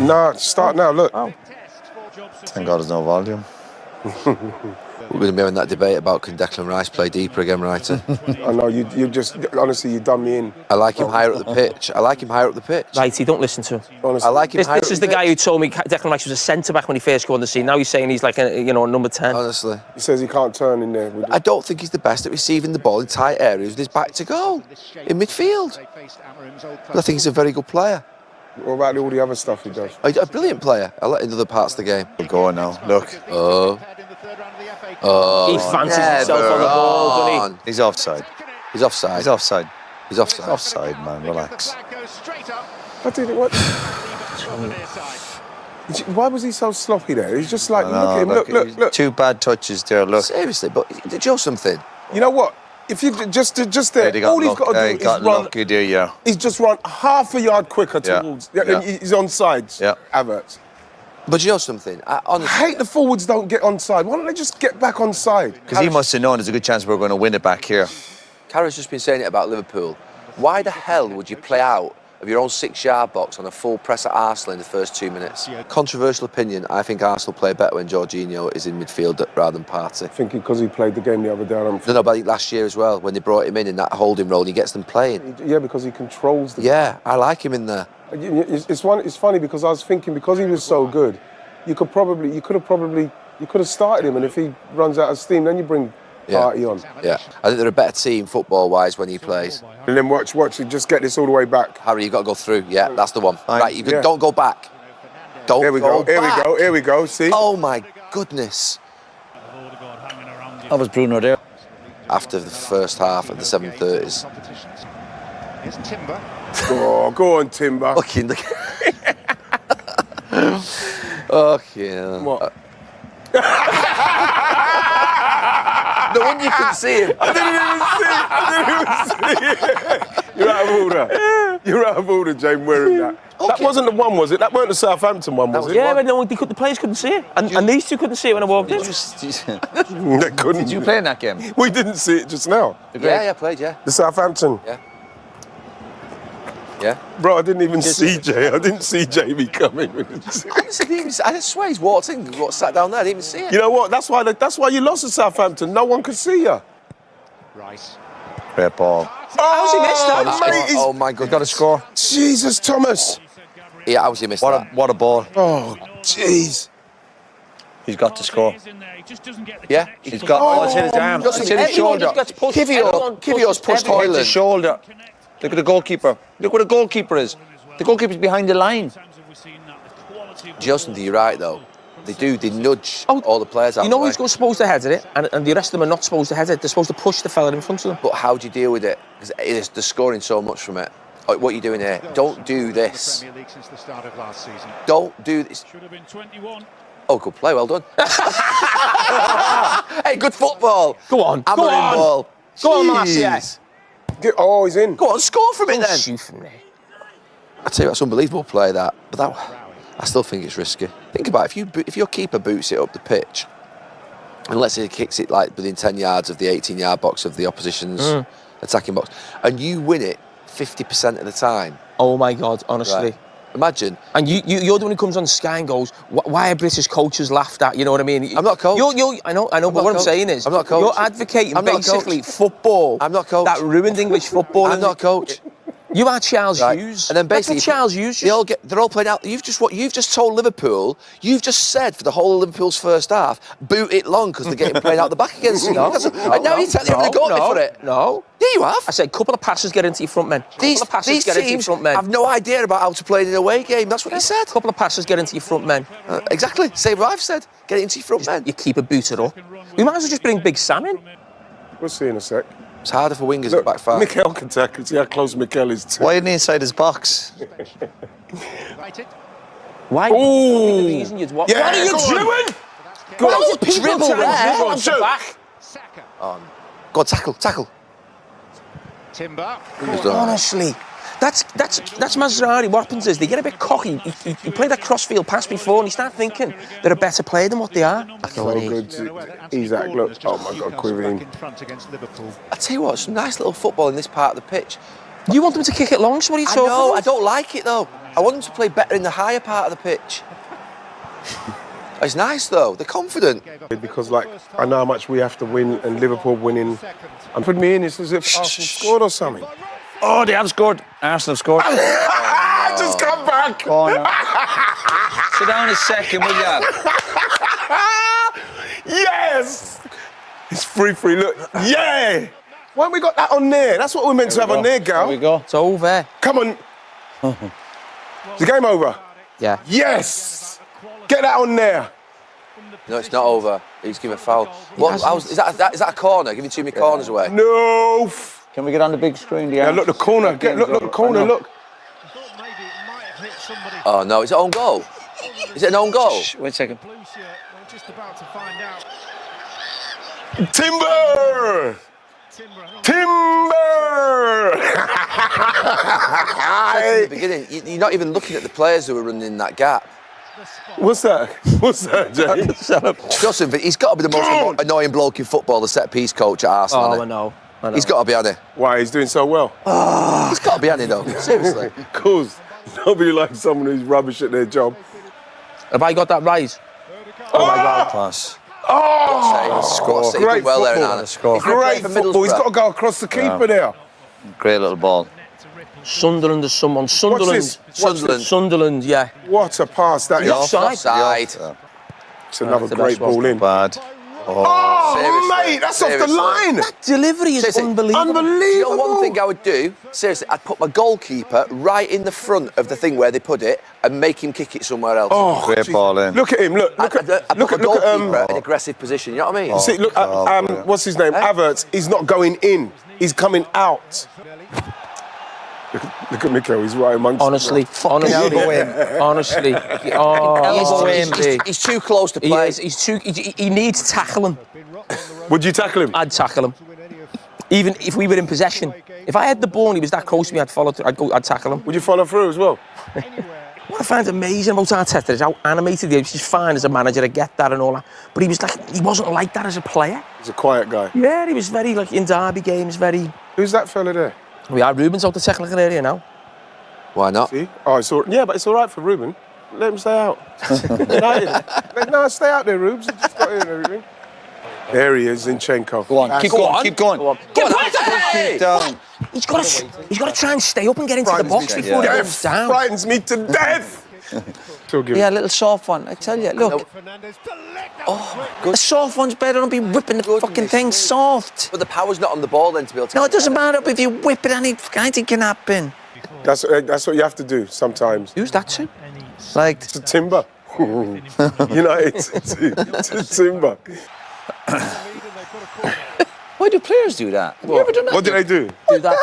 Nah, start now, look. Oh. Thank God there's no volume. We're going to be having that debate about can Declan Rice play deeper again, Writer? I know, you just, honestly, you done me in. I like him higher up the pitch. I like him higher up the pitch. Righty, don't listen to him. Honestly. I like him This higher up is the the guy pitch. who told me Declan Rice was a centre-back when he first came on the scene. Now he's saying he's like a number 10. Honestly. He says he can't turn in there. I don't think he's the best at receiving the ball in tight areas with his back to goal in midfield. But I think he's a very good player. What about all the other stuff he does? A brilliant player. I like in other parts of the game. We'll go on now. Look. He fancies himself on the ball, doesn't he? He's offside. He's offside. He's offside. He's offside. Offside, man. Relax. What? Why was he so sloppy there? He's just like, No, look at him, look. 2 bad touches there, look. Seriously, but did you know something? You know what? If you just there, all he's got to do is run. Lucky there, yeah. He's just run half a yard quicker towards. Yeah. He's on sides. Yeah. Havertz. But you know something? I hate the forwards don't get on side. Why don't they just get back on side? Because he must have known there's a good chance we're going to win it back here. Carr's just been saying it about Liverpool. Why the hell would you play out of your own 6-yard box on a full press at Arsenal in the first 2 minutes? Controversial opinion, I think Arsenal play better when Jorginho is in midfield rather than Partey. I think because he played the game the other day. No, but last year as well, when they brought him in that holding role, he gets them playing. Yeah, because he controls the. Yeah, I like him in there. It's funny because I was thinking because he was so good, you could have started him, and if he runs out of steam, then you bring Partey on. Yeah, I think they're a better team football-wise when he plays. And then watch, you just get this all the way back. Harry, you've got to go through. Yeah, that's the one. Right, don't go back. Don't Here we go back. Here we go. See? Oh my goodness. That was Bruno there. After the first half of the 7:30s. Oh, go on, Timber. Look. Okay. What? No wonder you couldn't see him. I didn't even see it. You're out of order, James, wearing that. Okay. That wasn't the one, was it? That weren't the Southampton one, was it? Yeah, but no, the players couldn't see it. And these two couldn't see it when I walked in. They couldn't. Did you play in that game? We didn't see it just now. Yeah, I played, yeah. The Southampton. Yeah. Bro, I didn't even see Jay. I didn't see Jamie coming. I swear he's walked in, sat down there, I didn't even see it. You know what? That's why you lost to Southampton. No one could see you. Rice. Great ball. How's he missed that? Mate, Oh my God. Got to score. Jesus, Thomas. Yeah, how's he missed that? What a ball. Oh, jeez. He's got to score. Yeah. He's got. It's hit his arm. It's hit his shoulder. Kivio's pushed Hit his Hoyland. shoulder. Look at the goalkeeper. Look where the goalkeeper is. The goalkeeper's behind the line. Justin, you're right though. They nudge all the players out. You know who's supposed to header it, and the rest of them are not supposed to header it. They're supposed to push the fella in front of them. But how do you deal with it? Because they're scoring so much from it. Like, what are you doing here? Don't do this. Don't do this. Should have been 21. Oh, good play, well done. Hey, good football. Go on, Hammering ball. Go on, Jeez. Marcia. Oh, he's in. Go on, score from it Don't then. shoot from there. I tell you, that's unbelievable play that. But I still think it's risky. Think about it, if your keeper boots it up the pitch, and let's say he kicks it like within 10 yards of the 18-yard box of the opposition's attacking box, and you win it 50% of the time. Oh my God, honestly. Right. Imagine. And you're the one who comes on Sky and goes, why are British coaches laughed at? You know what I mean? I'm not coach. I know, but what I'm saying is, I'm not coach. You're advocating I'm not basically football. I'm not coach. That ruined English football. I'm not coach. You are Charles Right. Hughes. And then basically, that's what Charles Hughes. they're all playing out. You've just told Liverpool. You've just said for the whole of Liverpool's first half, boot it long because they're getting played out the back against you. And now you're telling me to go for it. No. Yeah, you have. I said, a couple of passes get into your front men. These teams have no idea about how to play in an away game. That's what you said. A couple of passes get into your front men. Exactly. Same what I've said. Get it into your front men. You keep a boot it up. We might as well just bring Big Sam in. We'll see in a sec. It's harder for wingers at back five. Mikel can tackle. See how close Mikel is to. Why isn't he inside his box? Why? Ooh. What Yeah, are you go on. doing? Go Why on. are people Dribble trying to there. dribble onto the back? Go on, tackle. Timber. Honestly, that's Maserati. What happens is they get a bit cocky. He played that crossfield pass before, and he start thinking they're a better player than what they are. So good. Isaac, look. Oh my God, quivering. In front against Liverpool. I tell you what, some nice little football in this part of the pitch. You want them to kick it long, so what are you I talking know, about? I don't like it though. I want them to play better in the higher part of the pitch. It's nice though, they're confident. Because, like, I know how much we have to win, and Liverpool winning. And put me in, it's as if Arsenal scored or something. Oh, they have scored. Arsenal have scored. Just come back. Corner. Sit down a second, will ya? Yes! It's free, look. Yeah! Why haven't we got that on there? That's what we're meant to have on there, Gal. There we go. It's over. Come on. Is the game over? Yeah. Yes! Get that on there. No, it's not over. He's giving a foul. What, is that a corner? Giving too many corners away? No! Can we get on the big screen? Yeah, look the corner. Look the corner, look. Oh no, it's an own goal. Is it an own goal? Shh, wait a second. Timber! Timber! At the beginning, you're not even looking at the players who are running in that gap. What's that? What's that, James? Justin, he's got to be the most annoying bloke in football, the set-piece coach at Arsenal. Oh, hasn't I he? know. He's got to be on it. Why, he's doing so well? He's got to be on it though. Seriously. Of course. Nobody likes someone who's rubbish at their job. Have I got that right? Oh my God. Class. Oh, Great well there, football. Nana. Great football. He's got to go across the keeper there. Great little ball. Sunderland is someone. Sunderland. Sunderland. Sunderland, yeah. What a pass that is. Offside. Offside. It's another the great best one. ball in. Bad. Oh, Seriously. mate, that's off the Seriously. line. That delivery is Seriously. unbelievable. You know Unbelievable. one thing I would do? Seriously, I'd put my goalkeeper right in the front of the thing where they put it and make him kick it somewhere else. Oh, Great gee. ball in. Look at him. Look I'd at put my look at goalkeeper in aggressive position, you know what I mean? See, look at what's his name? Havertz. He's not going in. He's coming out. Look at Mikel. He's right amongst Honestly, honestly. Oh, He's too close to he play. is. He needs tackling. Would you tackle him? I'd tackle him. Even if we were in possession. If I had the ball and he was that close to me, I'd tackle him. Would you follow through as well? What I find amazing about Arteta is how animated he is. He's fine as a manager, I get that and all that. But he wasn't like that as a player. He's a quiet guy. Yeah, he was very, like, in derby games, very... Who's that fella there? We are Ruben's out the technical area now. Why not? See? Oh, yeah, but it's all right for Ruben. Let him stay out. No, stay out there, Rubes. He just got in and everything. There he is, Zinchenko. Go on, keep going, keep going. Get back! Keep down. He's got to try and stay up and get into the box before he goes down. Frightens me to death. Yeah, a little soft one, I tell you. Look. A soft one's better. Don't be whipping the fucking thing soft. But the power's not on the ball then to be able to... No, it doesn't matter if you whip it, anything can happen. That's what you have to do sometimes. Who's that to? Like, It's a timber. It's a timber. why do players do that? Have you ever done that? What did I do? Do that.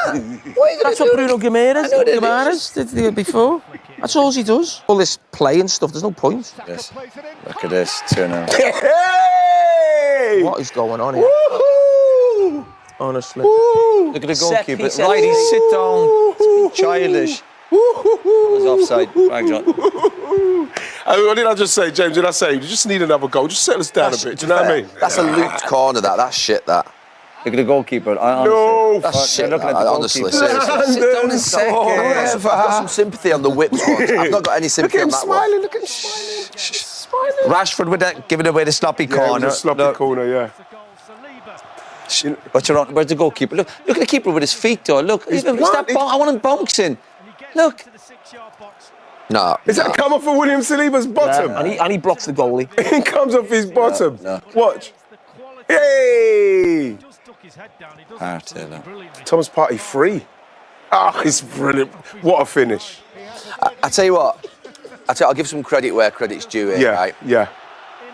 Why That's what Bruno Guimaraes did before. That's all he does. All this play and stuff, there's no point. Yes. Look at this, 2-0. Hey! What is going on here? Woohoo! Honestly. Woo! Look at the Set goalkeeper. piece, Right, he sit down. It's childish. It was offside. Flags on. What did I just say, James? Did I say you just need another goal? Just settle us down a bit. Do you know what I mean? That's a looped corner, that's shit, that. Look at the goalkeeper. No. That's shit, looking at that, the honestly, goalkeeper. seriously. Sit down a second. I've got some sympathy on the whips one. I've not got any Look sympathy at him on that smiling. one. Look at him smiling. Rashford with that, giving away the sloppy Yeah, it was corner. a sloppy Look, corner, yeah. What's your, where's the goalkeeper? Look at the keeper with his feet, though. Look, He's what's that planted. ball? I want him bouncing. Look. No. Is that come off of William Saliba's bottom? And he blocks the goalie. It comes off his bottom. No. Watch. Hey! Thomas Partey free. Ah, it's brilliant. What a finish. I tell you what, I'll give some credit where credit's due here, Yeah, right? yeah.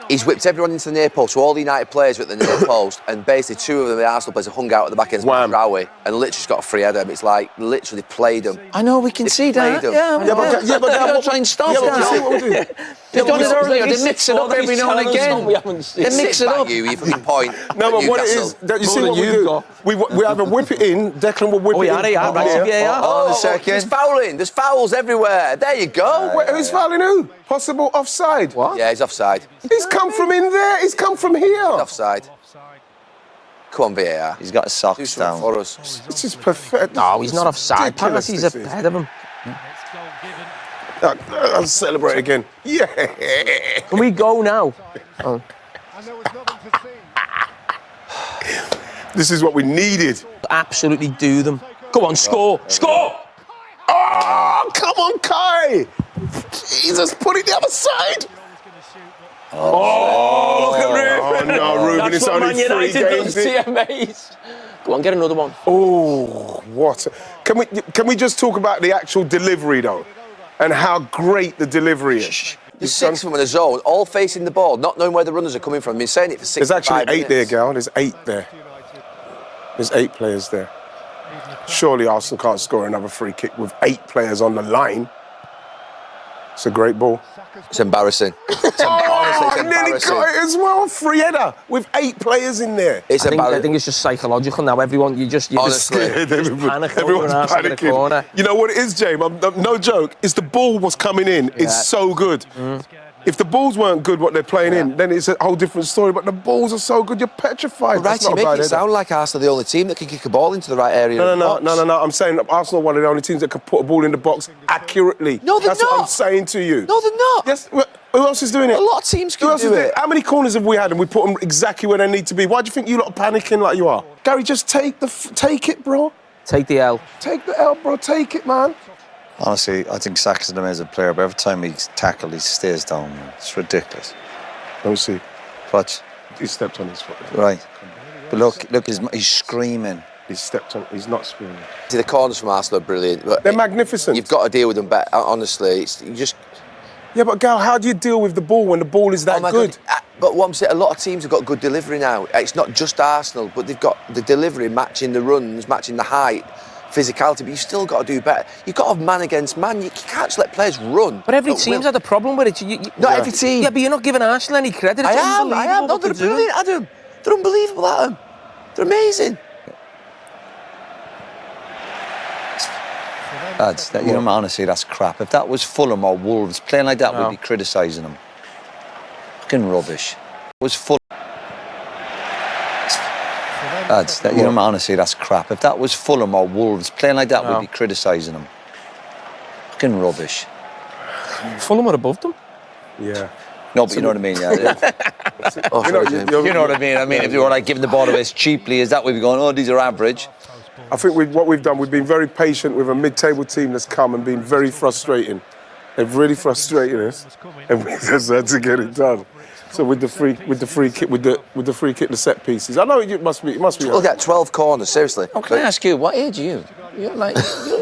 He's whipped everyone into the near post, so all the United players were at the near post, and basically two of them, the Arsenal players, hung out at the back end, Wham. Rowie, and literally just got a free header. It's like, literally played them. I know, we can see that. played him. Yeah, but they're trying to stop Yeah, but you see that. what we're doing? They've done it Yeah, earlier. They mix it up every now and again. They mix it up. You fucking point. No, but what it Newcastle. is, that you see More what than we you've do? got. We either whip it in, Declan will whip Oh, it yeah, in. yeah, right, yeah. Oh, a There's second. fouling. There's fouls everywhere. There you go. Wait, who's fouling who? Possible offside. What? Yeah, he's offside. He's come from in there. He's come from here. Offside. Come on, VAR. He's got his Do socks something down. for us. This is perfect. No, he's not offside. Ridiculous He's this is. ahead of him. I'll celebrate again. Yeah. Can we go now? Oh. This is what we needed. Absolutely do them. Go on, score! Score! Oh, come on, Kai! Jesus, put it the other side. Oh, look at Ruben! Oh no, Ruben, That's it's what only Man 3 United games. does, TMAs. Go on, get another one. Oh, what? Can we just talk about the actual delivery though, and how great the delivery is? There's 6 of them in a zone, all facing the ball, not knowing where the runners are coming from. I've been saying it for 6 There's actually 8 minutes. there, Gal. There's 8 there. There's 8 players there. Surely Arsenal can't score another free kick with 8 players on the line. It's a great ball. It's embarrassing. Honestly, it's I nearly embarrassing. got it as well. Free header with 8 players in there. It's I embarrassing. think it's just psychological now. Everyone, you just Honestly. panic Everyone's over Arsenal in the corner. panicking. You know what it is, James? No joke. It's the ball was coming in. It's so good. If the balls weren't good, what they're playing in, then it's a whole different story. But the balls are so good, you're petrified. Right, That's you not a make bad it header. sound like Arsenal are the only team that can kick a ball into the right area. No. I'm saying that Arsenal are one of the only teams that can put a ball in the box accurately. No, they're That's what I'm not. saying to you. No, they're not. Yes. Who else is doing it? A lot of teams Who can else is do doing it. How many corners have we had and we put them exactly where they need to be? Why do you think you lot are panicking like you are? Gary, just take it, bro. Take the L. Take the L, bro. Take it, man. Honestly, I think Saka's an amazing player, but every time he's tackled, he stays down. It's ridiculous. Let me see. But He stepped on his foot. right, but look, he's screaming. He stepped on. He's not screaming. See, the corners from Arsenal are brilliant. But They're magnificent. You've got to deal with them better. Honestly, you just. Yeah, but Gal, how do you deal with the ball when the ball is that Oh my good? God. But what I'm saying, a lot of teams have got good delivery now. It's not just Arsenal, but they've got the delivery matching the runs, matching the height, physicality. But you've still got to do better. You've got to have man against man. You can't just let players run. But every At team's will. had a problem with it. Not every team. Yeah, but you're not giving Arsenal any credit. It's I am. unbelievable No, what they're they're doing. brilliant, Adam. They're unbelievable, Adam. They're amazing. Lads, honestly, that's crap. If that was Fulham or Wolves playing like that, we'd be criticising them. Fucking rubbish. It was Fulham. Lads, honestly, that's crap. If that was Fulham or Wolves playing like that, we'd be criticising them. Fucking rubbish. Fulham are above them. Yeah. No, but you know what I mean, yeah. Oh, sorry, James. You know what I mean? I mean, if you were like giving the ball away as cheaply as that, we'd be going, oh, these are average. I think what we've done, we've been very patient with a mid-table team that's come and been very frustrating. They've really frustrated us, and we just had to get it done. So with the free kick, with the free kick, the set pieces. I know it must be. Look at 12 corners, seriously. Oh, can I ask you, what age are you? You're like,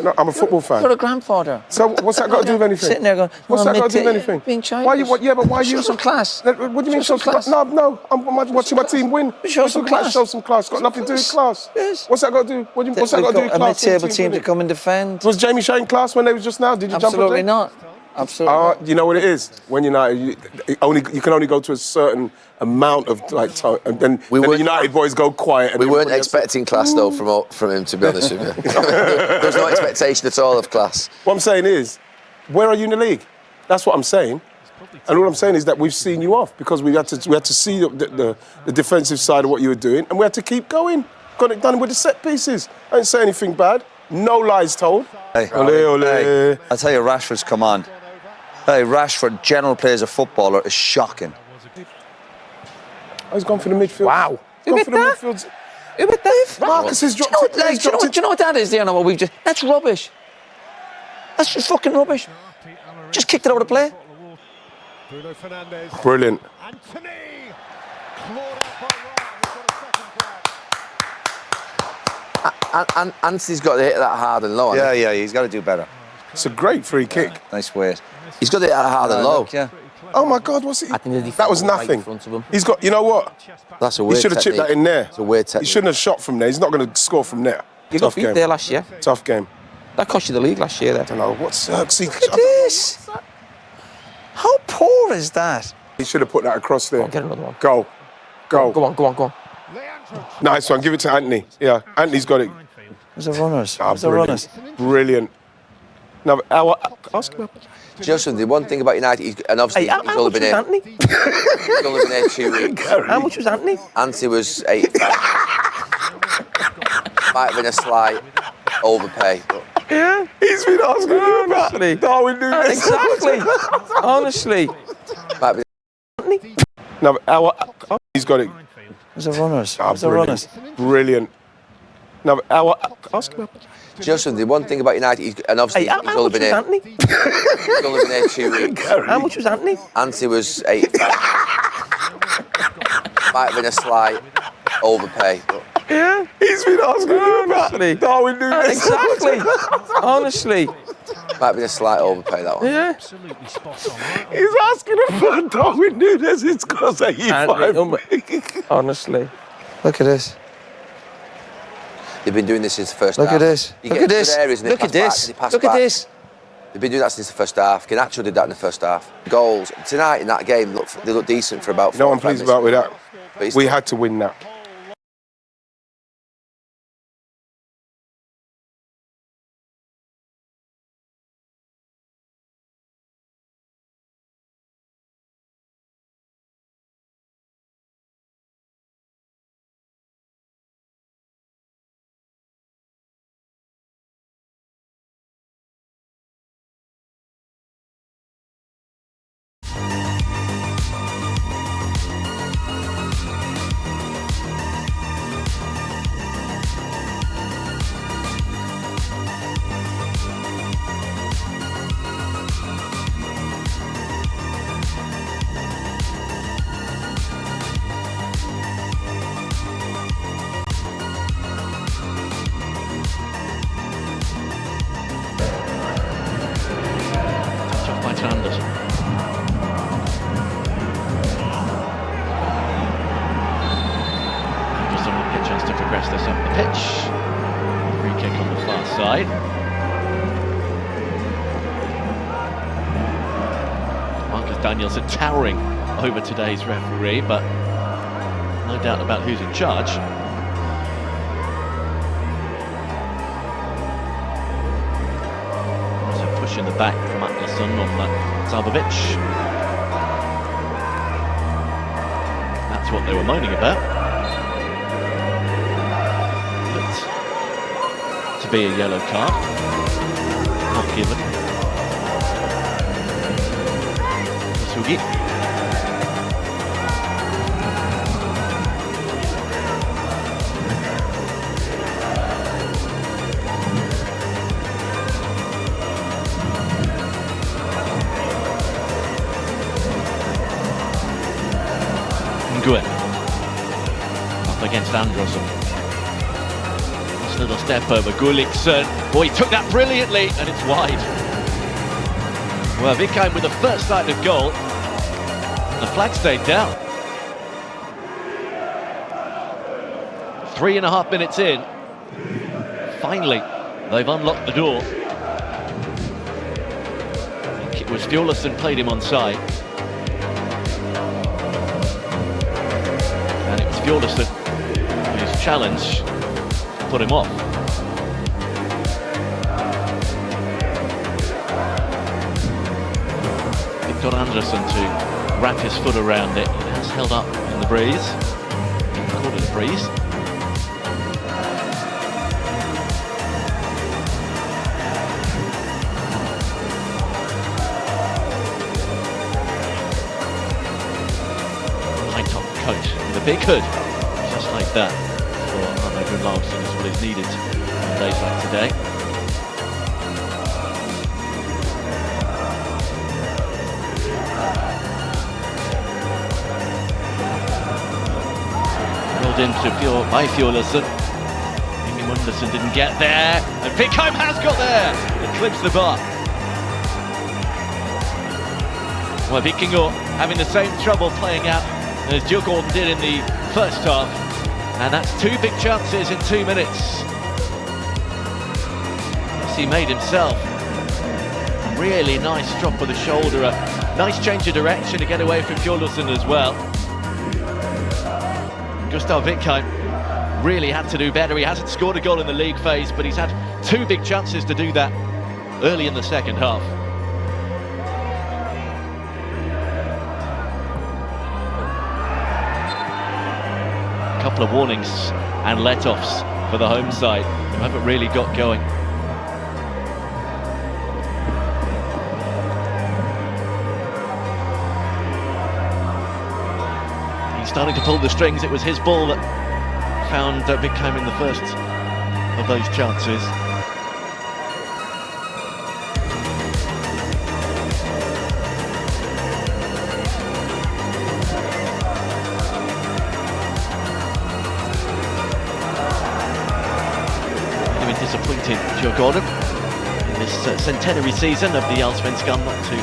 No, I'm a football fan. you're a grandfather. So what's that got to do with anything? Sitting there going, What's that got to do with mid- anything? being childish. Why you? But why Show you? some class. What do you mean Show show some some class? No, I'm watching my team win. Show some class. Show some class. Got nothing to do with class. Yes. What's that got to do? What's that got to do with a class? mid-table team to come and defend. Was Jamie showing class when they was just now? Did you jump on Absolutely them? not. Absolutely not. You know what it is? When United, you can only go to a certain amount of time, and then the weren't- United boys go quiet. And We weren't everybody else- expecting class, though, from him, to be honest with you. There was no expectation at all of class. What I'm saying is, where are you in the league? That's what I'm saying. And all I'm saying is that we've seen you off because we had to see the defensive side of what you were doing, and we had to keep going. Got it done with the set pieces. I didn't say anything bad. No lies told. Hey, Ole, ole. hey, I'll tell you, Rashford's come on. Hey, Rashford, general play as a footballer, is shocking. Oh, he's gone for the midfield. Wow. He's gone Who for the hit that? midfield. Who with Dave? Marcus has dropped it. Do you know what that is, there? What we've just... That's rubbish. That's just fucking rubbish. Just kicked it over the play. Bruno Fernandes. Brilliant. Anthony. Clawed out by Ryan. And Anthony's got to hit that hard and low. Yeah, he's got to do better. It's a great free kick. Nice weight. He's got to hit that hard and low. Look, yeah. Oh my God, what's it? I think the defender That was was right nothing. in front of him. He's got. You know what? That's a He weird should have chipped that in there. It's a weird He technique. shouldn't have shot from there. He's not going to score from there. You got Tough beat game. there last year. Tough game. That cost you the league last year, there. I don't know. What's Xerxes? Look at this. How poor is that? He should have put that across there. Get another one. Go. Go on. Leandro. Nice one. Give it to Anthony. Yeah, Anthony's got it. Where's the runners? Ah, Where's the runners? Brilliant. Now, ask him. Just the one thing about United, and obviously Hey, how he's much only was been here. Anthony? He's only been here 2 weeks. How much was Anthony? Anthony was 85. Might have been a slight overpay. But Yeah. He's been asking you about Honestly. Darwin Núñez. Exactly. Honestly. might be No, he's got it. Where's the runners? Ah, Where's the runners? brilliant. No, ask him. just the one thing about United, and obviously Hey, how he's much only was been here. Anthony? He's only been here 2 weeks. How much was Anthony? Anthony was 85. Might have been a slight overpay. But Yeah. He's been asking you about Honestly. Darwin Núñez. Exactly. Honestly. might have been a slight overpay, that one. Yeah. Absolutely spot on. Right? He's asking about Darwin Núñez. It's because Honestly. Look at this. They've been doing this since the first Look half. at this. You Look get at good this. areas and they Look pass at this. back, they pass Look at back. this. They've been doing that since the first half. Garnacho did that in the first half. Goals. Tonight in that game, they look decent for about 4 You know what I'm 5 pleased minutes. about with that? But it's We had to win that. Touch off by Anderson. Anderson will get a chance to progress this up the pitch. Free kick on the far side. Marcus Danielson towering over today's referee, but no doubt about who's in charge. Push in the back from Anderson on Zabovic. That's what they were moaning about. But to be a yellow card, not given. Sugi. Nguyen up against Androsson. This little step over Gullikson. Boy, he took that brilliantly, and it's wide. Well, Vikheim with the first sight of goal. The flag stayed down. 3.5 minutes in. Finally, they've unlocked the door. I think it was Fjolesson played him onside. And it was Fjolesson whose challenge put him off. Victor Anderson to wrap his foot around it. It has held up in the breeze. Called it a breeze. High top coat with a big hood, just like that. For Arno Gunnarsson is what is needed on days like today. Held into by Fjolesson. Ingemundsson didn't get there, and Vikheim has got there. It clips the bar. Well, Vikingur having the same trouble playing out as Djurgården did in the first half, and that's 2 big chances in 2 minutes. Yes, he made himself. Really nice drop of the shoulder, a nice change of direction to get away from Fjolesson as well. Gustav Vikheim really had to do better. He hasn't scored a goal in the league phase, but he's had 2 big chances to do that early in the second half. A couple of warnings and let-offs for the home side, who haven't really got going. He's starting to pull the strings. It was his ball that found Bickham in the first of those chances. Disappointed Joe Gordon in this centenary season of the Allsvenskan not to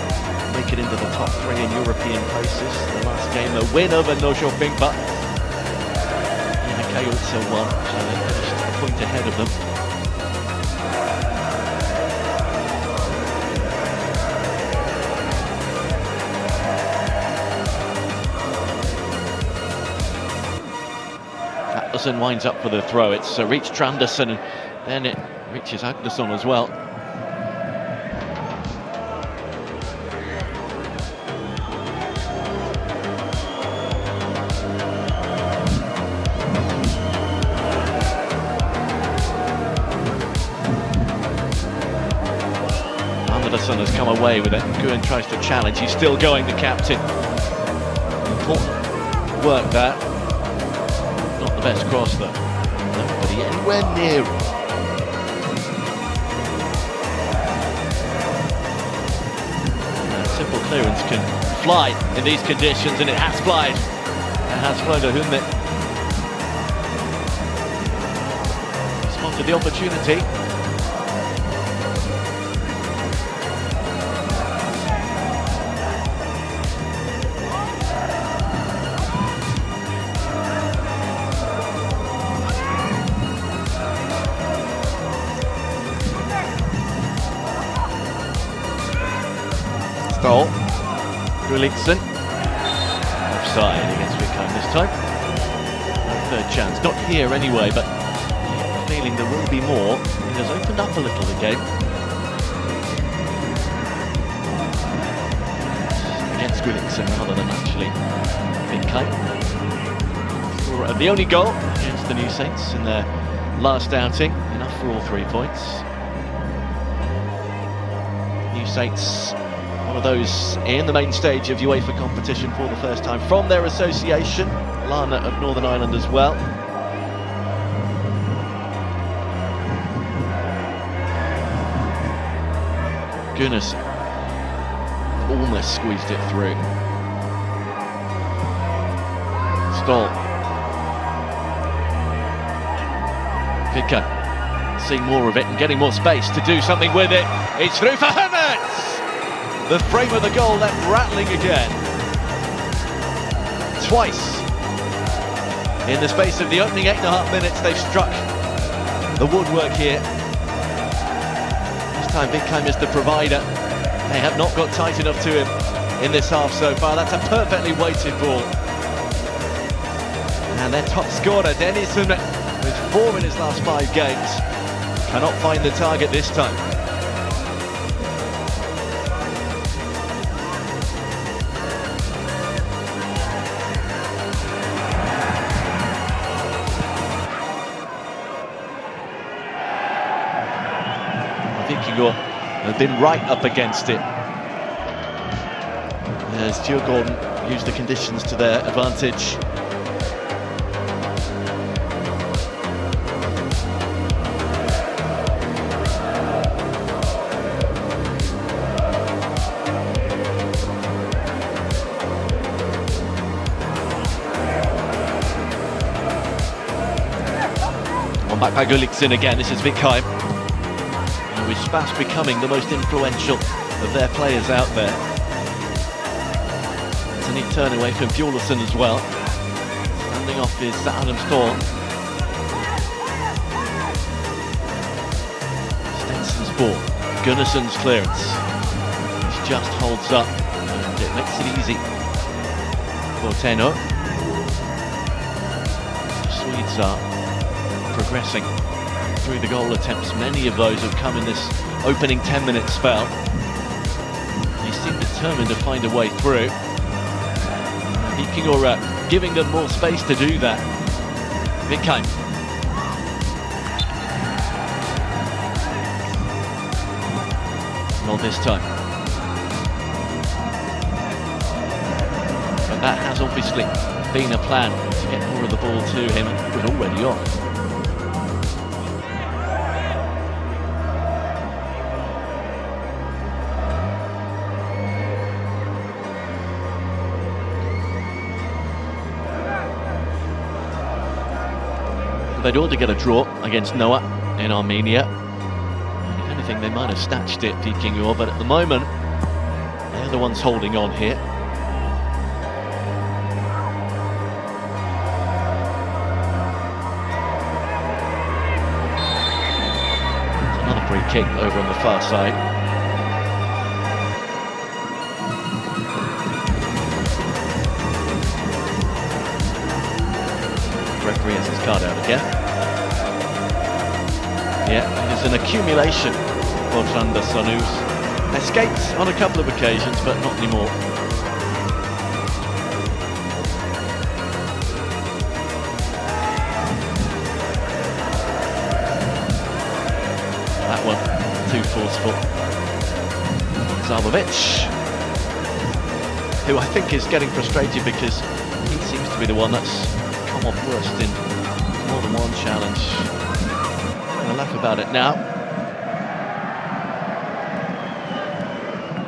make it into the top 3 in European places. The last game a win over Norrköping, but IHK also won, so they finished a point ahead of them. Atlason winds up for the throw. It's reached Tranderson, and then it reaches Agnesson as well. Andersson has come away with it. Nguyen tries to challenge. He's still going, the captain. Important work that. Not the best cross though. Nobody anywhere near it. Simple clearance can fly in these conditions, and it has flied. It has flown to Hunde. Spotted the opportunity. Stole. Gulliksen. Offside against Wickham this time. Third chance. Not here anyway, but the feeling there will be more. It has opened up a little the game. Against Gulliksen rather than actually Wickham. The only goal against the New Saints in their last outing. Enough for all 3 points. New Saints, one of those in the main stage of UEFA competition for the first time from their association, Lana of Northern Ireland as well. Goodness, almost squeezed it through. Stoll. Vidka seeing more of it and getting more space to do something with it. It's through for Hermans! The frame of the goal left rattling again. Twice in the space of the opening 8.5 minutes, they've struck the woodwork here. This time Wickham is the provider. They have not got tight enough to him in this half so far. That's a perfectly weighted ball. And their top scorer, Dennis Hunde, with 4 in his last 5 games, cannot find the target this time. Vikingur have been right up against it as Stuart Gordon used the conditions to their advantage. One back by Gulliksen again. This is Wickham, with fast becoming the most influential of their players out there. It's a neat turn away from Bjornsson as well. Standing off is Adam Storm. Stenson's ball. Gunnarsson's clearance. He just holds up and it makes it easy for Tenno. The Swedes are progressing through the goal attempts. Many of those have come in this opening 10-minute spell. They seem determined to find a way through. Vikingur giving them more space to do that. Wickham. Not this time. But that has obviously been a plan to get more of the ball to him. He was already on. They'd ought to get a draw against Noah in Armenia. And if anything, they might have snatched it, Vikingur, but at the moment, they're the ones holding on here. It's another free kick over on the far side. Referee has his card out again. Yeah, it's an accumulation for Sanderson, who's escaped on a couple of occasions, but not anymore. That one, too forceful. Zabovic, who I think is getting frustrated because he seems to be the one that's come off worst in more than one challenge. I laugh about it now.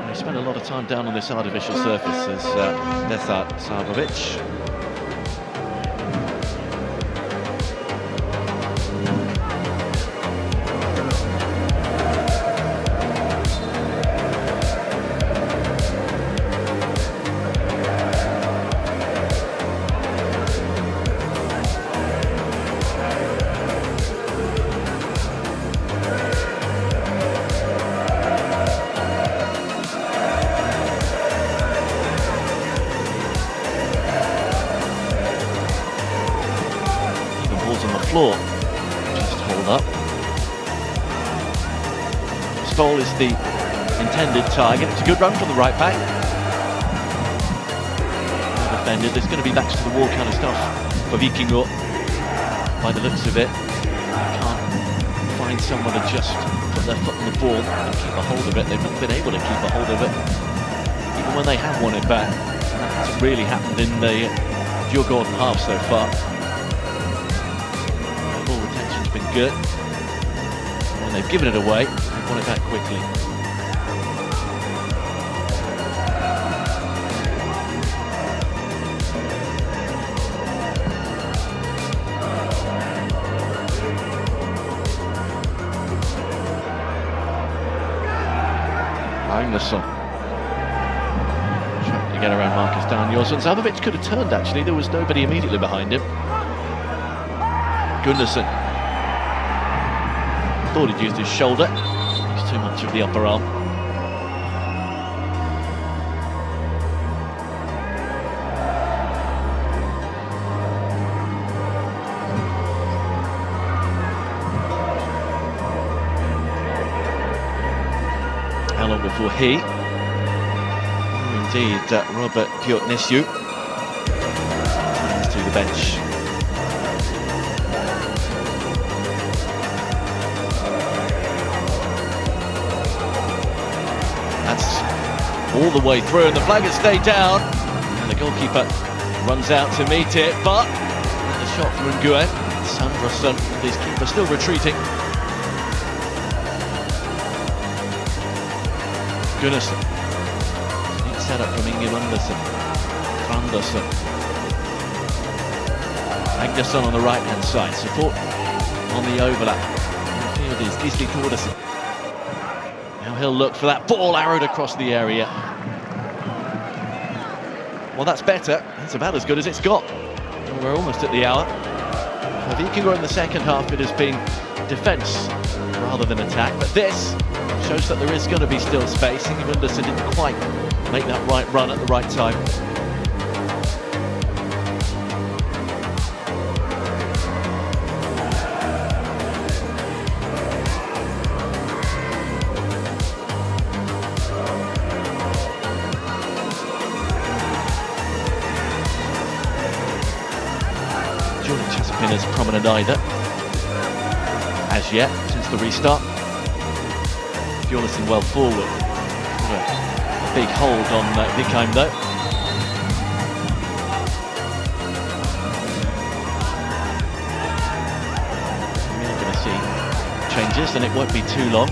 He spent a lot of time down on this artificial surface as Nesat Zabovic. Floor. Just hold up. Stoll is the intended target. It's a good run from the right back. Well defended. There's going to be backs to the wall kind of stuff for Vikingur. By the looks of it, they can't find someone to just put their foot on the ball and keep a hold of it. They've not been able to keep a hold of it, even when they have won it back. That hasn't really happened in the Djurgården half so far. Been good. When they've given it away, they've won it back quickly. Magnusson trying to get around Marcus Daniels, and Zabovic could have turned actually. There was nobody immediately behind him. Gunnarsson thought he'd used his shoulder. Used too much of the upper arm. How long before he, indeed, Robert Piotnescu, turns to the bench. All the way through, and the flag has stayed down, and the goalkeeper runs out to meet it, but the shot from Nguyen. Sanderson, his keeper, still retreating. Gunnarsson, neat setup from Inge Andersson. Andersson, Magnusson on the right hand side, support on the overlap. Midfield is Gisli Thordarson. Now he'll look for that ball arrowed across the area. Well, that's better. That's about as good as it's got. And we're almost at the hour. For Vikingur in the second half, it has been defence rather than attack. But this shows that there is going to be still space. Inge Andersson didn't quite make that right run at the right time. As prominent either as yet since the restart. Bjornsson well forward. Big hold on Vikheim though. We're going to see changes, and it won't be too long.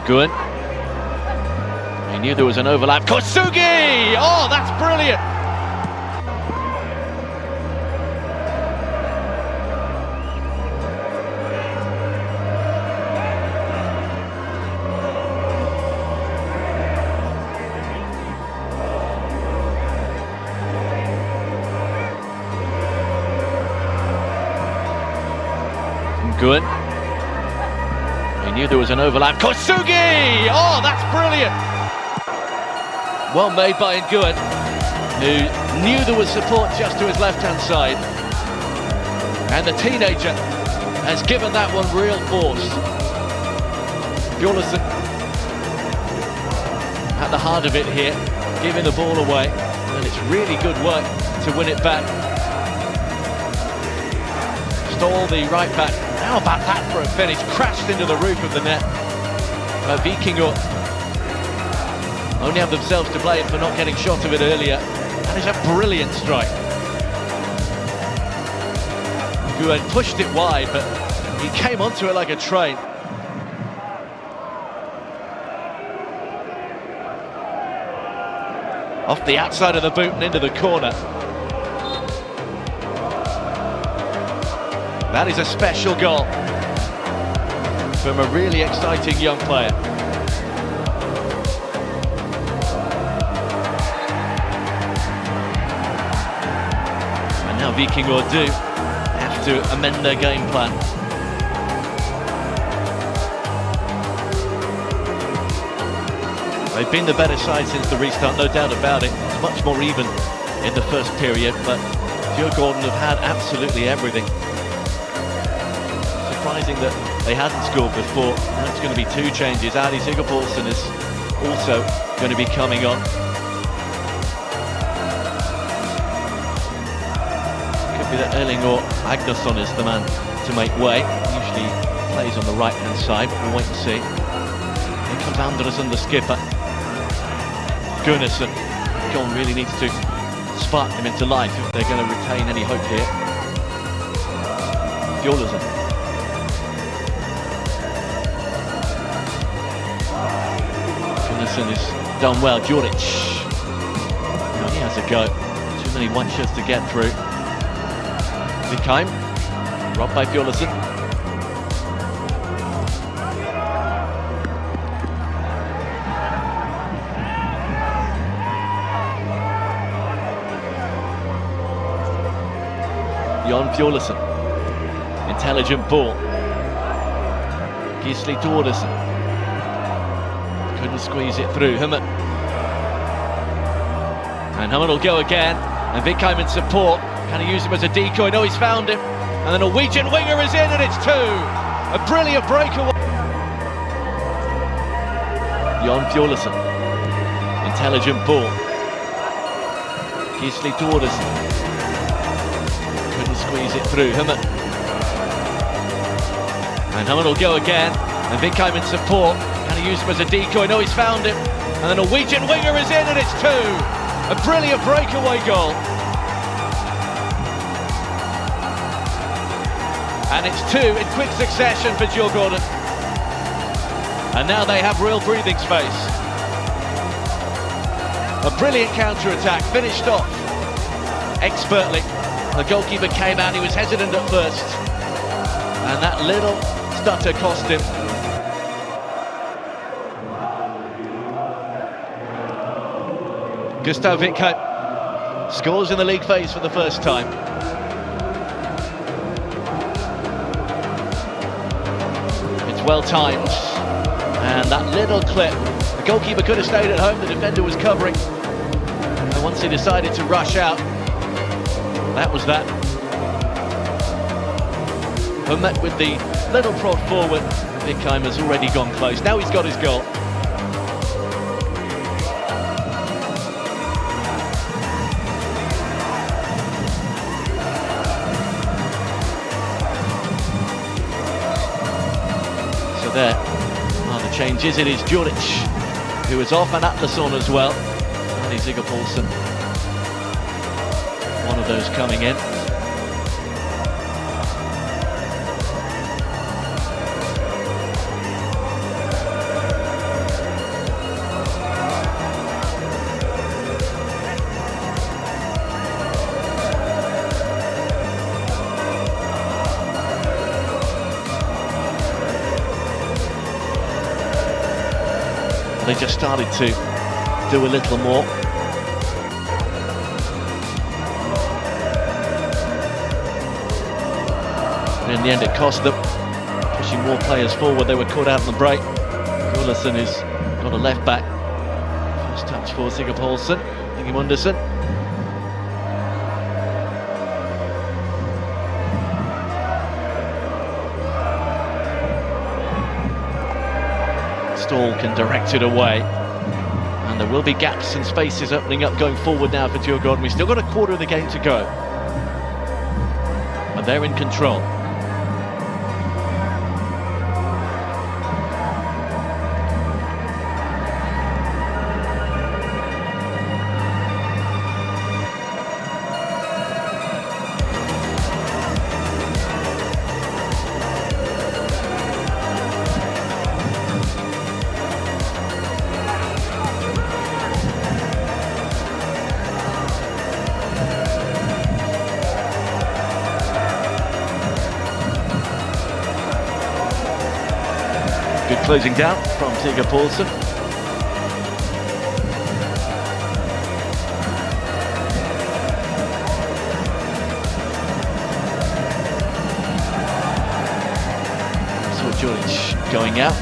Good. He knew there was an overlap. Kosugi! Oh, that's brilliant! Good. He knew there was an overlap. Kosugi! Oh, that's brilliant! Well made by Nguyen, who knew there was support just to his left-hand side. And the teenager has given that one real force. Bjornsson at the heart of it here, giving the ball away. And it's really good work to win it back. Stole the right back. How about that for a finish? Crashed into the roof of the net. Vikingur only have themselves to blame for not getting shot of it earlier. That is a brilliant strike. Nguyen pushed it wide, but he came onto it like a train. Off the outside of the boot and into the corner. That is a special goal from a really exciting young player. And now Vikingur do have to amend their game plan. They've been the better side since the restart, no doubt about it. It's much more even in the first period, but Djurgården have had absolutely everything. Surprising that they hadn't scored before. Now it's going to be two changes. Ali Sigurðsson is also going to be coming on. Could be that Erling or Agnarsson is the man to make way. Usually plays on the right-hand side, but we'll wait and see. Here comes Andersson, the skipper. Gunnarsson. John really needs to spark them into life if they're going to retain any hope here. Bjornsson. Gunnarsson has done well. Juric. Now he has a go. Too many one-shots to get through. Vikheim. Robbed by Bjornsson. Jon Bjornsson, intelligent ball. Gisli Thordarson couldn't squeeze it through. Hummer, and Hummer will go again. And Vikheim in support. Can he use him as a decoy? No, he's found him. And the Norwegian winger is in, and it's two. A brilliant breakaway. Jon Bjornsson, intelligent ball. Gisli Thordarson. Squeeze it through. Hummer. And Hummer will go again. And Vikheim in support. Can he use him as a decoy? No, he's found him. And the Norwegian winger is in, and it's two. A brilliant breakaway goal. And it's two in quick succession for Djurgården. And now they have real breathing space. A brilliant counter-attack, finished off expertly. The goalkeeper came out, he was hesitant at first. And that little stutter cost him. Gustav Vikheim scores in the league phase for the first time. It's well timed. And that little clip, the goalkeeper could have stayed at home, the defender was covering. And once he decided to rush out, that was that. But met with the little prod forward, Bickheimer's already gone close. Now he's got his goal. So there are the changes. It is Juric who is off, and Atlas on as well. And it's Sigurd Poulsen, one of those coming in. They just started to do a little more. And in the end it cost them, pushing more players forward. They were caught out on the break. Gullerson has got a left back. First touch for Sigurd Poulsen, Ingi Munderson. Stall can direct it away, and there will be gaps and spaces opening up going forward now for Djurgården. We've still got a quarter of the game to go, and they're in control. Good closing down from Sigurd Poulsen. So Juric going out.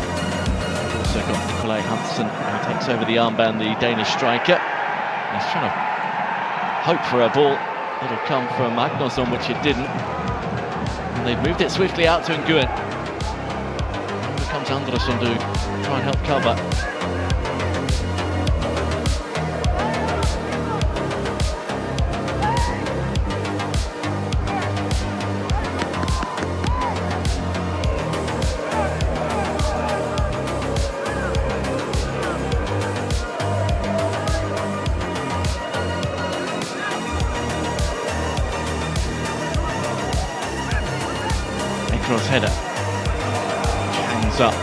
We've also got Nikolai Hansen, who takes over the armband, the Danish striker. He's trying to hope for a ball that'll come from Magnusson, which it didn't. And they've moved it swiftly out to Nguyen. Comes Andersson to try and help cover. A cross header. Up.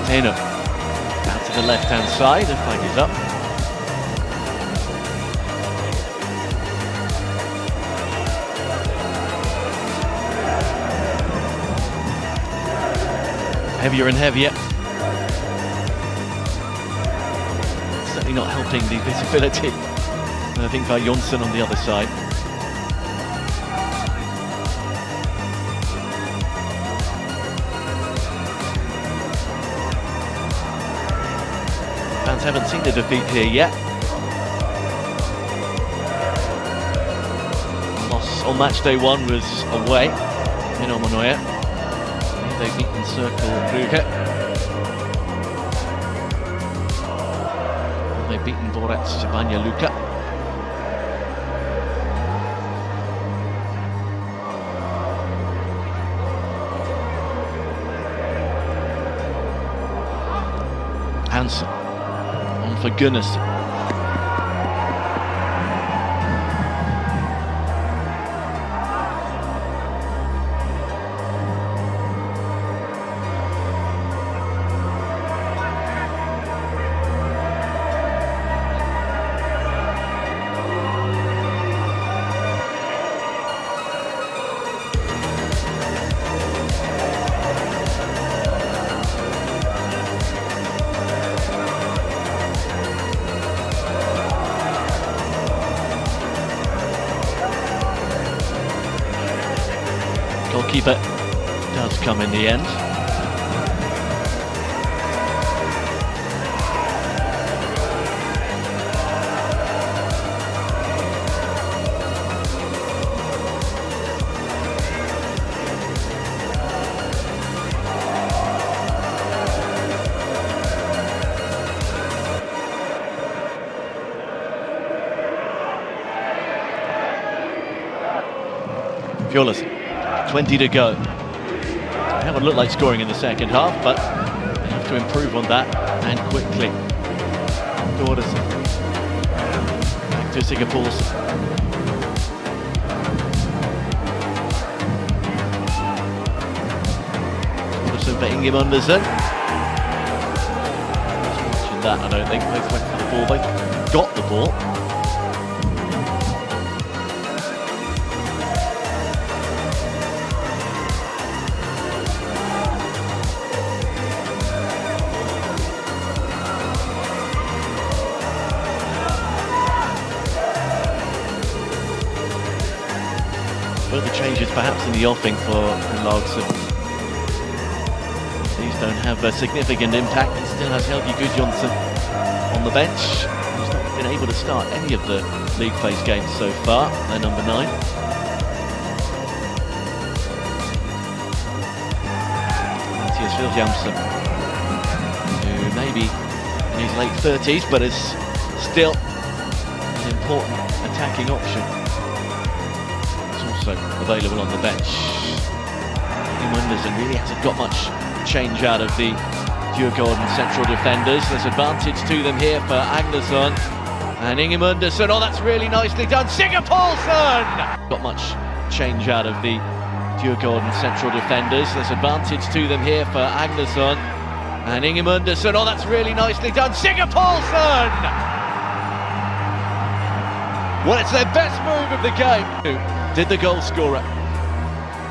Taino out to the left-hand side, the flag is up. Heavier and heavier. Certainly not helping the visibility. And I think by Jonsson on the other side. Fans haven't seen the defeat here yet. Loss on match day 1 was away in Omonoya. They've beaten Circle Brugge. And they've beaten Borac Banja Luka. Hansen. For goodness. Goalkeeper does come in the end. Gullers, 20 to go. They haven't looked like scoring in the second half, but they have to improve on that, and quickly. Dorderson. Back to Sigurpolsson. Dorderson for Ingemundersen. Watching that, I don't think. Both went for the ball, both got the ball. Further changes perhaps in the offing for Larson. These don't have a significant impact. He still has Helgi Gudjonsson on the bench. He's not been able to start any of the league phase games so far. They're number 9. Mathias Williamson, who may be in his late 30s, but is still an important attacking option. Available on the bench. Ingemundersen really hasn't got much change out of the Djurgården central defenders. There's advantage to them here for Agnason and Ingemundersen. Oh, that's really nicely done. Sigurpolsson! Got much change out of the Djurgården central defenders. There's advantage to them here for Agnason and Ingemundersen. Oh, that's really nicely done. Sigurpolsson! Well, it's their best move of the game. Did the goal scorer.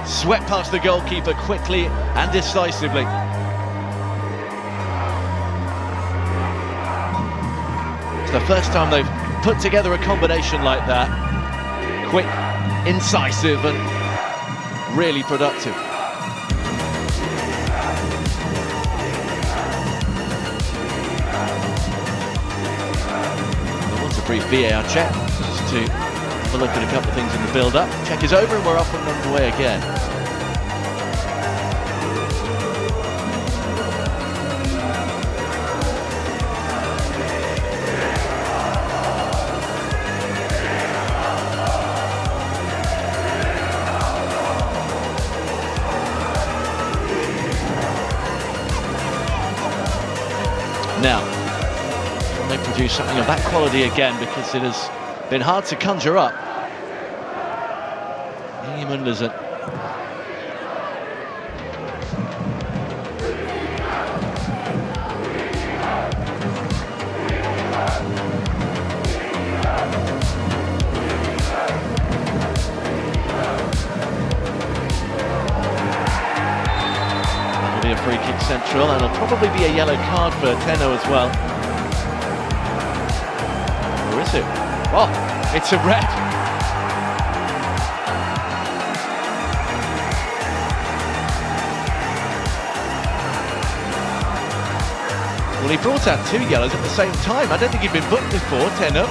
Swept past the goalkeeper quickly and decisively. It's the first time they've put together a combination like that. Quick, incisive and really productive. There was a brief VAR check just to have a look at a couple of things in the build-up. Check is over and we're off and underway again. Now, can they produce something of that quality again, because it has been hard to conjure up. Ingemundersen. That'll be a free kick central, and it'll probably be a yellow card for Tenno as well. Or is it? Oh, it's a red. Well, he brought out 2 yellows at the same time. I don't think he'd been booked before, Tenno.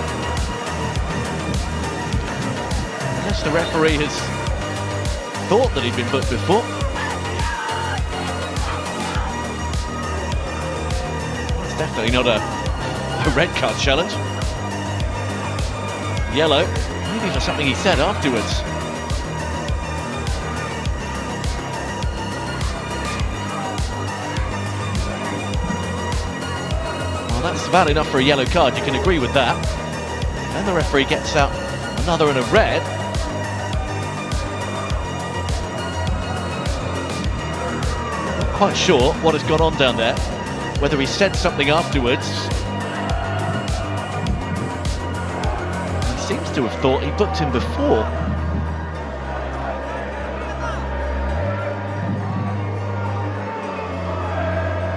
Unless the referee has thought that he'd been booked before. It's definitely not a red card challenge. Yellow, maybe for something he said afterwards. Well, that's about enough for a yellow card, you can agree with that. Then the referee gets out another and a red. Not quite sure what has gone on down there, whether he said something afterwards. Seems to have thought he booked him before.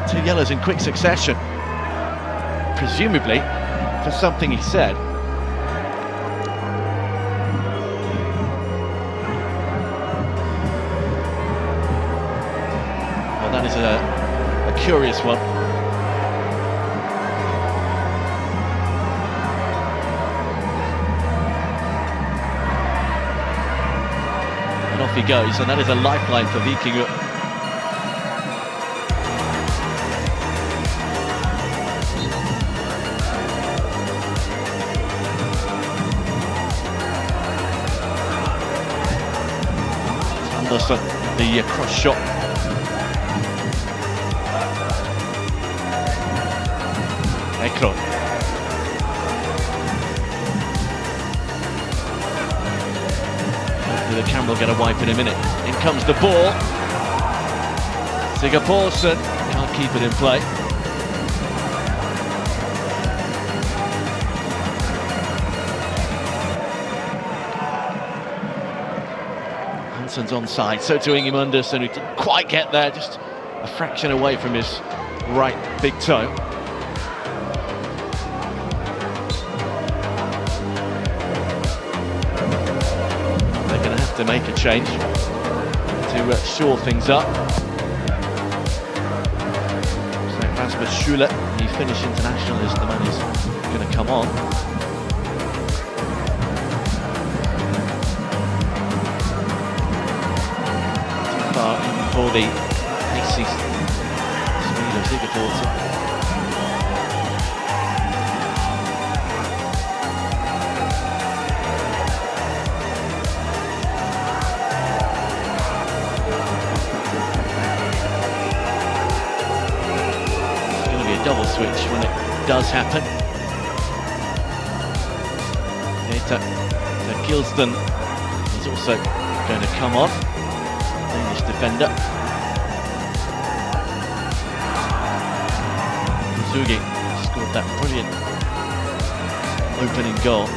Two yellows in quick succession, presumably for something he said. Well, that is a curious one. And off he goes, and that is a lifeline for Vikingur. Anderson, the cross shot. Ekron. The camera will get a wipe in a minute. In comes the ball. Sigurd Paulsen can't keep it in play. Hansen's onside, so to Ingemar Andersson, who didn't quite get there, just a fraction away from his right big toe. To make a change to shore things up. So Rasmus Schüller, the Finnish international, is the man who's going to come on. Too far in for the pacey speed of Sigurd Paulsen. Double switch when it does happen. To Gilston is also going to come off. Danish defender. Sugi scored that brilliant opening goal.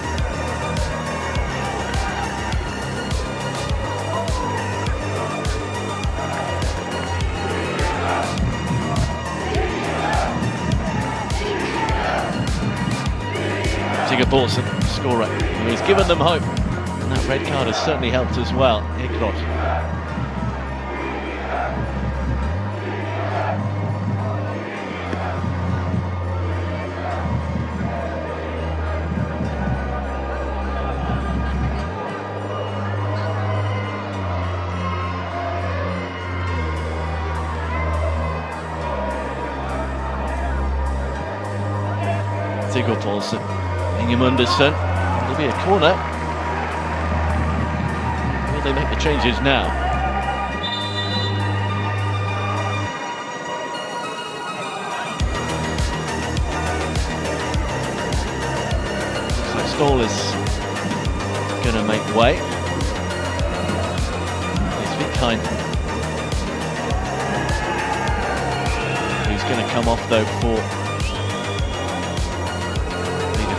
Sigurd Paulsen, scorer, who has given them hope. And that red card has certainly helped as well. Ekron. Sigurd Paulsen. Ingemar Andersson, there'll be a corner. Will they make the changes now? Looks like Ståhl is going to make way. It's Wittheim, who's going to come off though for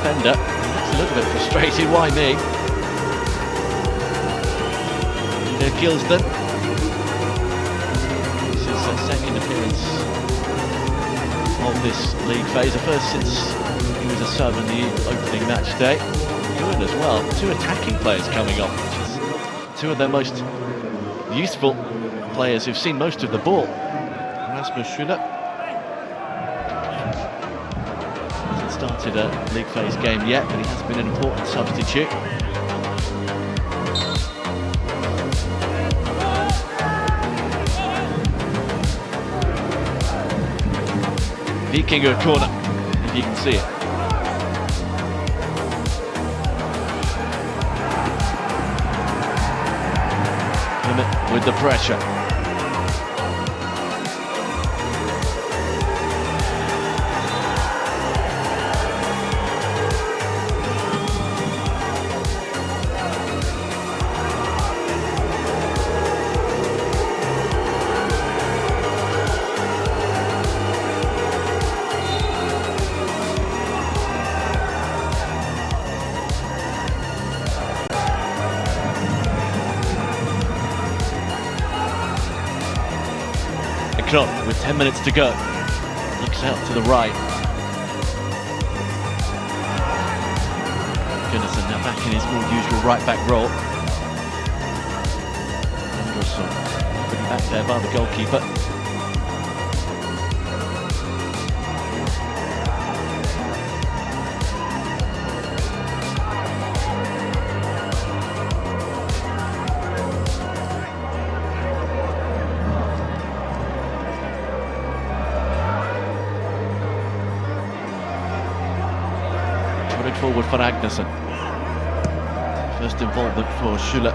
defender. Looks a little bit frustrated. Why me? Gilston. This is his second appearance of this league phase. The first since he was a sub in the opening match day. Good as well. Two attacking players coming off, which is two of their most useful players who've seen most of the ball. Rasmus Schüller started a league phase game yet, but he has been an important substitute. Vikingur corner, if you can see it. Limit with the pressure. With 10 minutes to go, looks out to the right. Gunnison now back in his more usual right back role. Andersson putting back there by the goalkeeper. Forward for Agnesson. First involvement for Schüller.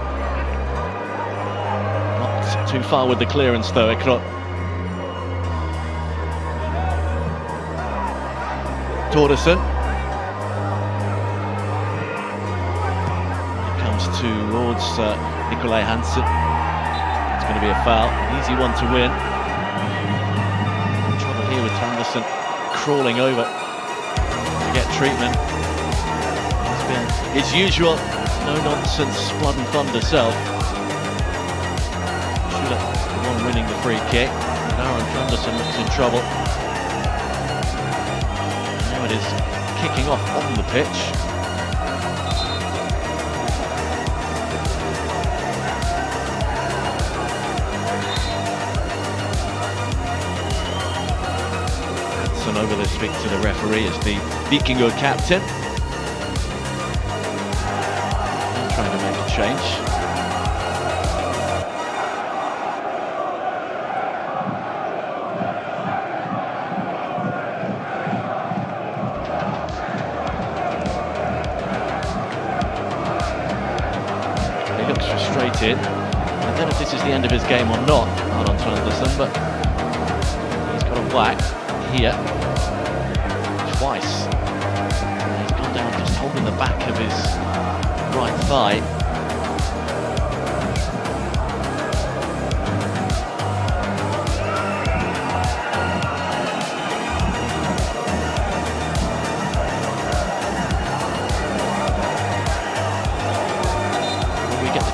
Not Too far with the clearance though, Ekrot. Torderson. He comes towards Nikolai Hansen. It's going to be a foul. Easy one to win. Trouble here with Anderson crawling over to get treatment. It's been his usual no-nonsense blood and thunder self. Should have the one winning the free kick. And Aaron Anderson looks in trouble. Now it is kicking off on the pitch. Hansen over to speak to the referee as the Vikingur captain. And trying to make a change. Frustrated. I don't know if this is the end of his game or not, Arnold Anderson, but he's got a whack here twice. He's gone down just holding the back of his right thigh.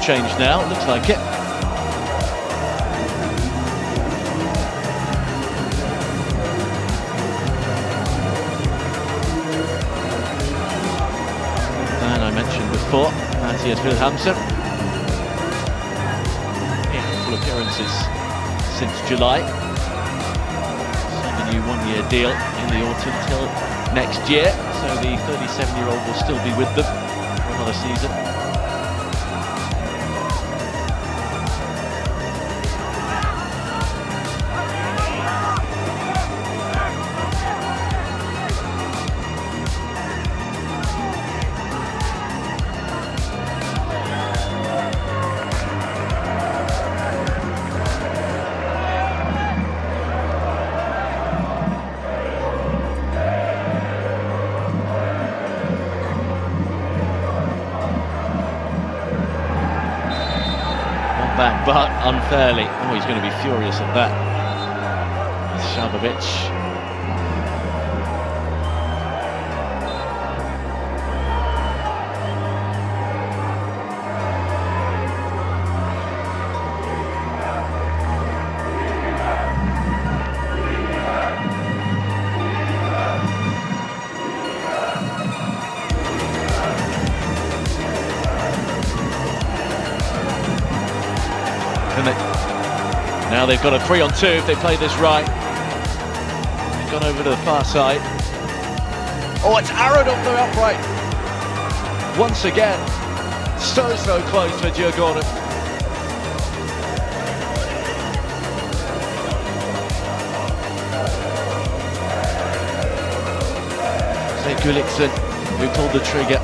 Change now, looks like it. And I mentioned before, Mattias Wilhelmsen. A handful of appearances since July. Signed a new one-year deal in the autumn till next year, so the 37-year-old will still be with them for another season. Back, but unfairly. Oh, he's going to be furious at that. Shabovic. Now they've got a 3-on-2 if they play this right. They've gone over to the far side. Oh, it's arrowed off the upright. Once again, so close for Djurgården. Say Gulliksen, who pulled the trigger.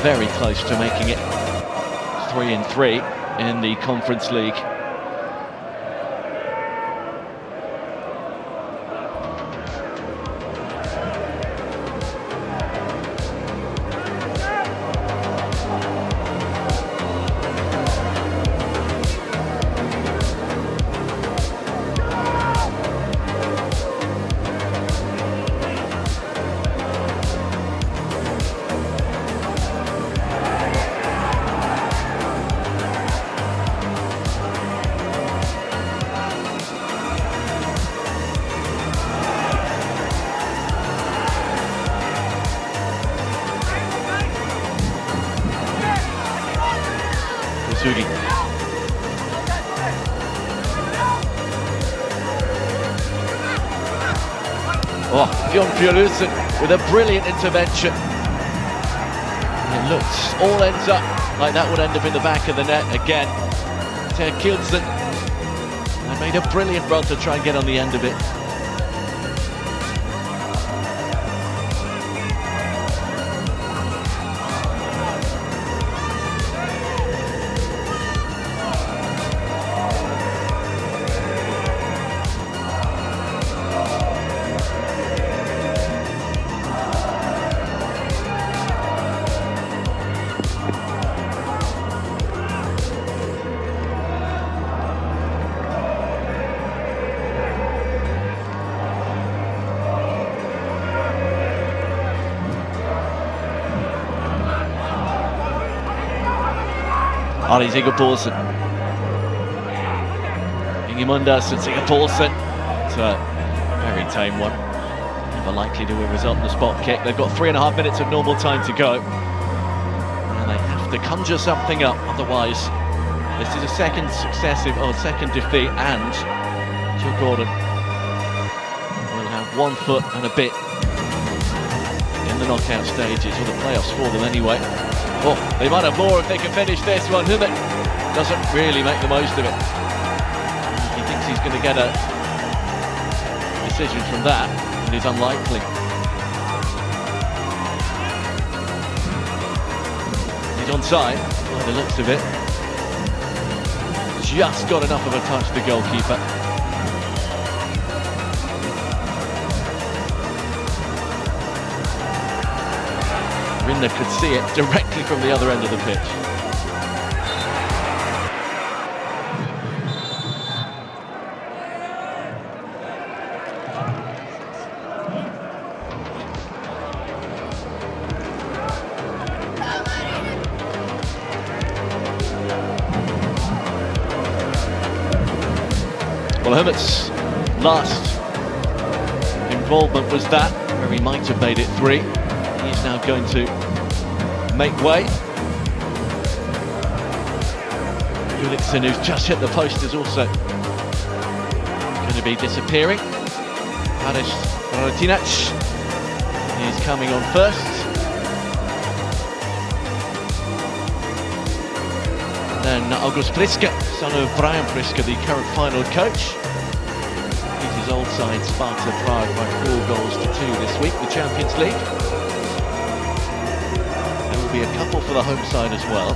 Very close to making it 3-3 in the Conference League. Sugi. Oh, Bjorn Bjørlusen with a brilliant intervention. It looks, all ends up like that would end up in the back of the net again. Ter Kielsen made a brilliant run to try and get on the end of it. Ari Sigurðsson. Ingemundas and Sigurðsson. It's a very tame one. Never likely to result in a spot kick. They've got 3.5 minutes of normal time to go. And they have to conjure something up, otherwise this is a second defeat, and Joe Gordon will have 1 foot and a bit in the knockout stages, or the playoffs for them anyway. Oh, they might have more if they can finish this one. Hubert doesn't really make the most of it. He thinks he's going to get a decision from that. It is unlikely. He's onside, by the looks of it. Just got enough of a touch, the goalkeeper. Rinda could see it directly from the other end of the pitch. Well, Herbert's last involvement was that, where he might have made it 3. He's now going to make way. Gullikson, who's just hit the post, is also going to be disappearing. Haris Radetinac is coming on first. Then August Priska, son of Brian Priska, the current final coach. Beat his old side Sparta Prague by 4 goals to 2 this week, the Champions League. There will be a couple for the home side as well,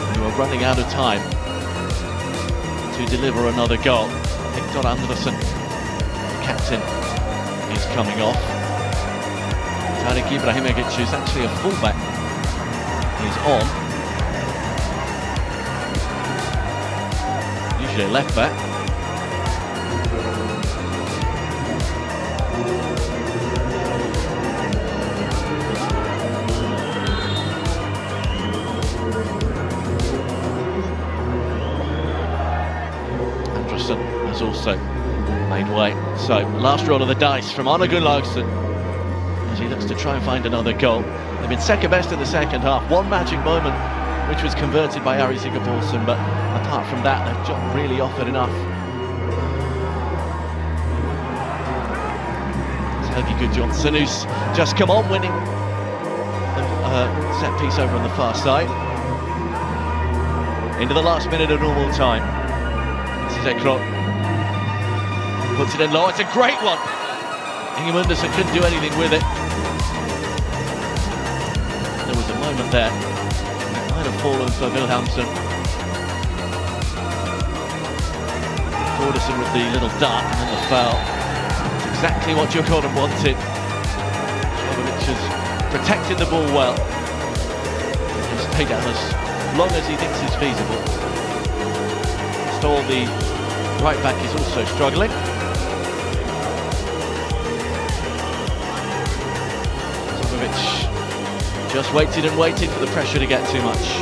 who are running out of time to deliver another goal. Viktor Andersson, the captain, is coming off. Tarek Ibrahimovic, who's actually a fullback, is on. Usually a left back. Andersson has also made way. So, last roll of the dice from Arne Gunnlaugsson as he looks to try and find another goal. They've been second best in the second half. One magic moment, which was converted by Ari Sigurðsson, but apart from that, they've not really offered enough. It's Helgi Gudjohnsen, who's just come on, winning a set piece over on the far side. Into the last minute of normal time. This is Ekron. Puts it in low. It's a great one. Ingemundas couldn't do anything with it. There was a moment there. It might have fallen for Wilhelmsson. Forderson with the little dart and then the foul. It's exactly what Joe Gordon wanted. Jovovic has protected the ball well. He'll stay down as long as he thinks is feasible. Stoll, the right back, is also struggling. Jovovic just waited and waited for the pressure to get too much.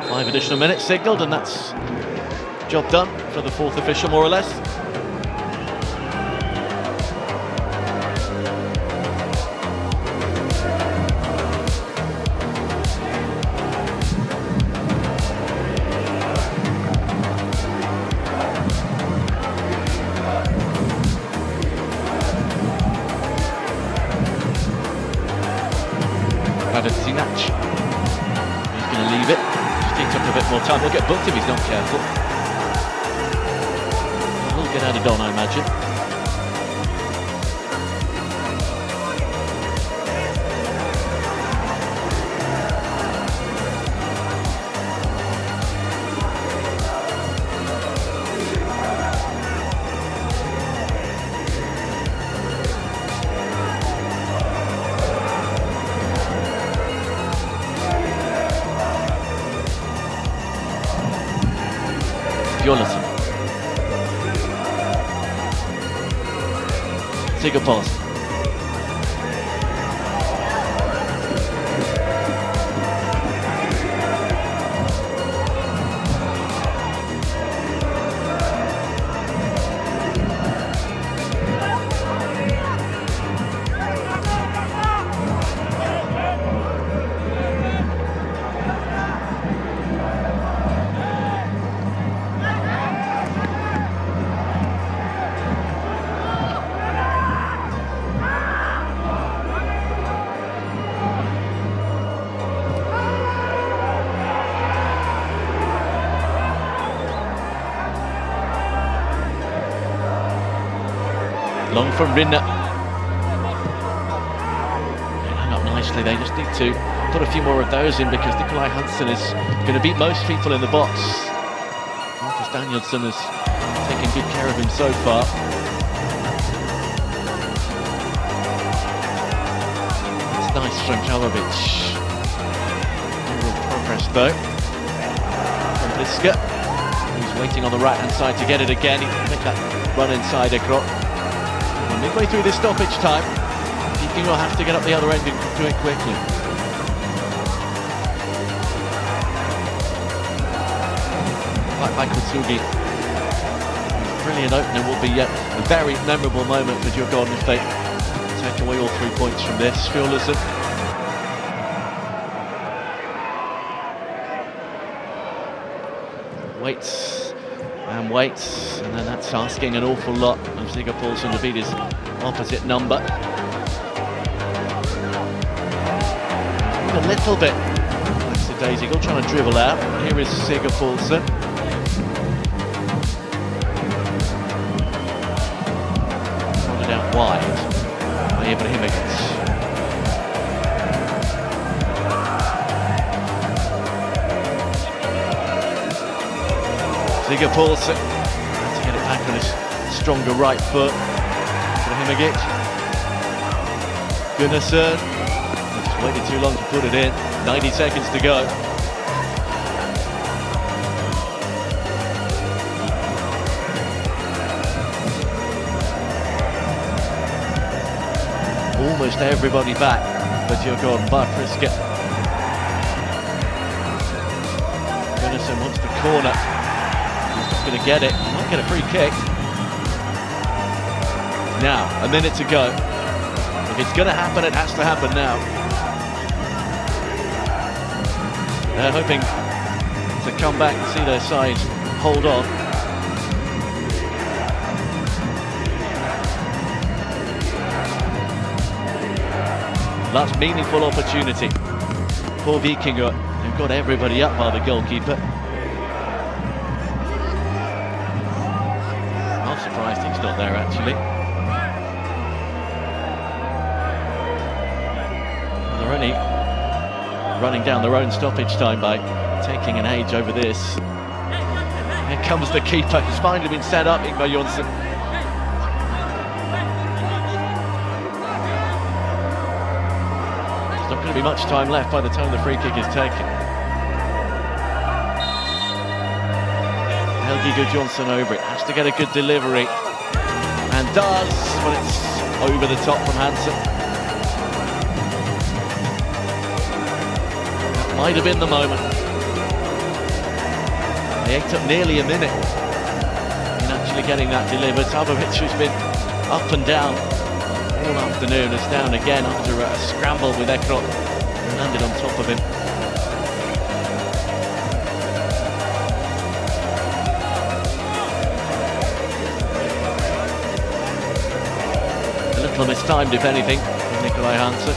Five additional minutes signalled, and that's job done for the fourth official, more or less. Radetinac. He's going to leave it. Just takes up a bit more time. He'll get booked if he's not careful. He'll get out of Don, I imagine. Björnsson. Sigurpolsson. Long from Rinne. They hang up nicely. They just need to put a few more of those in because Nikolai Hansen is going to beat most people in the box. Marcus Danielsson has taken good care of him so far. It's nice from Kalovic. No real progress though. From Bliska, who's waiting on the right-hand side to get it again. He can make that run inside Ekro. Midway through this stoppage time, Viking will have to get up the other end and do it quickly. Like Kutsugi. Brilliant opener will be a very memorable moment for Djurgården if they take away all 3 points from this. Fjollersen. Waits and waits, and then that's asking an awful lot of Sigurpolsson to beat his opposite number. A little bit lackadaisical, trying to dribble out. Here is Sigurpolsson. Rolled it out wide by Ibrahimovic. Sigurpolsson had to get it back on his stronger right foot. Ibrahimovic. Gunnarsson. Just waited too long to put it in. 90 seconds to go. Almost everybody back for Djurgården, bar Priske. Gunnarsson wants the corner. Going to get it, might get a free kick. Now, a minute to go. If it's going to happen, it has to happen now. They're hoping to come back and see their side hold on. Last meaningful opportunity for Vikingur. They've got everybody up by the goalkeeper. Surprised he's not there actually. They're only running down their own stoppage time by taking an age over this. Here comes the keeper. He's finally been set up, Ingvar Jonsson. There's not going to be much time left by the time the free kick is taken. Helgi Gudjonsson over it, has to get a good delivery, and does, but it's over the top from Hansen. That might have been the moment. They ate up nearly a minute in actually getting that delivered. Sabovic has been up and down all afternoon, is down again after a scramble with Ekro, and landed on top of him. Mistimed, if anything, from Nikolai Hansen.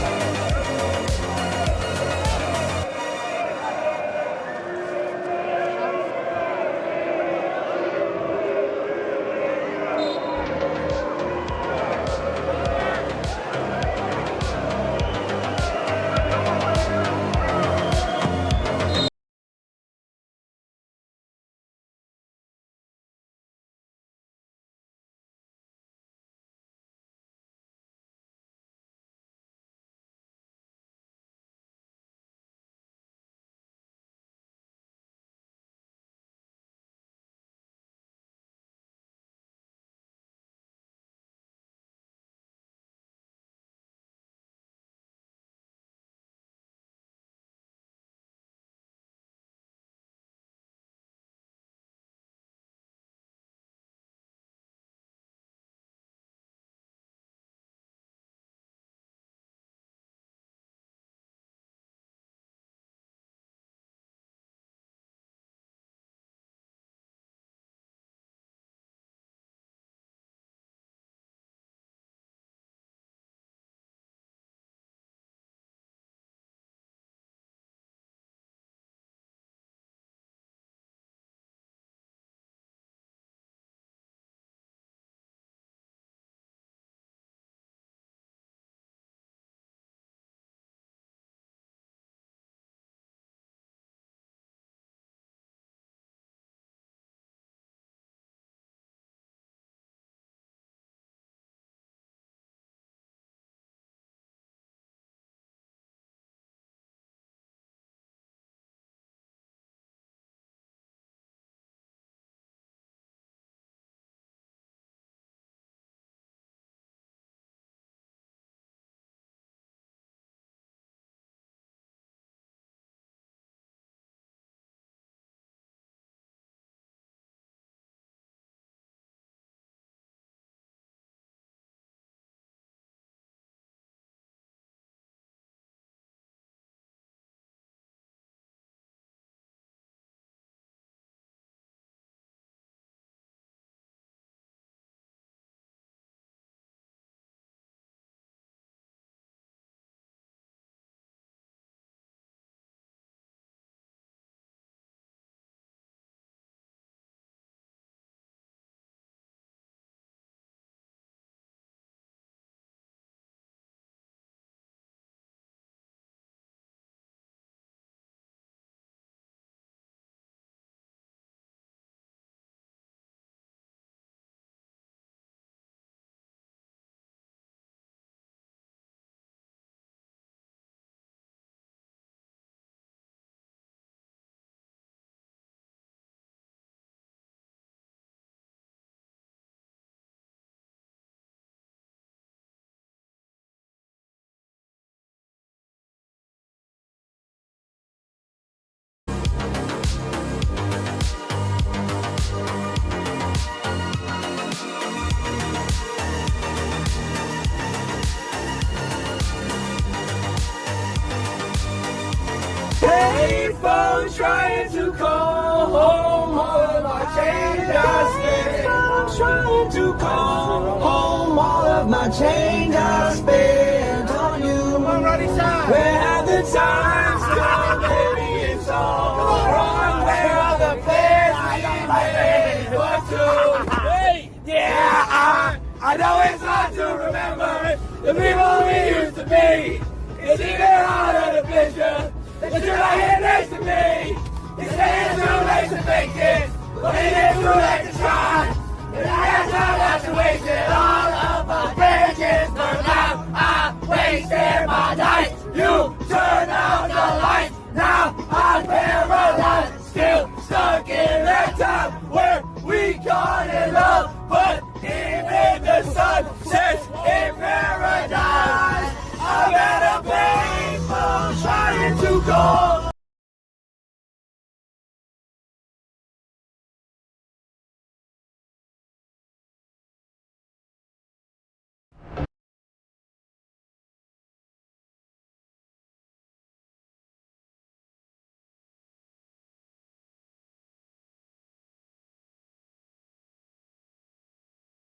payphone trying to call home. All of my change I spent. I'm trying to call home. All of my change I spent on you. Where have the times gone? Baby, it's all wrong. Where are the plans we made for two? Yeah, I know it's hard to remember the people we used to be. It's even harder to picture that you're right here next to me. It's saying too late to make it, but it is too late to try. And I have time not to waste it. All of my bridges burned out. I wasted my night. You turned out the lights. Now I'm paralyzed. Still stuck in that time where we got in love. But even the sun sets in paradise. I'm at a payphone trying to call.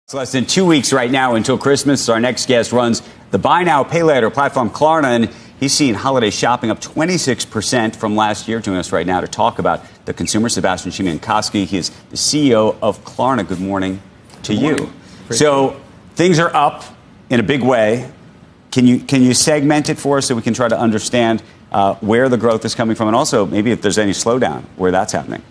It's less than 2 weeks right now until Christmas. Our next guest runs the buy now, pay later platform Klarna, and he's seeing holiday shopping up 26% from last year. Joining us right now to talk about the consumer, Sebastian Szymanowski. He is the CEO of Klarna. Good morning to you. So things are up in a big way. Can you segment it for us so we can try to understand where the growth is coming from, and also maybe if there's any slowdown, where that's happening?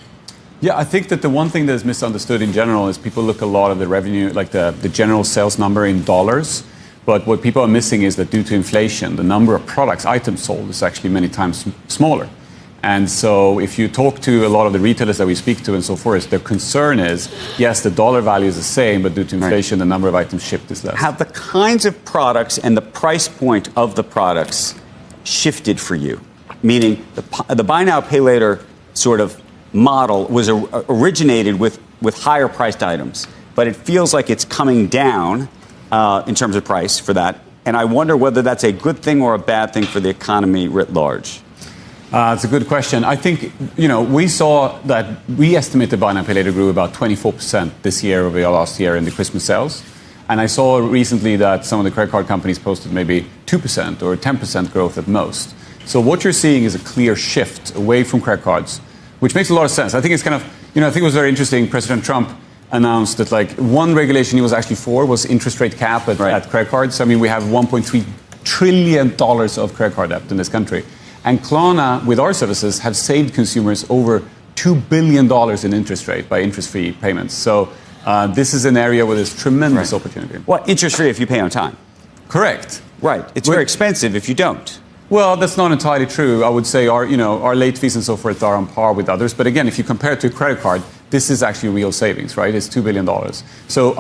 Yeah, I think that the one thing that is misunderstood in general is people look a lot at the revenue, like the general sales number in dollars. But what people are missing is that due to inflation, the number of products, items sold is actually many times smaller. And so if you talk to a lot of the retailers that we speak to and so forth, their concern is, yes, the dollar value is the same, but due to inflation, the number of items shipped is less. Have the kinds of products and the price point of the products shifted for you? Meaning the buy now, pay later sort of model was originated with higher priced items, but it feels like it's coming down in terms of price for that. And I wonder whether that's a good thing or a bad thing for the economy writ large. It's a good question. I think, we saw that we estimated buy now, pay later grew about 24% this year over last year in the Christmas sales. And I saw recently that some of the credit card companies posted maybe 2% or 10% growth at most. So what you're seeing is a clear shift away from credit cards, which makes a lot of sense. I think it's kind of, I think it was very interesting. President Trump announced that one regulation he was actually for was interest rate cap at credit cards. I mean, we have $1.3 trillion of credit card debt in this country. And Klarna, with our services, have saved consumers over $2 billion in interest rate by interest-free payments. So this is an area where there's tremendous opportunity. Well, interest-free if you pay on time. Correct. Right. It's very expensive if you don't. Well, that's not entirely true. I would say our late fees and so forth are on par with others. But again, if you compare it to a credit card, this is actually real savings, right? It's $2 billion. So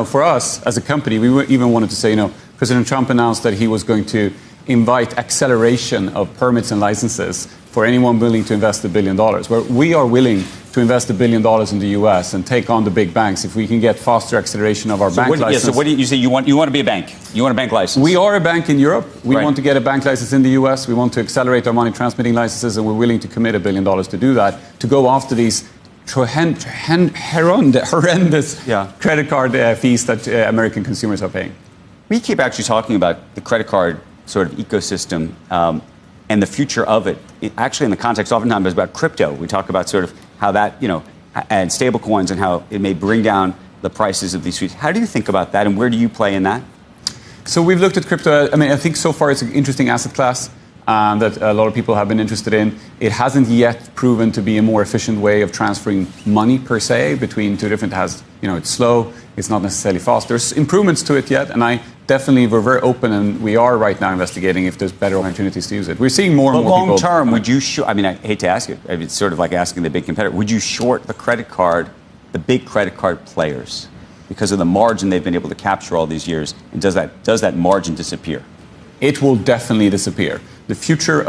for us as a company, we even wanted to say, President Trump announced that he was going to invite acceleration of permits and licenses for anyone willing to invest $1 billion. Where we are willing to invest $1 billion in the U.S. and take on the big banks if we can get faster acceleration of our bank license. So what do you say? You want to be a bank? You want a bank license? We are a bank in Europe. We want to get a bank license in the U.S. We want to accelerate our money transmitting licenses, and we're willing to commit $1 billion to do that, to go after these horrendous credit card fees that American consumers are paying. We keep actually talking about the credit card sort of ecosystem and the future of it. Actually, in the context, oftentimes, is about crypto. We talk about sort of how that, and stable coins and how it may bring down the prices of these fees. How do you think about that, and where do you play in that? So we've looked at crypto. I think so far it's an interesting asset class that a lot of people have been interested in. It hasn't yet proven to be a more efficient way of transferring money per se between two different. It's slow. It's not necessarily fast. There's improvements to it yet, and we're very open, and we are right now investigating if there's better opportunities to use it. We're seeing more and more people. Long term, would you I hate to ask it. It's sort of like asking the big competitor. Would you short the big credit card players, because of the margin they've been able to capture all these years? And does that margin disappear? It will definitely disappear. The future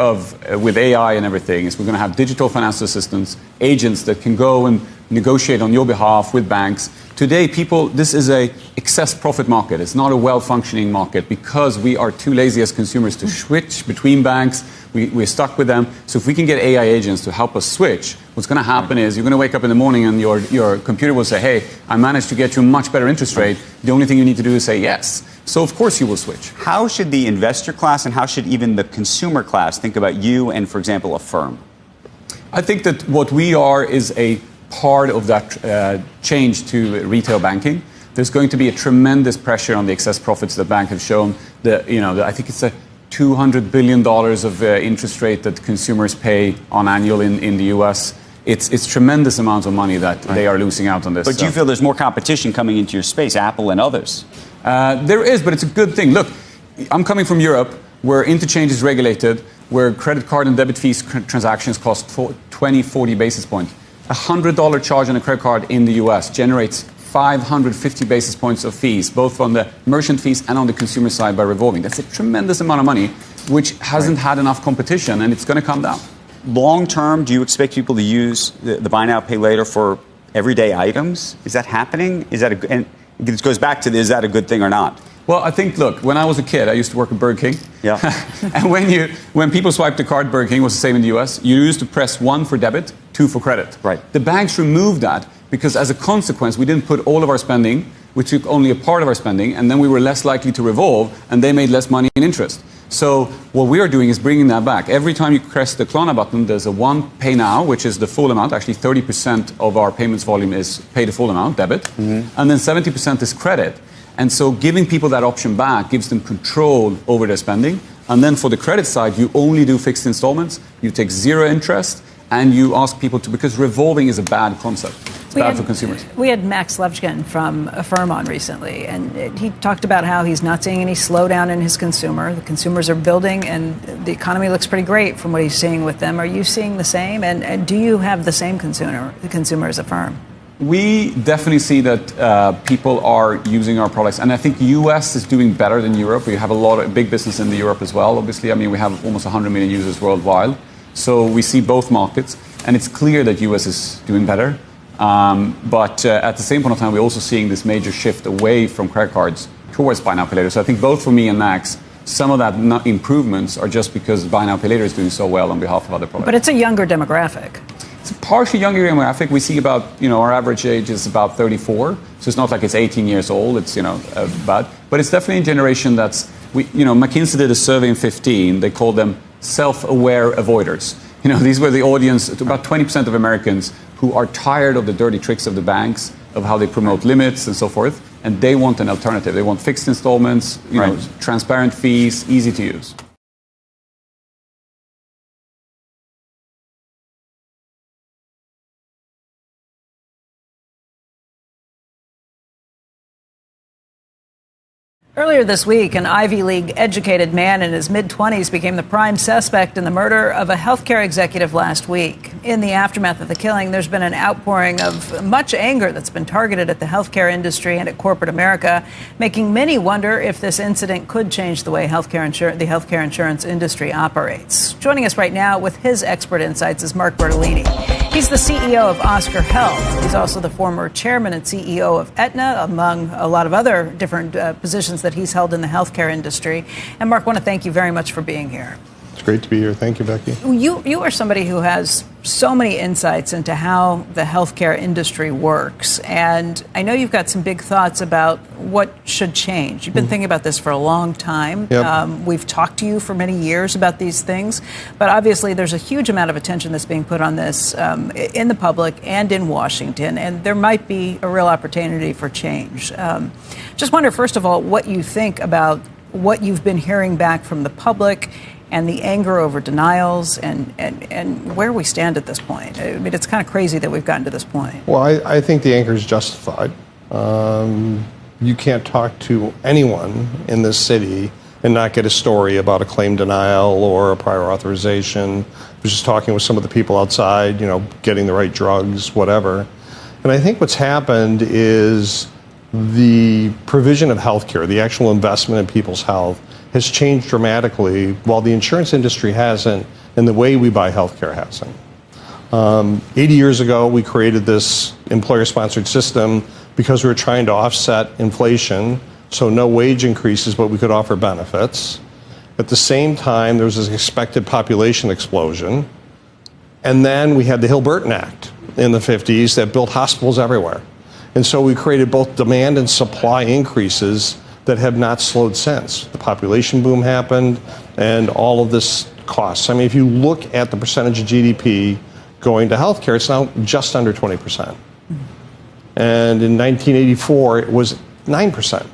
with AI and everything is we're going to have digital financial assistants, agents that can go and negotiate on your behalf with banks. Today, this is a excess profit market. It's not a well-functioning market because we are too lazy as consumers to switch between banks. We're stuck with them. So if we can get AI agents to help us switch, what's going to happen is you're going to wake up in the morning and your computer will say, hey, I managed to get you a much better interest rate. The only thing you need to do is say yes. So of course you will switch. How should the investor class and how should even the consumer class think about you and, for example, a firm? I think that what we are is a part of that change to retail banking. There's going to be a tremendous pressure on the excess profits that banks have shown. I think it's a $200 billion of interest rate that consumers pay on annual in the US. It's tremendous amounts of money that they are losing out on this. But do you feel there's more competition coming into your space, Apple and others? There is, but it's a good thing. Look, I'm coming from Europe where interchange is regulated, where credit card and debit fees transactions cost 20, 40 basis points. A $100 charge on a credit card in the US generates 550 basis points of fees, both on the merchant fees and on the consumer side by revolving. That's a tremendous amount of money, which hasn't had enough competition, and it's going to come down. Long term, do you expect people to use the buy now, pay later for everyday items? Is that happening? And this goes back to, is that a good thing or not? Well, I think, look, when I was a kid, I used to work at Burger King. Yeah. And when people swiped the card, Burger King was the same in the US. You used to press 1 for debit, 2 for credit. Right. The banks removed that because as a consequence, we didn't put all of our spending. We took only a part of our spending, and then we were less likely to revolve, and they made less money in interest. So what we are doing is bringing that back. Every time you press the Klarna button, there's a one pay now, which is the full amount. Actually, 30% of our payments volume is pay the full amount, debit. Mm-hmm. And then 70% is credit. And so giving people that option back gives them control over their spending. And then for the credit side, you only do fixed installments, you take zero interest, and you ask people to, because revolving is a bad concept. It's bad for consumers. We had Max Levchin from Affirm on recently, and he talked about how he's not seeing any slowdown in his consumer. The consumers are building, and the economy looks pretty great from what he's seeing with them. Are you seeing the same? And do you have the same consumer as Affirm? We definitely see that people are using our products, and I think US is doing better than Europe. We have a lot of big business in Europe as well, obviously. I mean, we have almost 100 million users worldwide. So we see both markets, and it's clear that US is doing better. But at the same point of time, we're also seeing this major shift away from credit cards towards buy now, pay later. So I think both for me and Max, some of that improvements are just because buy now, pay later is doing so well on behalf of other products. But it's a younger demographic. It's a partially younger demographic. We see about, our average age is about 34. So it's not like it's 18 years old. It's, bad. But it's definitely a generation that's, McKinsey did a survey in 2015. They called them self-aware avoiders. These were the audience, about 20% of Americans who are tired of the dirty tricks of the banks, of how they promote limits and so forth, and they want an alternative. They want fixed installments, transparent fees, easy to use. Earlier this week, an Ivy League-educated man in his mid-20s became the prime suspect in the murder of a healthcare executive last week. In the aftermath of the killing, there's been an outpouring of much anger that's been targeted at the healthcare industry and at corporate America, making many wonder if this incident could change the way the healthcare insurance industry operates. Joining us right now with his expert insights is Mark Bertolini. He's the CEO of Oscar Health. He's also the former chairman and CEO of Aetna, among a lot of other different positions that he's held in the healthcare industry. And Mark, I want to thank you very much for being here. It's great to be here. Thank you, Becky. You are somebody who has so many insights into how the healthcare industry works. And I know you've got some big thoughts about what should change. You've been thinking about this for a long time. Yep. We've talked to you for many years about these things. But obviously, there's a huge amount of attention that's being put on this in the public and in Washington. And there might be a real opportunity for change. Just wonder, first of all, what you think about what you've been hearing back from the public and the anger over denials and where we stand at this point. I mean, it's kind of crazy that we've gotten to this point. Well, I think the anger is justified. You can't talk to anyone in this city and not get a story about a claim denial or a prior authorization. I was just talking with some of the people outside, getting the right drugs, whatever. And I think what's happened is the provision of healthcare, the actual investment in people's health, has changed dramatically, while the insurance industry hasn't, and the way we buy healthcare hasn't. 80 years ago, we created this employer-sponsored system because we were trying to offset inflation, so no wage increases, but we could offer benefits. At the same time, there was this expected population explosion. And then we had the Hill-Burton Act in the 50s that built hospitals everywhere. And so we created both demand and supply increases that have not slowed since. The population boom happened and all of this costs. I mean, if you look at the percentage of GDP going to healthcare, it's now just under 20%. And in 1984, it was 9%.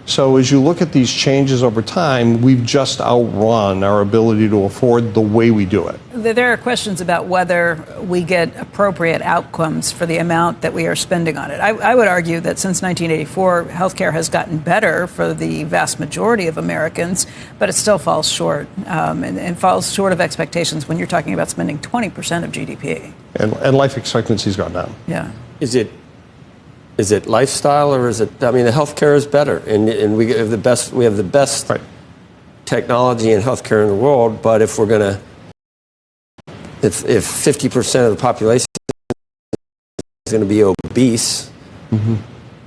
So as you look at these changes over time, we've just outrun our ability to afford the way we do it. There are questions about whether we get appropriate outcomes for the amount that we are spending on it. I would argue that since 1984, healthcare has gotten better for the vast majority of Americans, but it still falls short and falls short of expectations when you're talking about spending 20% of GDP. And life expectancy's gone down. Yeah. Is it lifestyle, or is it? I mean, the healthcare is better, and we have the best. We have the best technology in healthcare in the world. But if we're gonna, if 50% of the population is going to be obese,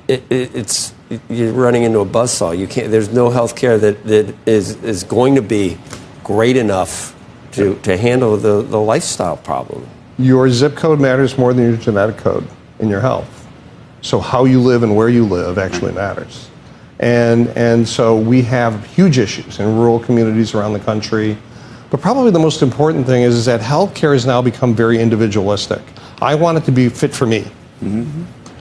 it's you're running into a buzzsaw. You can't. There's no healthcare that is going to be great enough to handle the lifestyle problem. Your zip code matters more than your genetic code in your health. So how you live and where you live actually matters. And so we have huge issues in rural communities around the country. But probably the most important thing is that healthcare has now become very individualistic. I want it to be fit for me.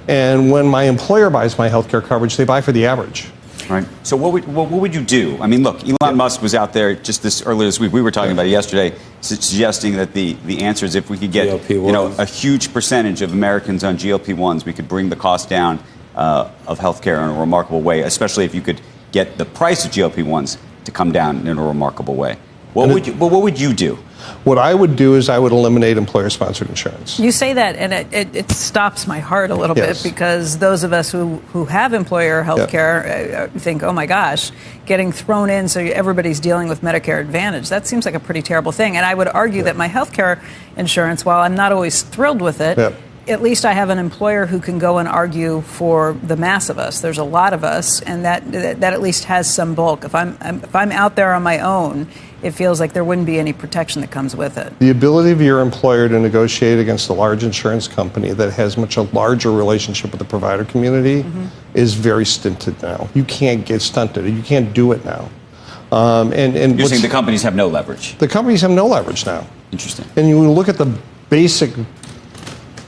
And when my employer buys my healthcare coverage, they buy for the average. Right. So what would you do? I mean, look, Elon Musk was out there just earlier this week. We were talking about it yesterday, suggesting that the answer is if we could get a huge percentage of Americans on GLP-1s, we could bring the cost down of healthcare in a remarkable way, especially if you could get the price of GLP-1s to come down in a remarkable way. What would you do? What I would do is I would eliminate employer-sponsored insurance. You say that, and it stops my heart a little bit, because those of us who have employer health care think, oh my gosh, getting thrown in so everybody's dealing with Medicare Advantage, that seems like a pretty terrible thing. And I would argue that my health care insurance, while I'm not always thrilled with it, at least I have an employer who can go and argue for the mass of us. There's a lot of us, and that at least has some bulk. If I'm out there on my own, it feels like there wouldn't be any protection that comes with it. The ability of your employer to negotiate against a large insurance company that has much a larger relationship with the provider community is very stinted now. You can't get stunted. You can't do it now. And you're saying the companies have no leverage? The companies have no leverage now. Interesting. And you look at the basic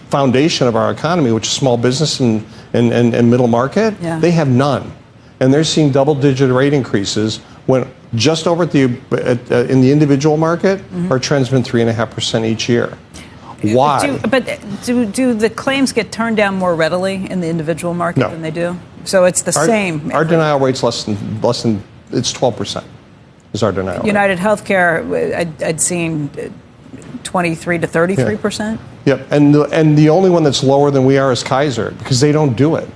foundation of our economy, which is small business and middle market, they have none. And they're seeing double-digit rate increases when just over in the individual market, our trend's been 3.5% each year. Why? Do the claims get turned down more readily in the individual market than they do? So it's the same. Our denial rate's less than it's 12% is our denial rate. United Healthcare, I'd seen 23 to 33%. Yep, and the only one that's lower than we are is Kaiser, because they don't do it.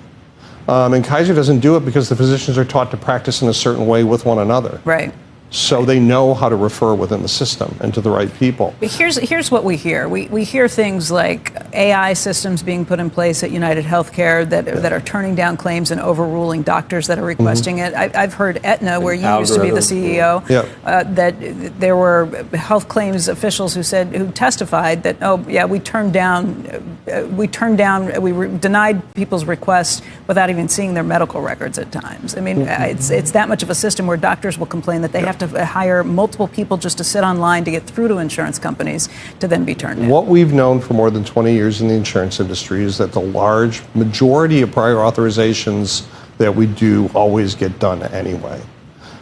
And Kaiser doesn't do it because the physicians are taught to practice in a certain way with one another. Right. So they know how to refer within the system and to the right people. But here's what we hear. We hear things like AI systems being put in place at United Healthcare that are turning down claims and overruling doctors that are requesting it. I've heard Aetna, where you used to be the CEO, that there were health claims officials who testified that we denied people's requests without even seeing their medical records at times. I mean, it's that much of a system where doctors will complain that they have to hire multiple people just to sit online to get through to insurance companies to then be turned in. What we've known for more than 20 years in the insurance industry is that the large majority of prior authorizations that we do always get done anyway.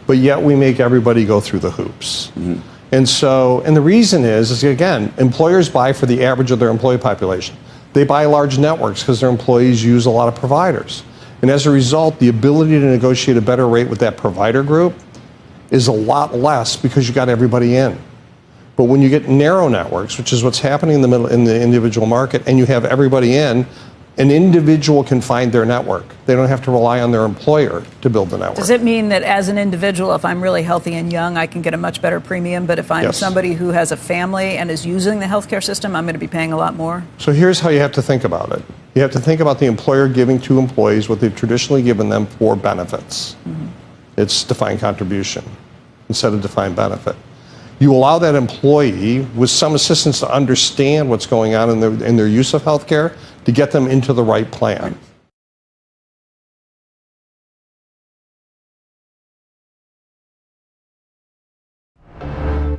But yet we make everybody go through the hoops. And the reason is again, employers buy for the average of their employee population. They buy large networks because their employees use a lot of providers. And as a result, the ability to negotiate a better rate with that provider group is a lot less because you got everybody in. But when you get narrow networks, which is what's happening in the individual market, and you have everybody in, An individual can find their network. They don't have to rely on their employer to build the network. Does it mean that as an individual, if I'm really healthy and young, I can get a much better premium? But if I'm Yes. somebody who has a family and is using the healthcare system, I'm going to be paying a lot more? So here's how you have to think about it. You have to think about the employer giving to employees what they've traditionally given them for benefits. It's defined contribution instead of defined benefit. You allow that employee with some assistance to understand what's going on in their use of healthcare to get them into the right plan.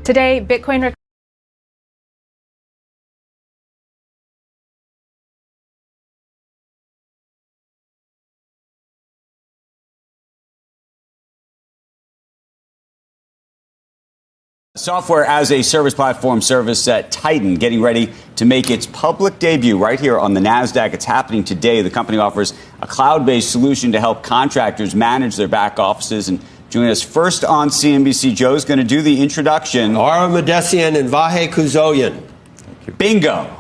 Today, Bitcoin Software as a service platform service at Titan getting ready to make its public debut right here on the NASDAQ. It's happening today. The company offers a cloud-based solution to help contractors manage their back offices. And joining us first on CNBC, Joe's going to do the introduction. Ara Medesian and Vahe Kuzoyan. Bingo.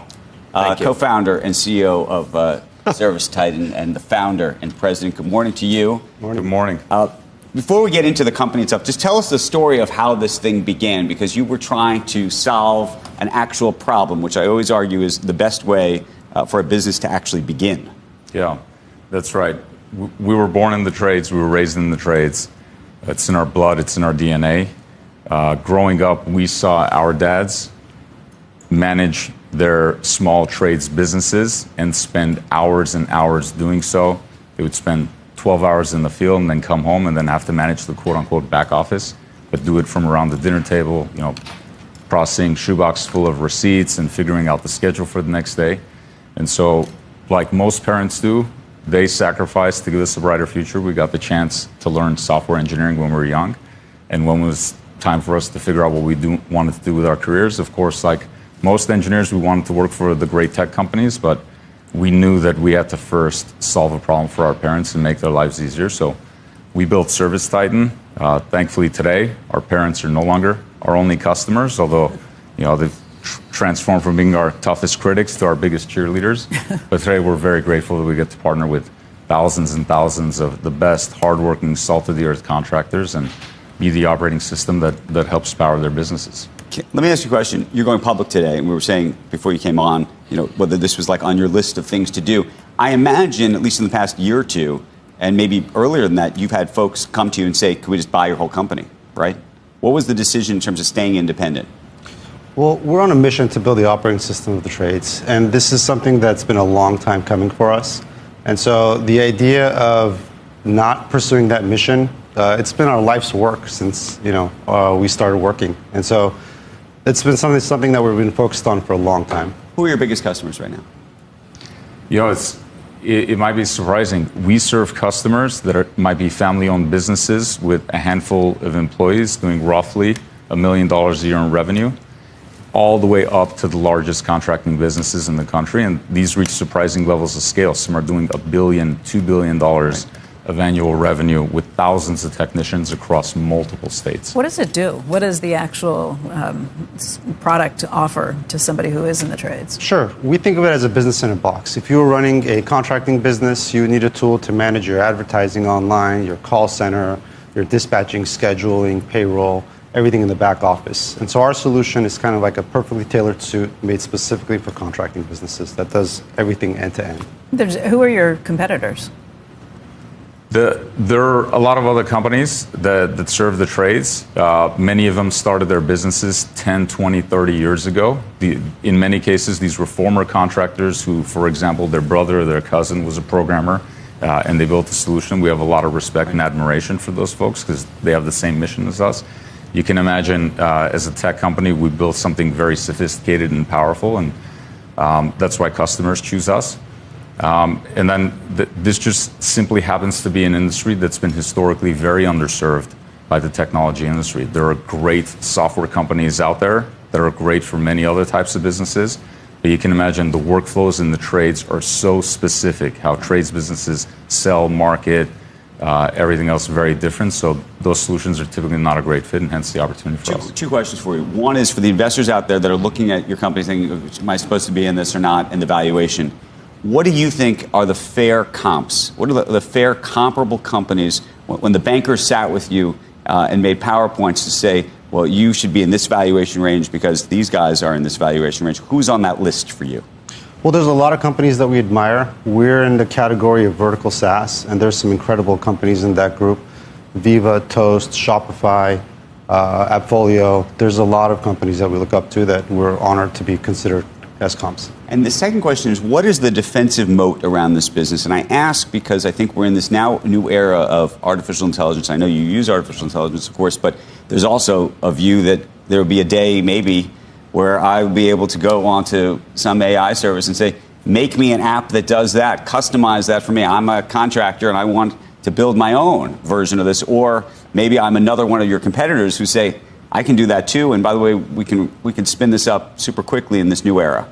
Co-founder and CEO of Service Titan and the founder and president. Good morning to you. Good morning. Before we get into the company itself, just tell us the story of how this thing began, because you were trying to solve an actual problem, which I always argue is the best way for a business to actually begin. Yeah, that's right. We were born in the trades. We were raised in the trades. It's in our blood. It's in our DNA. Growing up, we saw our dads manage their small trades businesses and spend hours and hours doing so. They would spend 12 hours in the field and then come home and then have to manage the quote-unquote back office, but do it from around the dinner table, processing shoebox full of receipts and figuring out the schedule for the next day. And so, like most parents do, they sacrificed to give us a brighter future. We got the chance to learn software engineering when we were young. And when it was time for us to figure out what we wanted to do with our careers, of course, like most engineers, we wanted to work for the great tech companies, but we knew that we had to first solve a problem for our parents and make their lives easier. So we built Service Titan. Thankfully today, our parents are no longer our only customers, although they've transformed from being our toughest critics to our biggest cheerleaders. But today we're very grateful that we get to partner with thousands and thousands of the best, hardworking, salt-of-the-earth contractors and be the operating system that helps power their businesses. Let me ask you a question. You're going public today, and we were saying before you came on, whether this was like on your list of things to do. I imagine, at least in the past year or two, and maybe earlier than that, you've had folks come to you and say, "Can we just buy your whole company?" Right? What was the decision in terms of staying independent? Well, we're on a mission to build the operating system of the trades, and this is something that's been a long time coming for us. And so the idea of not pursuing that mission, it's been our life's work since we started working, and so it's been something that we've been focused on for a long time. Who are your biggest customers right now? It might be surprising. We serve customers that might be family-owned businesses with a handful of employees doing roughly $1 million a year in revenue, all the way up to the largest contracting businesses in the country. And these reach surprising levels of scale. Some are doing $1 billion, $2 billion of annual revenue with thousands of technicians across multiple states. What does it do? What does the actual product offer to somebody who is in the trades? Sure. We think of it as a business in a box. If you were running a contracting business, you need a tool to manage your advertising online, your call center, your dispatching, scheduling, payroll, everything in the back office. And so our solution is kind of like a perfectly tailored suit made specifically for contracting businesses that does everything end to end. Who are your competitors? There are a lot of other companies that serve the trades. Many of them started their businesses 10, 20, 30 years ago. In many cases, these were former contractors who, for example, their brother or their cousin was a programmer, and they built a solution. We have a lot of respect and admiration for those folks because they have the same mission as us. You can imagine, as a tech company, we built something very sophisticated and powerful, and that's why customers choose us. And then this just simply happens to be an industry that's been historically very underserved by the technology industry. There are great software companies out there that are great for many other types of businesses, but you can imagine the workflows in the trades are so specific, how trades businesses sell, market, everything else very different. So those solutions are typically not a great fit, and hence the opportunity for us. Two questions for you. One is for the investors out there that are looking at your company saying, am I supposed to be in this or not, and the valuation. What do you think are the fair comps? What are the fair comparable companies when the bankers sat with you and made PowerPoints to say, well, you should be in this valuation range because these guys are in this valuation range? Who's on that list for you? Well, there's a lot of companies that we admire. We're in the category of vertical SaaS, and there's some incredible companies in that group. Viva, Toast, Shopify, Appfolio. There's a lot of companies that we look up to that we're honored to be considered as comps. And the second question is, what is the defensive moat around this business? And I ask because I think we're in this now new era of artificial intelligence. I know you use artificial intelligence, of course, but there's also a view that there will be a day maybe where I will be able to go onto some AI service and say, make me an app that does that, customize that for me. I'm a contractor and I want to build my own version of this. Or maybe I'm another one of your competitors who say, I can do that too. And by the way, we can spin this up super quickly in this new era.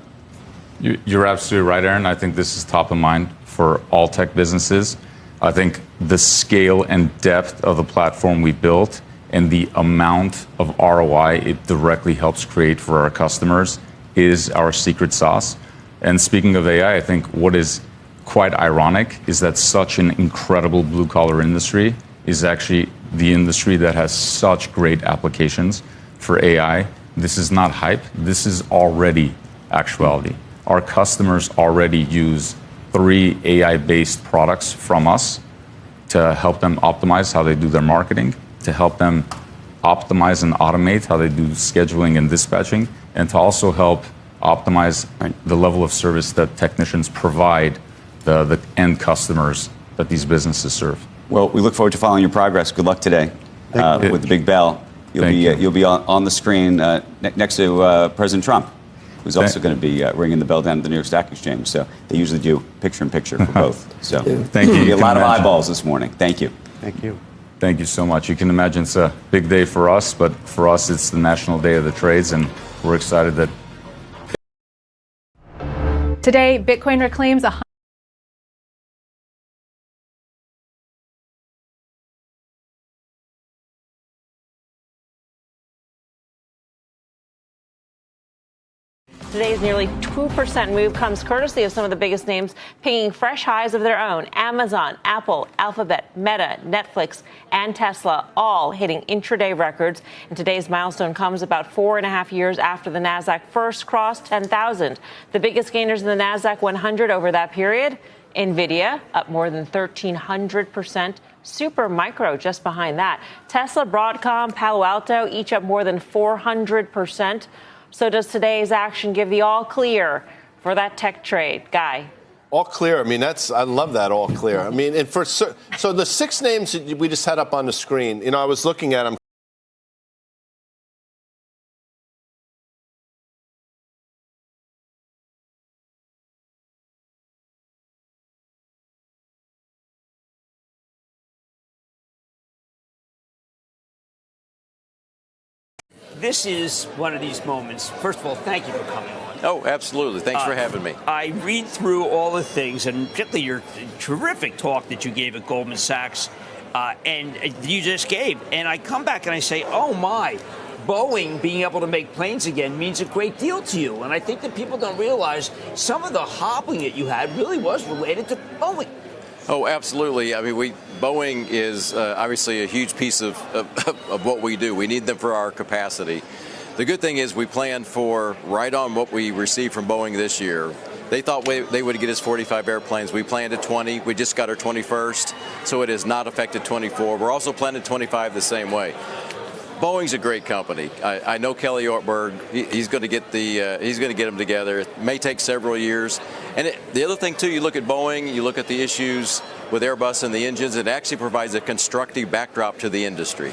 You're absolutely right, Aaron. I think this is top of mind for all tech businesses. I think the scale and depth of the platform we built and the amount of ROI it directly helps create for our customers is our secret sauce. And speaking of AI, I think what is quite ironic is that such an incredible blue-collar industry is actually the industry that has such great applications for AI. This is not hype. This is already actuality. Our customers already use 3 AI-based products from us to help them optimize how they do their marketing, to help them optimize and automate how they do scheduling and dispatching, and to also help optimize the level of service that technicians provide the end customers that these businesses serve. Well, we look forward to following your progress. Good luck today with the big bell. You'll be on the screen next to President Trump, who's also going to be ringing the bell down at the New York Stock Exchange. So they usually do picture-in-picture for both. So thank you. A lot of eyeballs this morning. Thank you. Thank you. Thank you so much. You can imagine it's a big day for us, but for us, it's the National Day of the Trades, and we're excited that. Today, Bitcoin reclaims Today's nearly 2% move comes courtesy of some of the biggest names pinging fresh highs of their own. Amazon, Apple, Alphabet, Meta, Netflix, and Tesla all hitting intraday records. And today's milestone comes about 4.5 years after the Nasdaq first crossed 10,000. The biggest gainers in the Nasdaq 100 over that period, NVIDIA up more than 1,300%. Supermicro just behind that. Tesla, Broadcom, Palo Alto each up more than 400%. So does today's action give the all clear for that tech trade? Guy. All clear. I mean, I love that all clear. I mean, and so the 6 names that we just had up on the screen, I was looking at them. This is one of these moments. First of all, thank you for coming on. Oh, absolutely. Thanks for having me. I read through all the things, and particularly your terrific talk that you gave at Goldman Sachs, and you just gave. And I come back and I say, oh, my, Boeing being able to make planes again means a great deal to you. And I think that people don't realize some of the hobbling that you had really was related to Boeing. Oh, absolutely. I mean, Boeing is obviously a huge piece of what we do. We need them for our capacity. The good thing is we planned for right on what we received from Boeing this year. They thought they would get us 45 airplanes. We planned at 20. We just got our 21st, so it has not affected 24. We're also planning 25 the same way. Boeing's a great company. I know Kelly Ortberg. He's going to get them together. It may take several years. And the other thing too, you look at Boeing, you look at the issues with Airbus and the engines. It actually provides a constructive backdrop to the industry.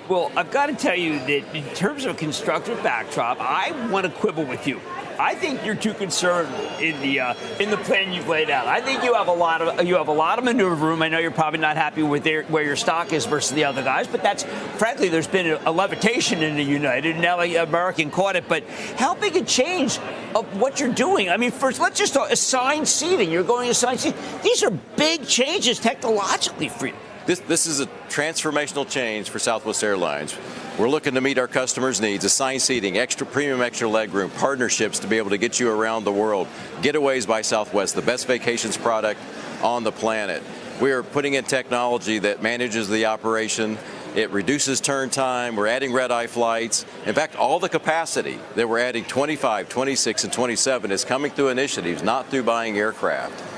Well, I've got to tell you that in terms of a constructive backdrop, I want to quibble with you. I think you're too concerned in the plan you've laid out. I think you have a lot of maneuver room. I know you're probably not happy with where your stock is versus the other guys, but that's frankly there's been a levitation in the United, and now American caught it. But how big a change of what you're doing? I mean, first let's just talk assigned seating. You're going assigned seating. These are big changes technologically for you. This is a transformational change for Southwest Airlines. We're looking to meet our customers' needs, assigned seating, extra premium, extra legroom, partnerships to be able to get you around the world. Getaways by Southwest, the best vacations product on the planet. We are putting in technology that manages the operation. It reduces turn time. We're adding red-eye flights. In fact, all the capacity that we're adding 25, 26, and 27 is coming through initiatives, not through buying aircraft.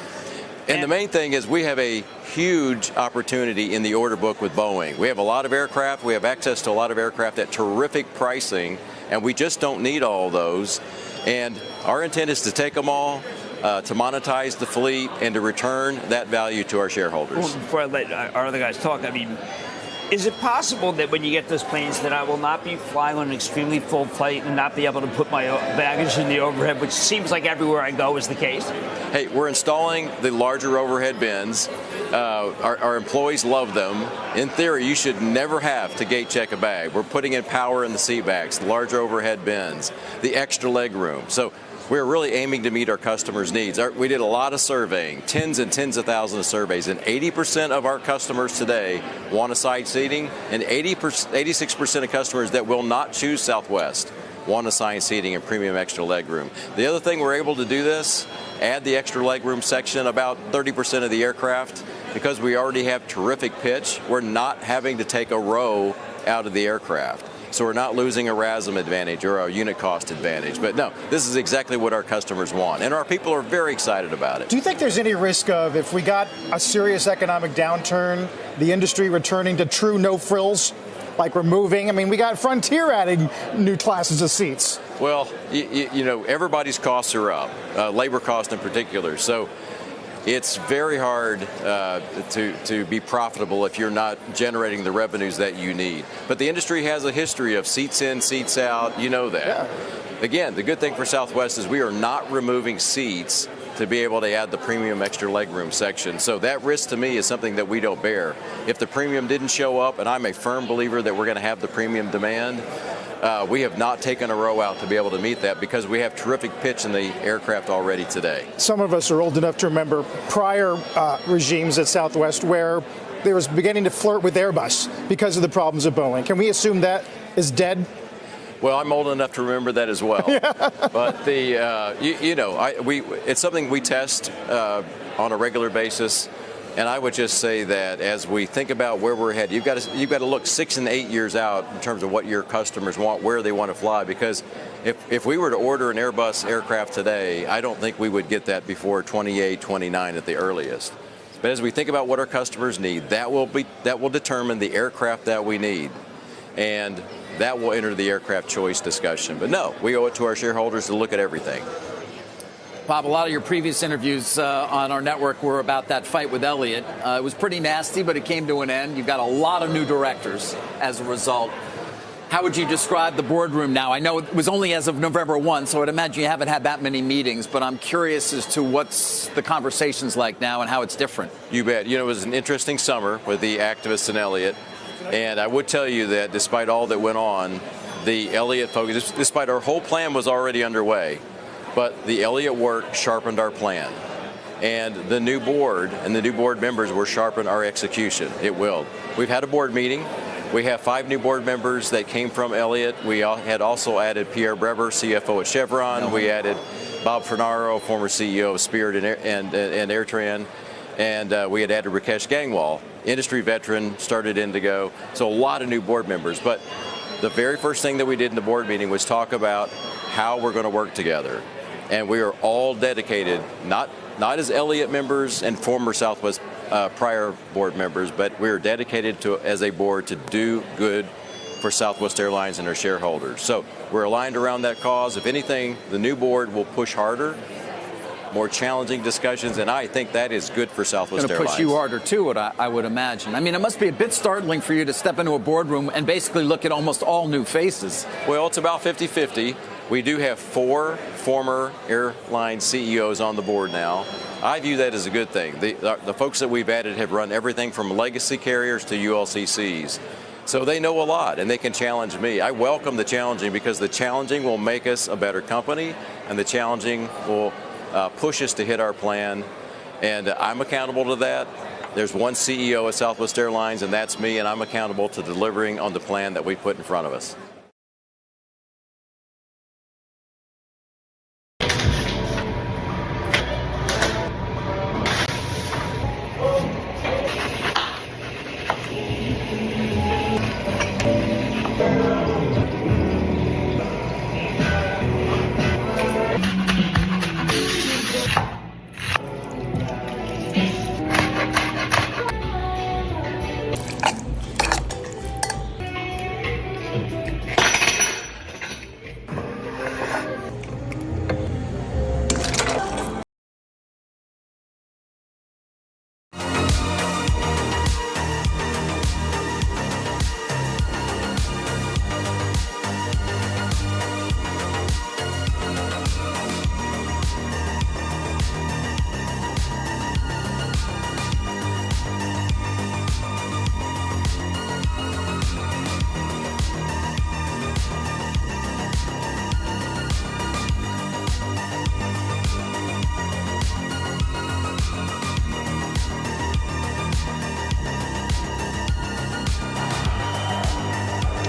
And the main thing is we have a huge opportunity in the order book with Boeing. We have a lot of aircraft. We have access to a lot of aircraft at terrific pricing, and we just don't need all of those. And our intent is to take them all, to monetize the fleet, and to return that value to our shareholders. Well, before I let our other guys talk, I mean, is it possible that when you get those planes that I will not be flying on an extremely full flight and not be able to put my baggage in the overhead, which seems like everywhere I go is the case? Hey, we're installing the larger overhead bins. Our employees love them. In theory, you should never have to gate check a bag. We're putting in power in the seat backs, the larger overhead bins, the extra leg room. So we're really aiming to meet our customers' needs. We did a lot of surveying, tens and tens of thousands of surveys, and 80% of our customers today want assigned seating, and 86% of customers that will not choose Southwest want assigned seating and premium extra legroom. The other thing we're able to do this, add the extra legroom section about 30% of the aircraft. Because we already have terrific pitch, we're not having to take a row out of the aircraft. So we're not losing a RASM advantage or a unit cost advantage. But no, this is exactly what our customers want. And our people are very excited about it. Do you think there's any risk of, if we got a serious economic downturn, the industry returning to true no frills? Like removing, I mean, we got Frontier adding new classes of seats. Well, you know, everybody's costs are up, labor cost in particular. So it's very hard to be profitable if you're not generating the revenues that you need. But the industry has a history of seats in, seats out. You know that. Yeah. Again, the good thing for Southwest is we are not removing seats to be able to add the premium extra legroom section. So that risk to me is something that we don't bear. If the premium didn't show up, and I'm a firm believer that we're going to have the premium demand, we have not taken a row out to be able to meet that because we have terrific pitch in the aircraft already today. Some of us are old enough to remember prior regimes at Southwest where they was beginning to flirt with Airbus because of the problems of Boeing. Can we assume that is dead? Well, I'm old enough to remember that as well. But it's something we test on a regular basis. And I would just say that as we think about where we're headed, you've got to look 6 and 8 years out in terms of what your customers want, where they want to fly. Because if we were to order an Airbus aircraft today, I don't think we would get that before 28, 29 at the earliest. But as we think about what our customers need, that will determine the aircraft that we need. And that will enter the aircraft choice discussion. But no, we owe it to our shareholders to look at everything. Bob, a lot of your previous interviews on our network were about that fight with Elliott. It was pretty nasty, but it came to an end. You've got a lot of new directors as a result. How would you describe the boardroom now? I know it was only as of November 1, so I'd imagine you haven't had that many meetings, but I'm curious as to what's the conversations like now and how it's different. You bet. You know, it was an interesting summer with the activists and Elliott. And I would tell you that despite all that went on, the Elliott focus, despite our whole plan was already underway, but the Elliott work sharpened our plan. And the new board and the new board members will sharpen our execution. It will. We've had a board meeting. We have 5 new board members that came from Elliott. We had also added Pierre Breber, CFO at Chevron. We added Bob Fernaro, former CEO of Spirit and AirTran. And we had added Rakesh Gangwal, industry veteran, started Indigo. So a lot of new board members. But the very first thing that we did in the board meeting was talk about how we're going to work together. And we are all dedicated, not as Elliott members and former Southwest prior board members, but we are dedicated to, as a board, to do good for Southwest Airlines and our shareholders. So we're aligned around that cause. If anything, the new board will push harder, more challenging discussions, and I think that is good for Southwest Airlines. Going to push you harder, too, I would imagine. I mean, it must be a bit startling for you to step into a boardroom and basically look at almost all new faces. Well, it's about 50-50. We do have 4 former airline CEOs on the board now. I view that as a good thing. The folks that we've added have run everything from legacy carriers to ULCCs. So they know a lot, and they can challenge me. I welcome the challenging because the challenging will make us a better company, and the challenging will push us to hit our plan. And I'm accountable to that. There's one CEO at Southwest Airlines, and that's me, and I'm accountable to delivering on the plan that we put in front of us.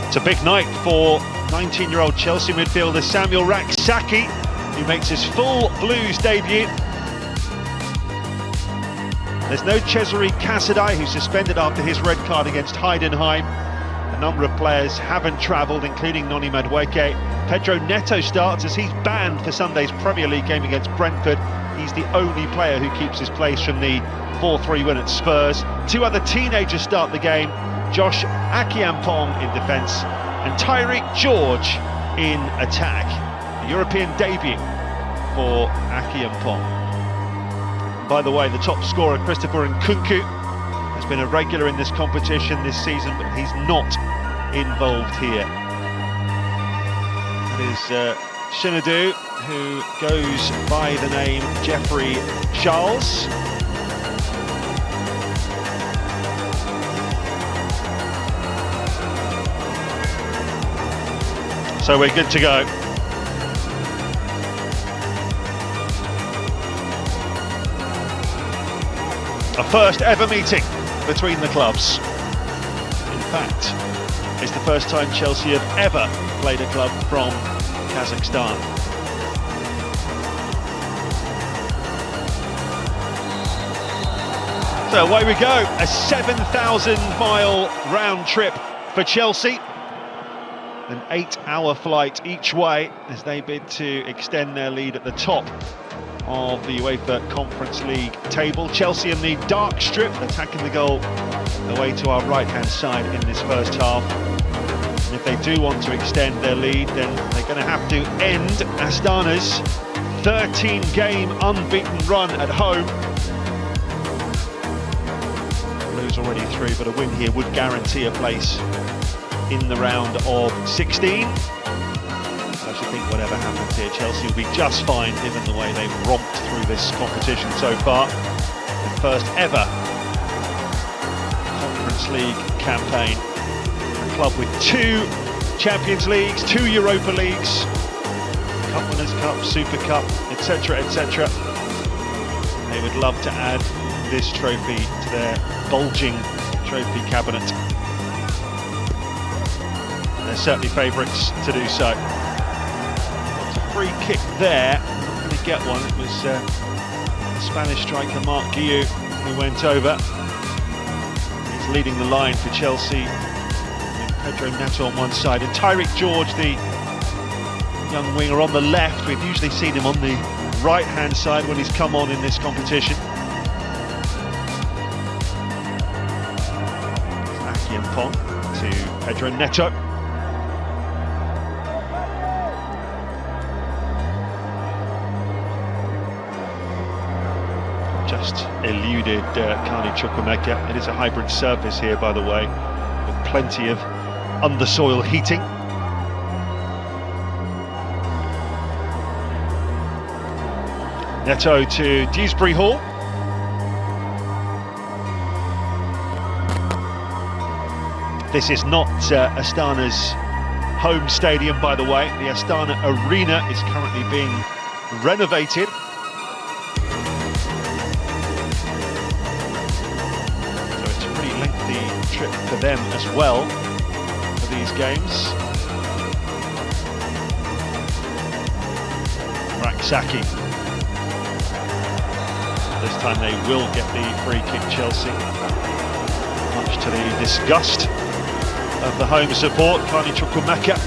It's a big night for 19-year-old Chelsea midfielder Samuel Raksaki, who makes his full Blues debut. There's no Cesare Casadei, who's suspended after his red card against Heidenheim. A number of players haven't travelled, including Noni Madueke. Pedro Neto starts as he's banned for Sunday's Premier League game against Brentford. He's the only player who keeps his place from the 4-3 win at Spurs. Two other teenagers start the game. Josh Akiampong in defence and Tyreek George in attack. A European debut for Akiampong. By the way, the top scorer, Christopher Nkunku, has been a regular in this competition this season, but he's not involved here. It is Shinadu, who goes by the name Jeffrey Charles. So we're good to go. A first ever meeting between the clubs. In fact, it's the first time Chelsea have ever played a club from Kazakhstan. So away we go, a 7,000-mile round trip for Chelsea. An 8-hour flight each way as they bid to extend their lead at the top of the UEFA Conference League table. Chelsea in the dark strip, attacking the goal away to our right-hand side in this first half. And if they do want to extend their lead, then they're going to have to end Astana's 13-game unbeaten run at home. Blues already through, but a win here would guarantee a place in the round of 16. I should think whatever happens here, Chelsea will be just fine given the way they've romped through this competition so far. The first ever Conference League campaign. A club with 2 Champions Leagues, 2 Europa Leagues, Cup Winners' Cup, Super Cup, etc, etc. They would love to add this trophy to their bulging trophy cabinet. They're certainly favourites to do so. Got a free kick there, not going to get one. It was the Spanish striker Marc Guiu who went over. He's leading the line for Chelsea with Pedro Neto on one side and Tyreek George, the young winger, on the left. We've usually seen him on the right-hand side when he's come on in this competition. Akiampong to Pedro Neto. Just eluded Carney Chukwuemeka. It is a hybrid surface here, by the way, with plenty of undersoil heating. Neto to Dewsbury Hall. This is not Astana's home stadium, by the way. The Astana Arena is currently being renovated. trip for them as well for these games. Raksaki. This time they will get the free kick, Chelsea. Much to the disgust of the home support, Kani Chukwuemeka,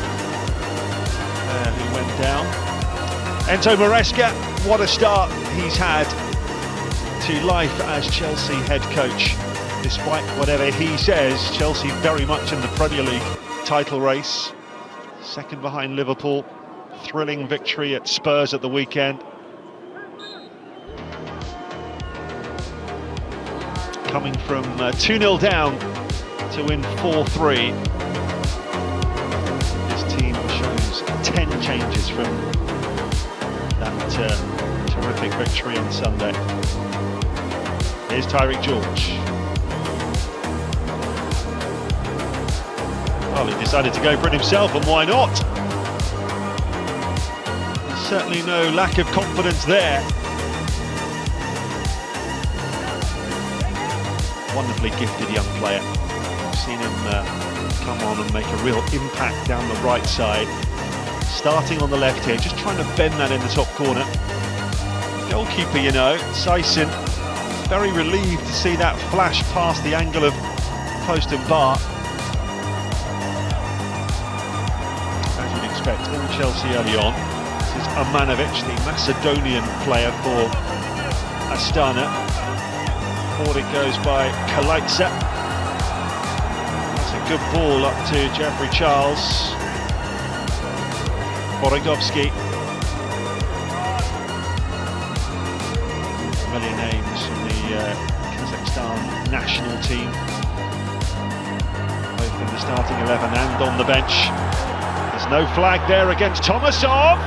who went down. Ento Maresca, what a start he's had to life as Chelsea head coach. Despite whatever he says, Chelsea very much in the Premier League title race. Second behind Liverpool. Thrilling victory at Spurs at the weekend. Coming from 2-0 down to win 4-3. This team shows 10 changes from that terrific victory on Sunday. Here's Tyreek George. Well, he decided to go for it himself, and why not? There's certainly no lack of confidence there. Wonderfully gifted young player. I've seen him come on and make a real impact down the right side. Starting on the left here, just trying to bend that in the top corner. Goalkeeper, you know, Saisin, very relieved to see that flash past the angle of post and bar. As you'd expect, all Chelsea early on. This is Amanovic, the Macedonian player for Astana. Forward it goes by Kalaitsa. That's a good ball up to Jeffrey Charles. Borigovsky. Familiar names from the Kazakhstan national team. Both in the starting 11 and on the bench. There's no flag there against Tomasov.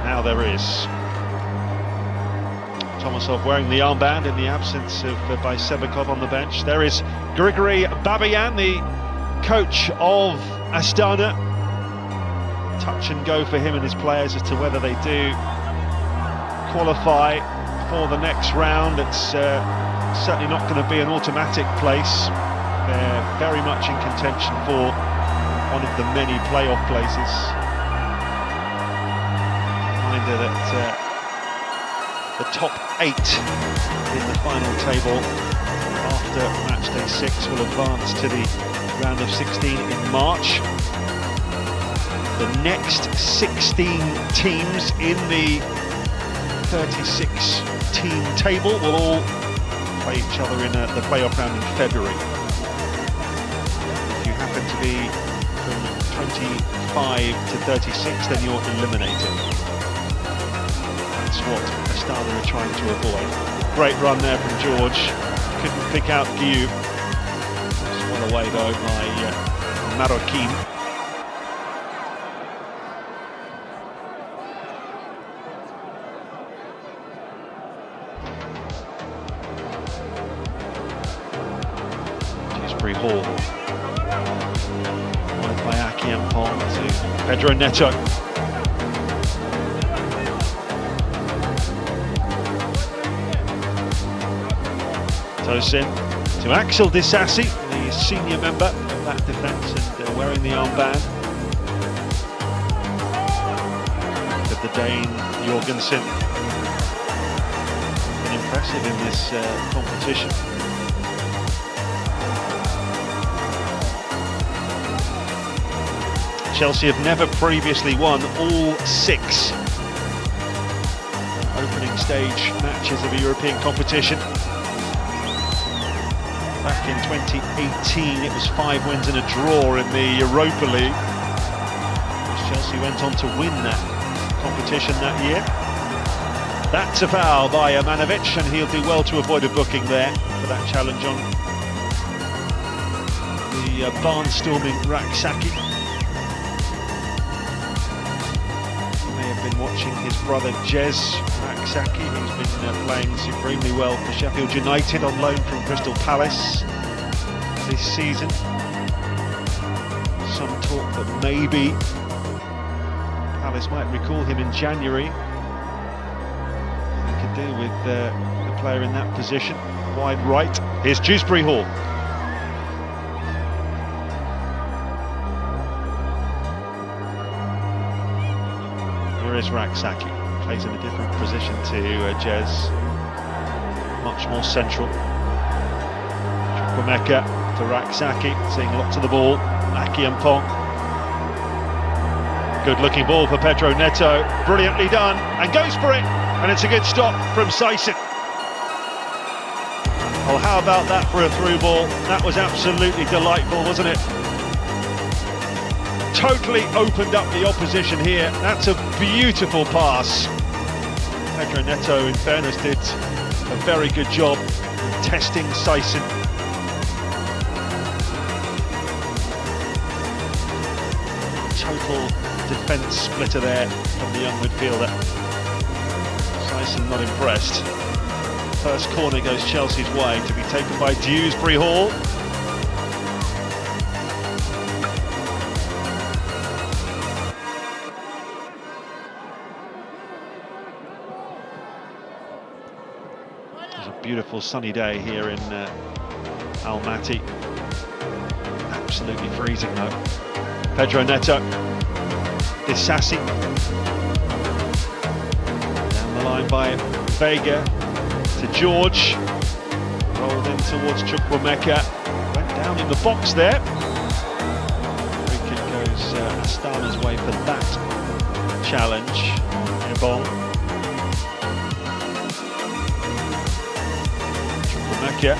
Now there is. Tomasov wearing the armband in the absence of Bajsebekov on the bench. There is Grigory Babayan, the coach of Astana. Touch and go for him and his players as to whether they do qualify for the next round. It's certainly not going to be an automatic place. They're very much in contention for one of the many playoff places. Reminder that the top 8 in the final table after match day 6 will advance to the round of 16 in March. The next 16 teams in the 36-team table will all play each other in the playoff round in February. If you happen to be from 25 to 36, then you're eliminated. That's what Astana are trying to avoid. Great run there from George. Couldn't pick out Guillaume. Swung away though by Marroquin. Hall. Wide by Akiampong to Pedro Neto. Tosin to Axel Disasi, the senior member of that defence and wearing the armband. Of the Dane Jorgensen. Been impressive in this competition. Chelsea have never previously won all 6 opening stage matches of a European competition. Back in 2018 it was 5 wins and a draw in the Europa League. Chelsea went on to win that competition that year. That's a foul by Amanovic, and he'll do well to avoid a booking there for that challenge on the barnstorming Raksaki. Been watching his brother Jez Raksaki, who's been playing supremely well for Sheffield United on loan from Crystal Palace this season. Some talk that maybe Palace might recall him in January. They could do with the player in that position. Wide right. Here's Dewsbury Hall. Here is Raksaki. Plays in a different position to Jez. Much more central. Chukwuemeka to Raksaki, seeing lots of the ball. Aki and Pong. Good looking ball for Pedro Neto. Brilliantly done, and goes for it. And it's a good stop from Sison. Oh, how about that for a through ball? That was absolutely delightful, wasn't it? Totally opened up the opposition here. That's a beautiful pass. Pedro Neto, in fairness, did a very good job of testing Sison. Total defence splitter there from the young midfielder. Sison not impressed. First corner goes Chelsea's way, to be taken by Dewsbury Hall. It's a beautiful sunny day here in Almaty. Absolutely freezing though. Pedro Neto. Disassi. Down the line by Vega to George. Rolled in towards Chukwuemeka. Went down in the box there. Free kick goes Astana's way for that challenge. Ebong. Chukwuemeka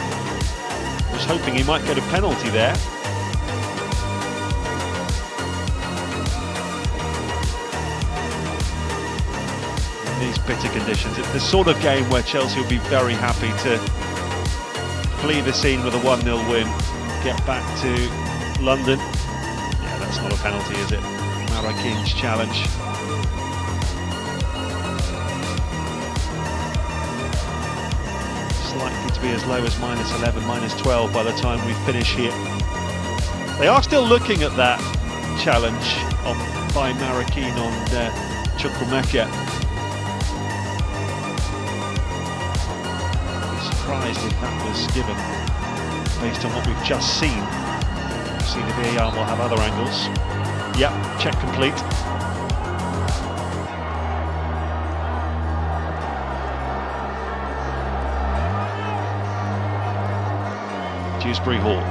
was hoping he might get a penalty there. These bitter conditions. It's the sort of game where Chelsea will be very happy to flee the scene with a 1-0 win, get back to London. Yeah, that's not a penalty, is it? Marakin's challenge. It's likely to be as low as -11, -12 by the time we finish here. They are still looking at that challenge by Marakin on Chukwuemeka. Surprised if that was given based on what we've just seen. See, the VAR will have other angles. Yep, check complete. Dewsbury Hall.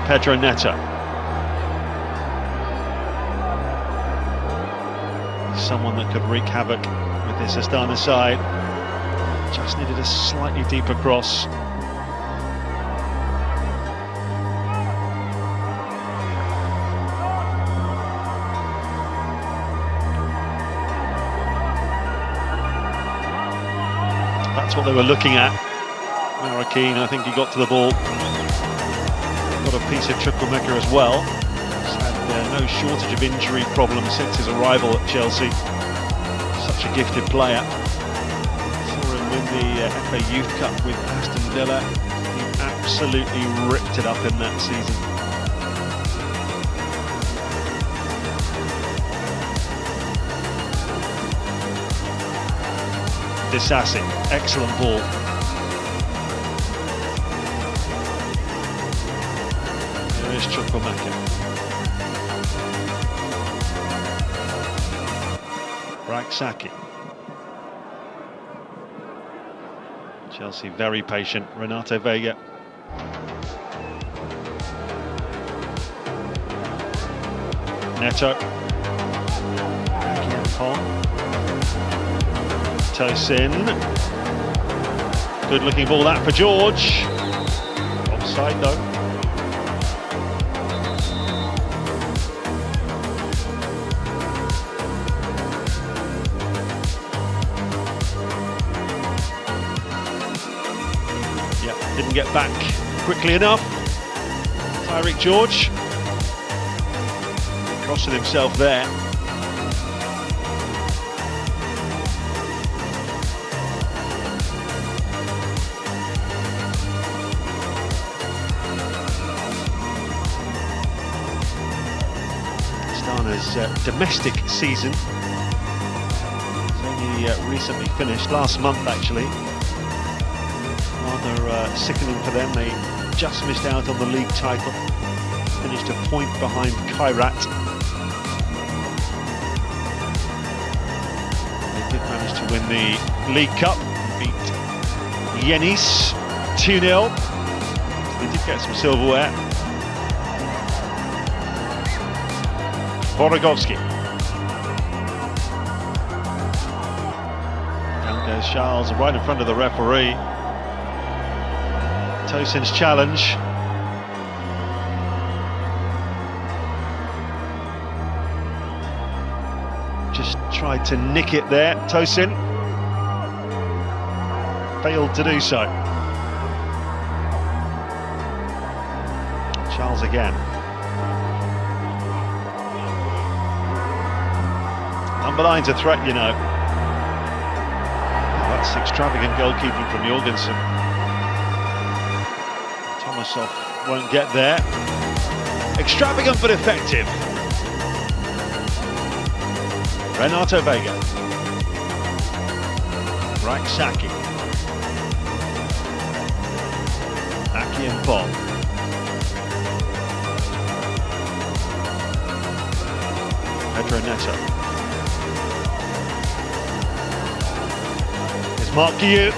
Pedro Neto. Someone that could wreak havoc with this Astana side. Just needed a slightly deeper cross. That's what they were looking at. Marakin, I think he got to the ball. Got a piece of Chukwuemeka as well. He's had no shortage of injury problems since his arrival at Chelsea. Such a gifted player. Win the FA Youth Cup with Aston Villa. He absolutely ripped it up in that season. Disassi, excellent ball. There is Chukwuemeka. Raksaki. Chelsea very patient. Renato Vega. Neto. Pong. Tosin. Good looking ball that for George. Offside though. Didn't get back quickly enough. Tyreek George crossing himself there. Astana's domestic season is only recently finished, last month actually. Rather sickening for them. They just missed out on the league title. Finished a point behind Kairat. They did manage to win the League Cup. Beat Yenis 2-0. So they did get some silverware. Borogovski. Down goes Charles, right in front of the referee. Tosin's challenge. Just tried to nick it there. Tosin failed to do so. Charles again. Number 9's a threat, you know. Oh, that's extravagant goalkeeping from Jorgensen. Tomasov won't get there. Extravagant but effective. Renato Vega. Raksaki. Aki and Paul. Pedro Neto. Mark Guiu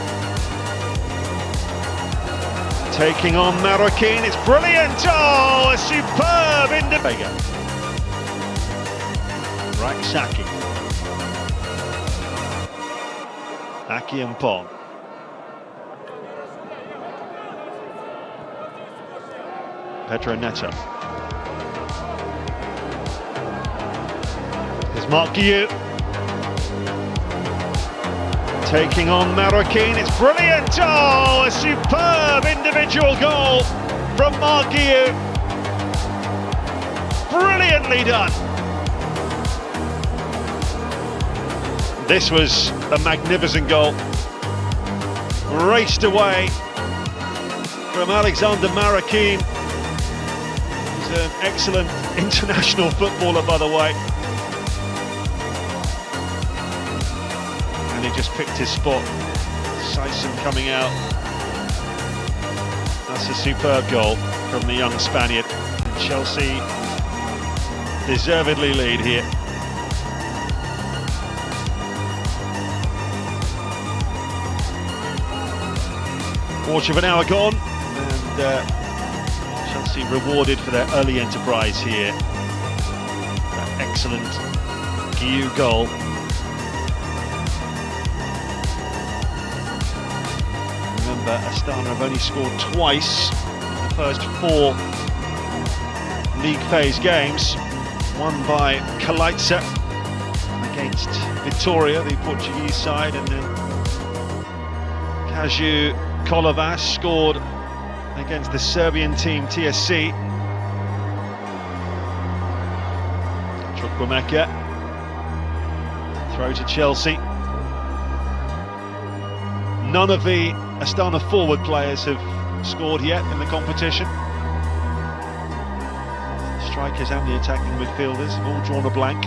taking on Marroquin. It's brilliant. Oh, a superb individual. Raksaki. Aki and Pong. Pedro Neto. Here's Mark Guiu. Taking on Marroquin, it's brilliant! Oh, a superb individual goal from Mark Guiu. Brilliantly done. This was a magnificent goal. Raced away from Alexander Marroquin. He's an excellent international footballer, by the way. And he just picked his spot. Sison coming out. That's a superb goal from the young Spaniard. And Chelsea deservedly lead here. Quarter of an hour gone, and Chelsea rewarded for their early enterprise here. That excellent Guiu goal. Remember, Astana have only scored twice in the first 4 league phase games. One by Kalaitsa against Vitória, the Portuguese side, and then Kaju Kolovas scored against the Serbian team TSC. Chukwuemeka, throw to Chelsea. None of the Astana forward players have scored yet in the competition. The strikers and the attacking midfielders have all drawn a blank.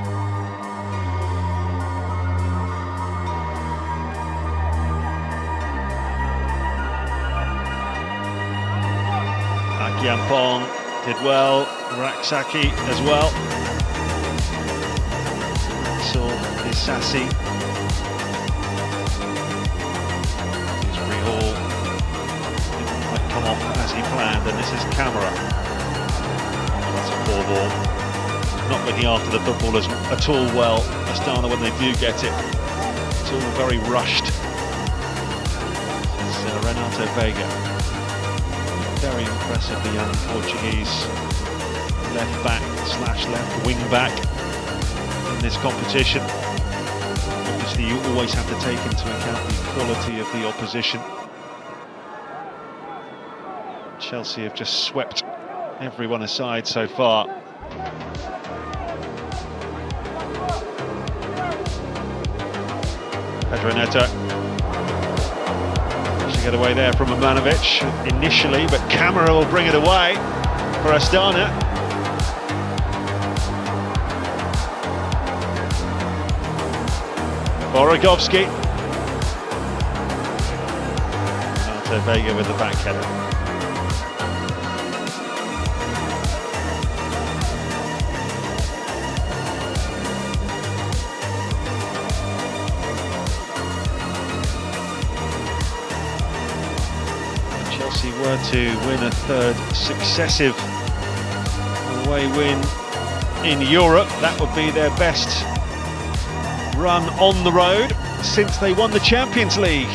Yampong did well, Raksaki as well. So is Sassi. Hall didn't quite come off as he planned, and this is Camera. That's a poor ball. Not looking after the footballers at all well, Astana, when they do get it. It's all very rushed. It's Renato Vega. Very impressive, the young Portuguese left back / left wing back in this competition. Obviously, you always have to take into account the quality of the opposition. Chelsea have just swept everyone aside so far. Pedro Neto. To get away there from Ivanovic initially, but Camera will bring it away for Astana. Borogovski. Renato Vega with the back header. Chelsea were to win a third successive away win in Europe, that would be their best run on the road since they won the Champions League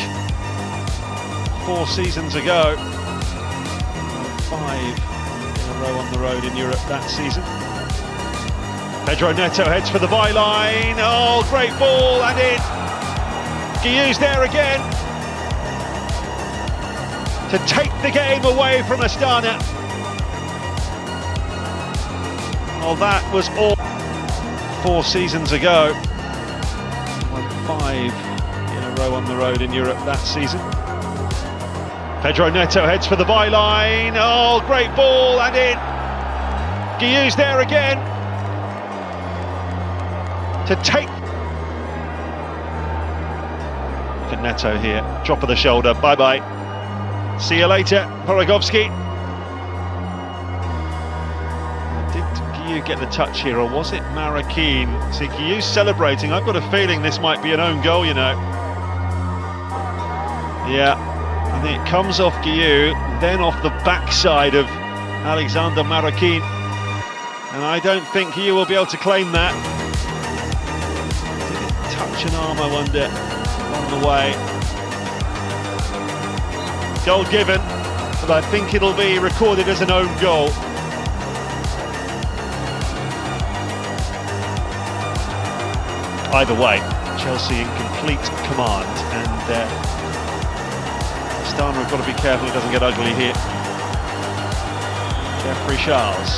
4 seasons ago. 5 in a row on the road in Europe that season. Pedro Neto heads for the byline. Oh, great ball, and in. Guiu's there again to take the game away from Astana. Well, that was all 4 seasons ago. Won 5 in a row on the road in Europe that season. Pedro Neto heads for the byline. Oh, great ball, and in. Guiu's there again to take. For Neto here, drop of the shoulder, bye-bye. See you later, Borogovski. Did Guiu get the touch here, or was it Marroquin? See, Guiu celebrating. I've got a feeling this might be an own goal, you know. Yeah, I think it comes off Guiu, then off the backside of Alexander Marroquin. And I don't think Guiu will be able to claim that. Did it touch an arm, I wonder, on the way? Goal given, but I think it'll be recorded as an own goal. Either way, Chelsea in complete command, and Astana have got to be careful it doesn't get ugly here. Jeffrey Charles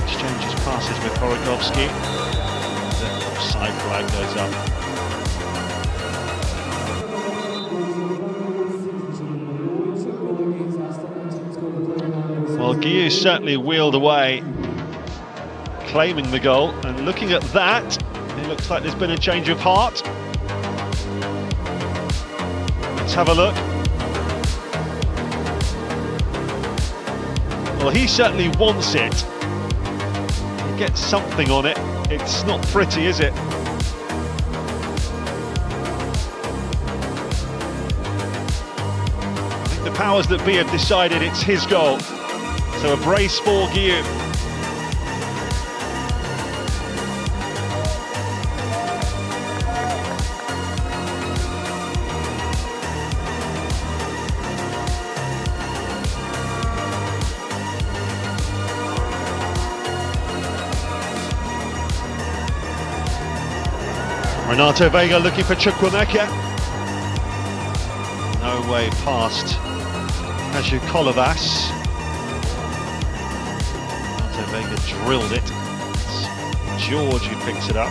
exchanges passes with Borogovski. The offside flag goes up. Well, Guiu certainly wheeled away, claiming the goal, and looking at that, it looks like there's been a change of heart. Let's have a look. Well, he certainly wants it. He gets something on it. It's not pretty, is it? I think the powers that be have decided it's his goal. So a brace for Guiu. Renato Vega looking for Chukwuemeka. No way past Kaju Kolovas. Vega drilled it. It's George who picks it up.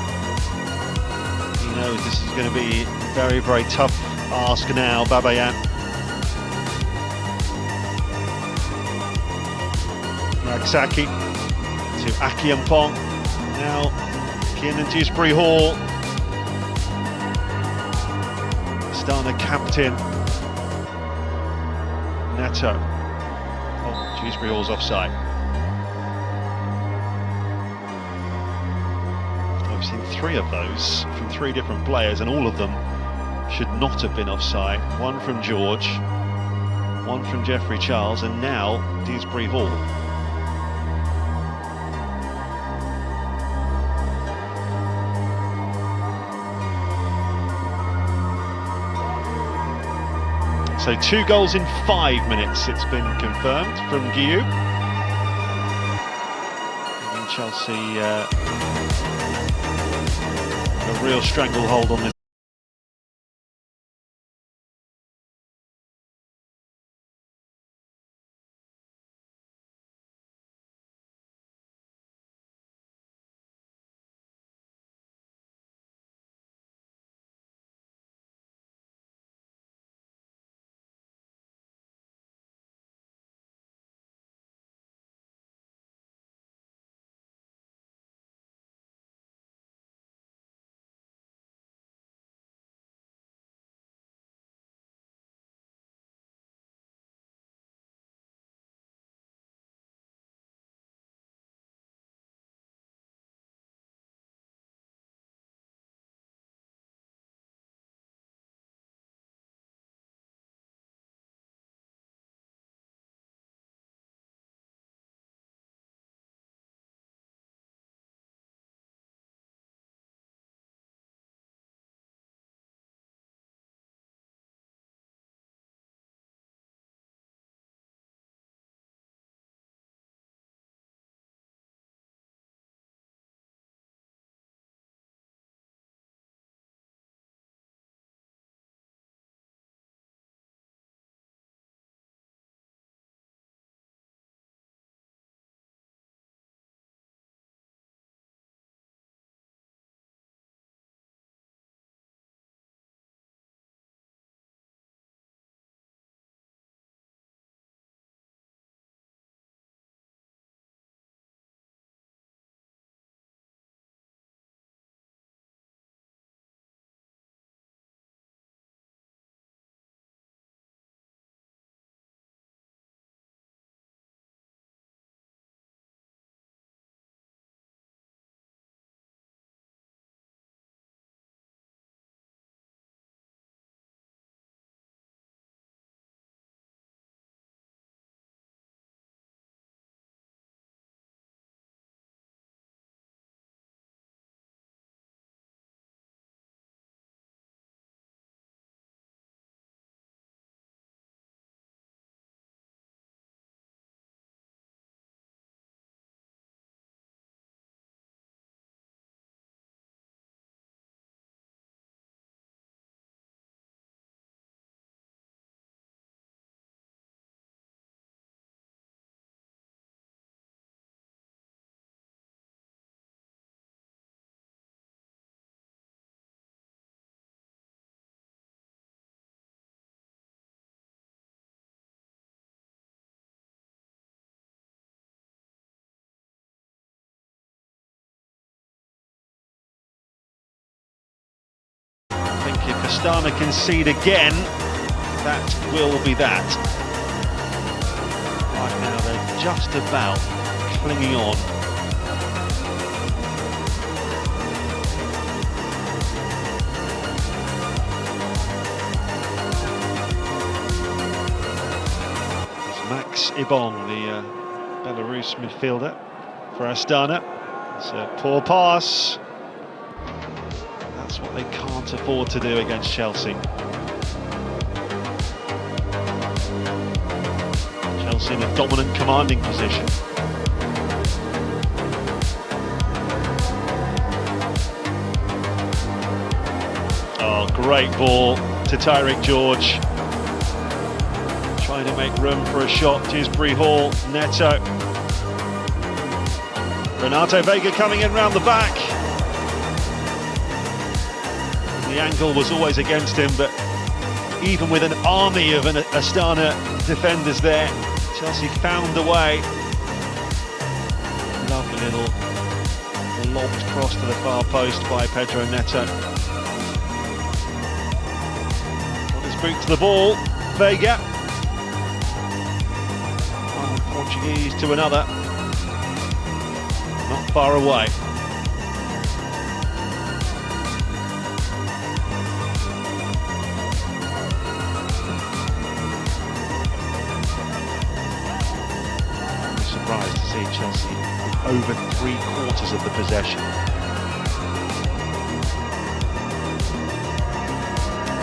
He knows this is going to be a very, very tough ask now, Babayan. Ragsaki to Akiampong. Now Kiernan Dewsbury Hall. Astana captain Neto. Oh, Dewsbury Hall's offside. I've seen 3 of those from 3 different players, and all of them should not have been offside. 1 from George, 1 from Jeffrey Charles, and now Dewsbury Hall. So 2 goals in 5 minutes, it's been confirmed from Guiu. And Chelsea a real stranglehold on this. Astana concede again. That will be that. Right now they're just about clinging on. It's Max Ibong, the Belarus midfielder for Astana. It's a poor pass. That's what they can't afford to do against Chelsea. Chelsea in a dominant, commanding position. Oh, great ball to Tyreek George. Trying to make room for a shot. Disbury Hall, Neto. Renato Vega coming in round the back. The angle was always against him, but even with an army of an Astana defenders there, Chelsea found a way. Lovely little lobbed cross to the far post by Pedro Neto. Got his boot to the ball, Vega. One Portuguese to another. Not far away. Surprised to see Chelsea with over 3/4 of the possession.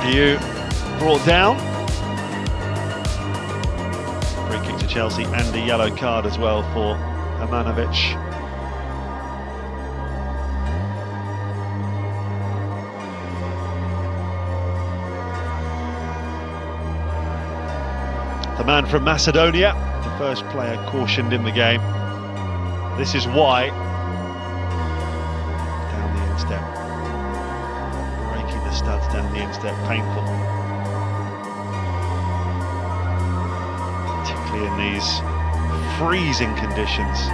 View brought down. Free kick to Chelsea and a yellow card as well for Amanovic. The man from Macedonia, the first player cautioned in the game. This is why. Down the instep. Breaking the studs down the instep, painful. Particularly in these freezing conditions.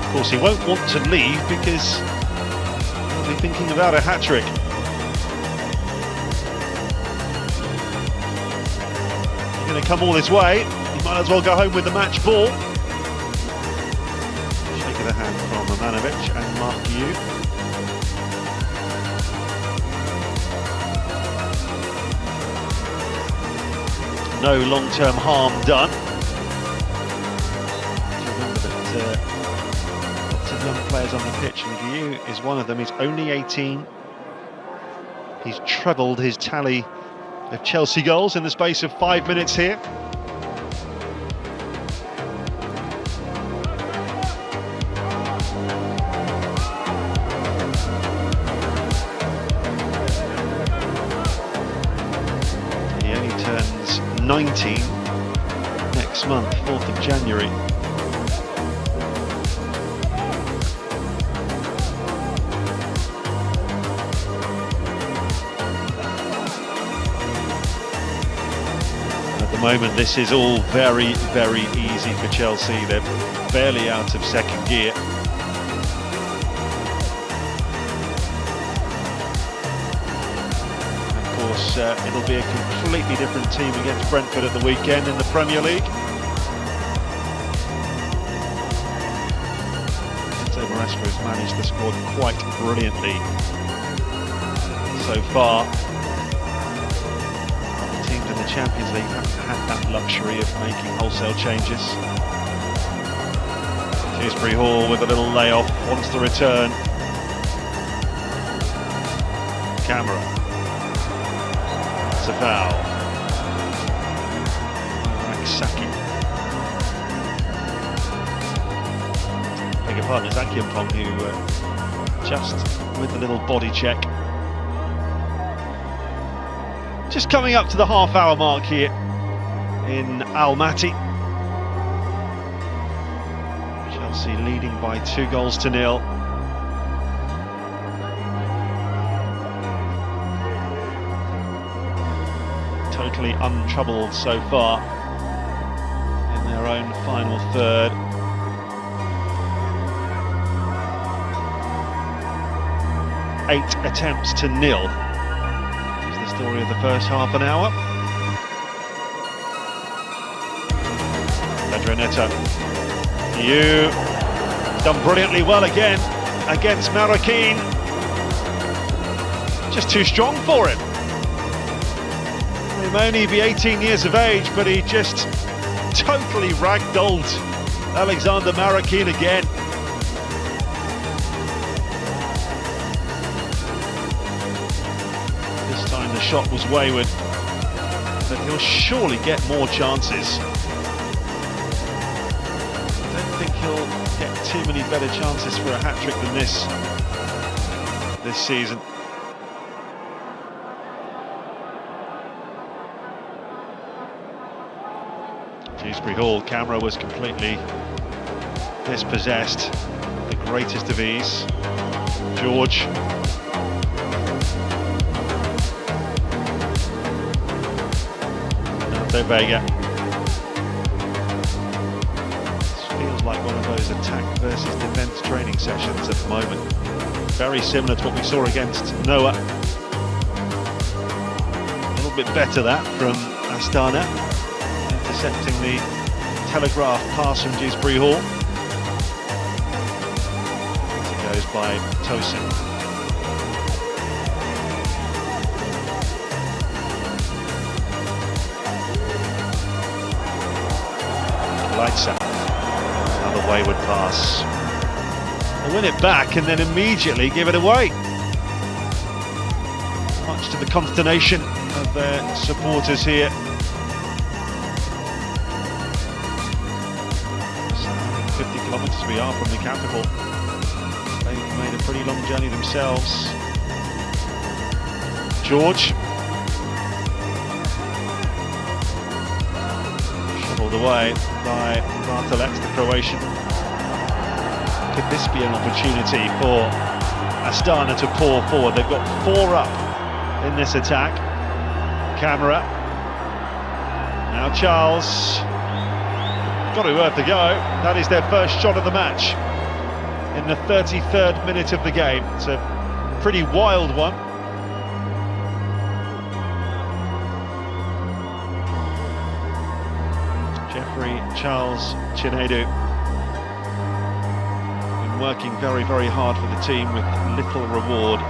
Of course, he won't want to leave because he'll be thinking about a hat-trick. He's going to come all this way. He might as well go home with the match ball. Shake of the hand from Amanovic and Mark Yu. No long-term harm done. Young players on the pitch, and Guiu is one of them. He's only 18. He's trebled his tally of Chelsea goals in the space of 5 minutes here. He only turns 19 next month, 4th of January. At the moment, this is all very, very easy for Chelsea. They're barely out of second gear. Of course, it'll be a completely different team against Brentford at the weekend in the Premier League. Maresca has managed the squad quite brilliantly so far. The teams in the Champions League haven't had that luxury of making wholesale changes. Disbury Hall with a little layoff, wants the return. Camera. It's a foul. Saki. Beg your pardon, it's Akimpong who just with the little body check. Just coming up to the half-hour mark here in Almaty. Chelsea leading by 2-0. Totally untroubled so far. their own final third. Eight attempts to nil is the story of the first half an hour. Pedro Neto. You done brilliantly well again against Marroquin. Just too strong for him. He may only be 18 years of age, but he just totally ragdolled Alexander Marroquin again. This time the shot was wayward, but he'll surely get more chances. I don't think he'll get too many better chances for a hat-trick than this season. Dewsbury Hall, camera was completely dispossessed. The greatest of ease. George. Dante Vega. This feels like one of those attack versus defence training sessions at the moment. Very similar to what we saw against Noah. A little bit better that from Astana. Intercepting the telegraph pass from Dewsbury Hall. As it goes by Tosin. Leitzer. Another wayward pass. They win it back and then immediately give it away. Much to the consternation of their supporters here. 50 kilometres we are from the capital. They've made a pretty long journey themselves. George. Shoveled away by Bartolet, the Croatian. Could this be an opportunity for Astana to pour forward? They've got 4 up in this attack. Camera. Now Charles. Got to be worth a go. That is their first shot of the match in the 33rd minute of the game. It's a pretty wild one. Jeffrey Charles Chinedu been working very, very hard for the team with little reward.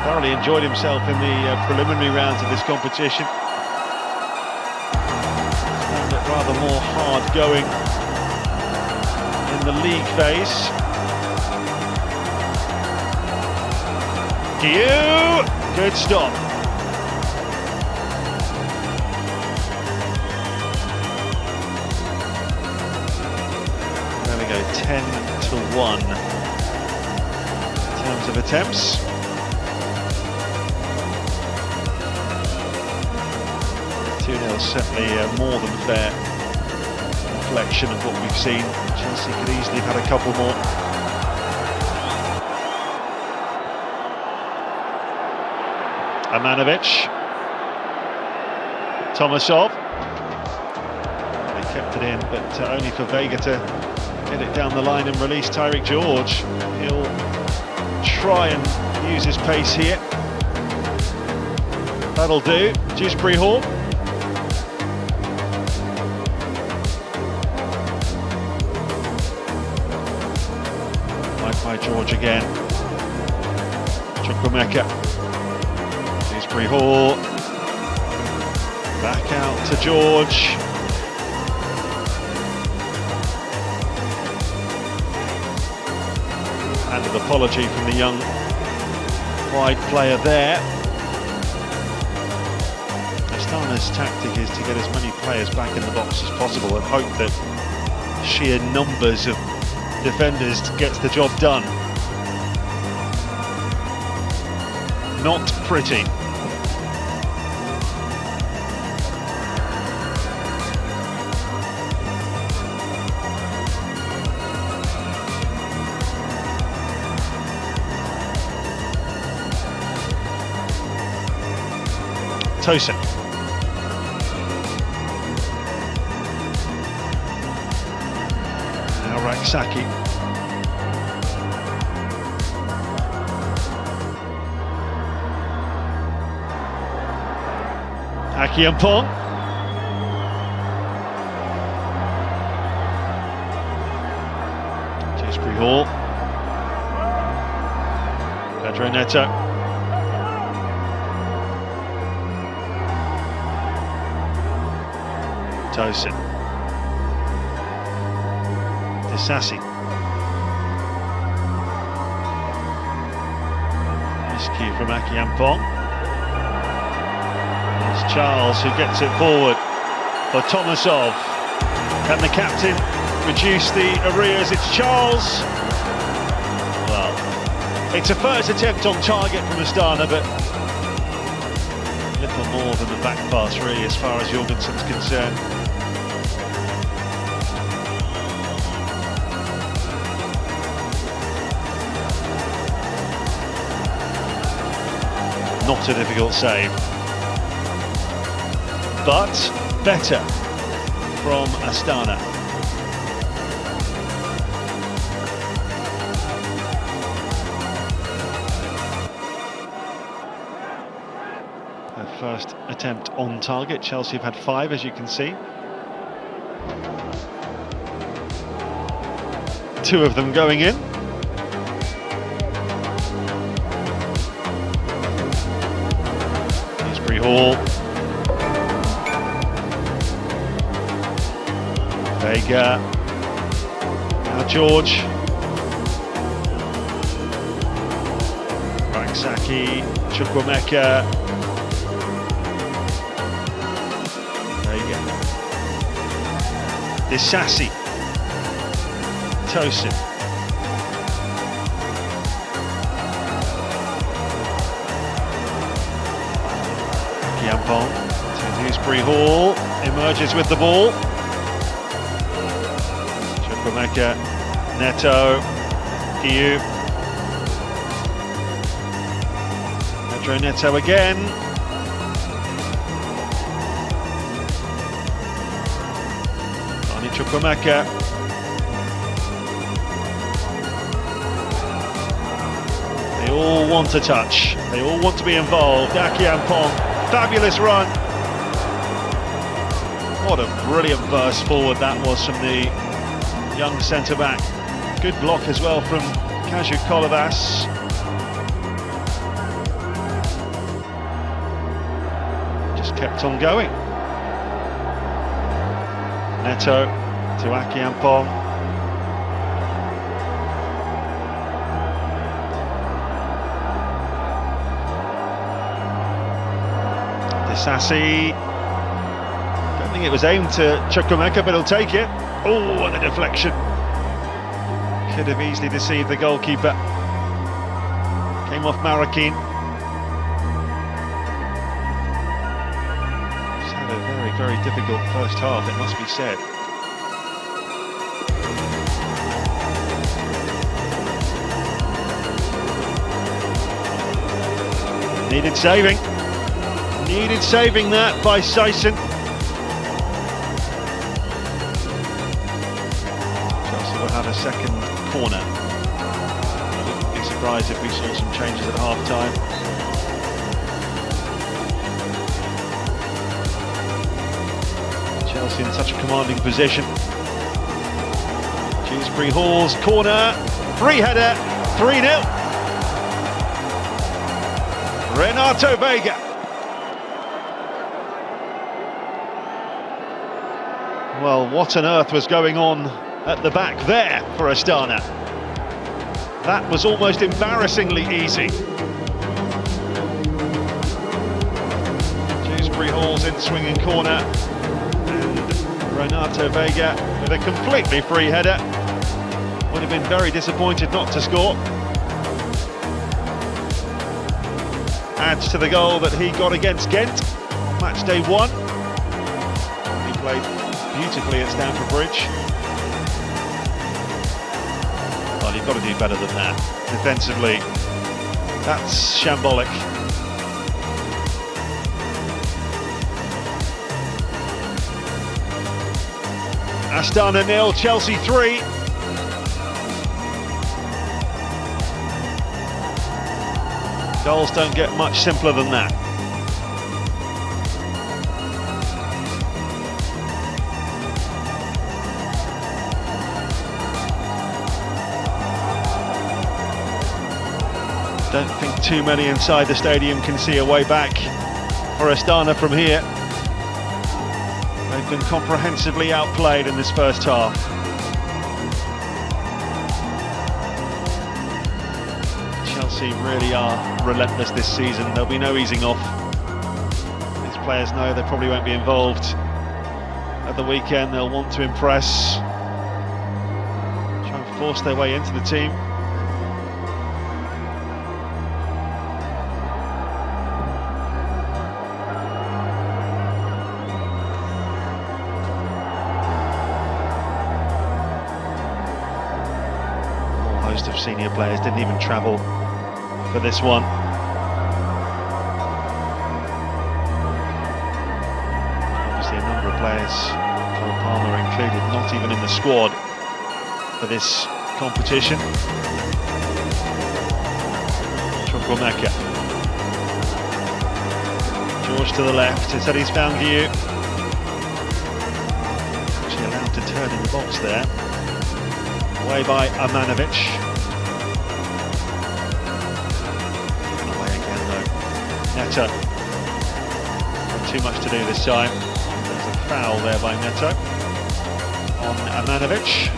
Thoroughly enjoyed himself in the preliminary rounds of this competition. Rather more hard going in the league phase. Guillou, good stop. There we go, 10-1 in terms of attempts. 2-0 certainly more than fair reflection of what we've seen. Chelsea could easily have had a couple more. Amanovic. Tomasov. They kept it in, but only for Vega to get it down the line and release Tyrick George. He'll try and use his pace here. That'll do. Dewsbury Hall. By George again. Chukwuemeka. Dewsbury Hall. Back out to George. And an apology from the young wide player there. Astana's tactic is to get as many players back in the box as possible and hope that sheer numbers of defenders gets the job done. Not pretty. Tosin. Raksaki. Akiampong. Dewsbury Hall. Pedro Neto. Tosin. Disasi. Miscue from Akiampong. It's Charles who gets it forward for Tomasov. Can the captain reduce the arrears? It's Charles. Well, it's a first attempt on target from Astana, but a little more than the back pass really as far as Jorgensen's concerned. Not a difficult save, but better from Astana. Their first attempt on target. Chelsea have had 5, as you can see. 2 of them going in. Hall. Vega. Now George. Raksaki. Chukwuemeka. Vega. Disasi. Tosin. Akiampong to Dewsbury Hall, emerges with the ball. Chukwuemeka, Neto, Guiu. Pedro Neto again. Barney Chukwuemeka. They all want to touch, they all want to be involved. Akiampong. Fabulous run. What a brilliant burst forward that was from the young centre-back. Good block as well from Kaju Kolovas. Just kept on going. Neto to Akiampong. Disasi. Don't think it was aimed to Chukwuemeka, but he'll take it. Oh, and the deflection. Could have easily deceived the goalkeeper. Came off Marakin. He's had a very, very difficult first half, it must be said. Needed saving. Needed saving that by Sison. Chelsea will have a second corner. I wouldn't be surprised if we saw some changes at half-time. Chelsea in such a commanding position. Dewsbury Hall's corner. Free header. 3-0. Renato Vega. Well, what on earth was going on at the back there for Astana? That was almost embarrassingly easy. Dewsbury Hall's in swinging corner, and Renato Vega with a completely free header. Would have been very disappointed not to score. Adds to the goal that he got against Ghent, match day 1. He played beautifully at Stamford Bridge. Well, you've got to do better than that. Defensively, that's shambolic. Astana 0, Chelsea 3. Goals don't get much simpler than that. Don't think too many inside the stadium can see a way back for Astana from here. They've been comprehensively outplayed in this first half. Chelsea really are relentless this season. There'll be no easing off. These players know they probably won't be involved at the weekend. They'll want to impress, try and force their way into the team. Of senior players didn't even travel for this one. Obviously a number of players, Cole Palmer included, not even in the squad for this competition. Chukwuemeka. George to the left, he said he's found you. Actually allowed to turn in the box there. Away by Amanovic. Neto. Not too much to do this time. There's a foul there by Neto on Amanovic.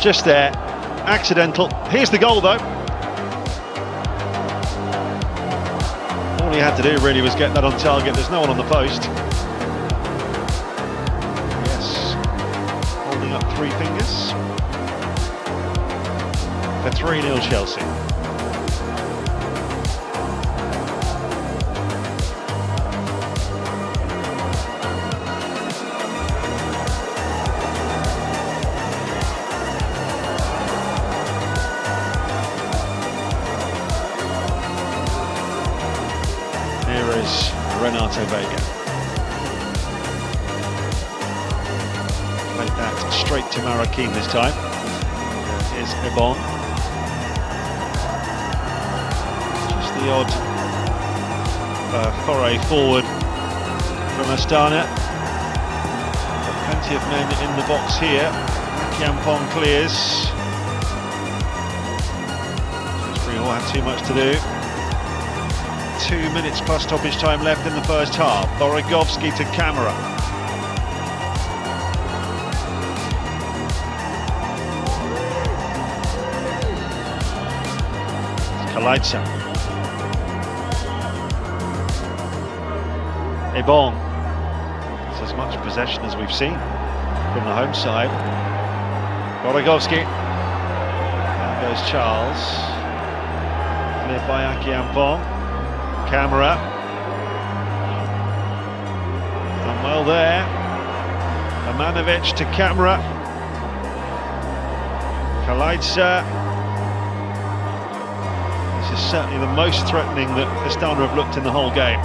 Just there, accidental. Here's the goal though. All he had to do really was get that on target. There's no one on the post. Yes, holding up three fingers for 3-0 Chelsea. Renato Vega. Played that straight to Marroquin this time. Here's Ebon. Just the odd foray forward from Astana. Got plenty of men in the box here. Yampong clears. We all had too much to do. 2 minutes plus stoppage time left in the first half. Borogovsky to Camera. Kalaitsa. Ebon. It's as much possession as we've seen from the home side. Borogovsky. Down goes Charles. Cleared by Yampong. Camera. Done well there. Amanovic to Camera. Kalaitsa. This is certainly the most threatening that Astana have looked in the whole game.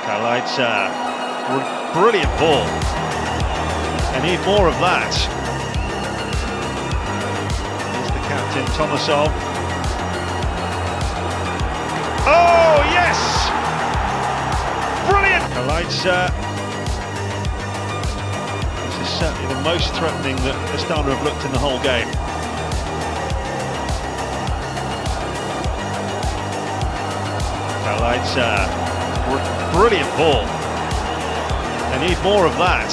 Kalaitsa. Brilliant ball. They need more of that. Captain Tomasov. Oh yes! Brilliant! Kalaitsa. This is certainly the most threatening that Astana have looked in the whole game. Kalaitsa. Brilliant ball. They need more of that.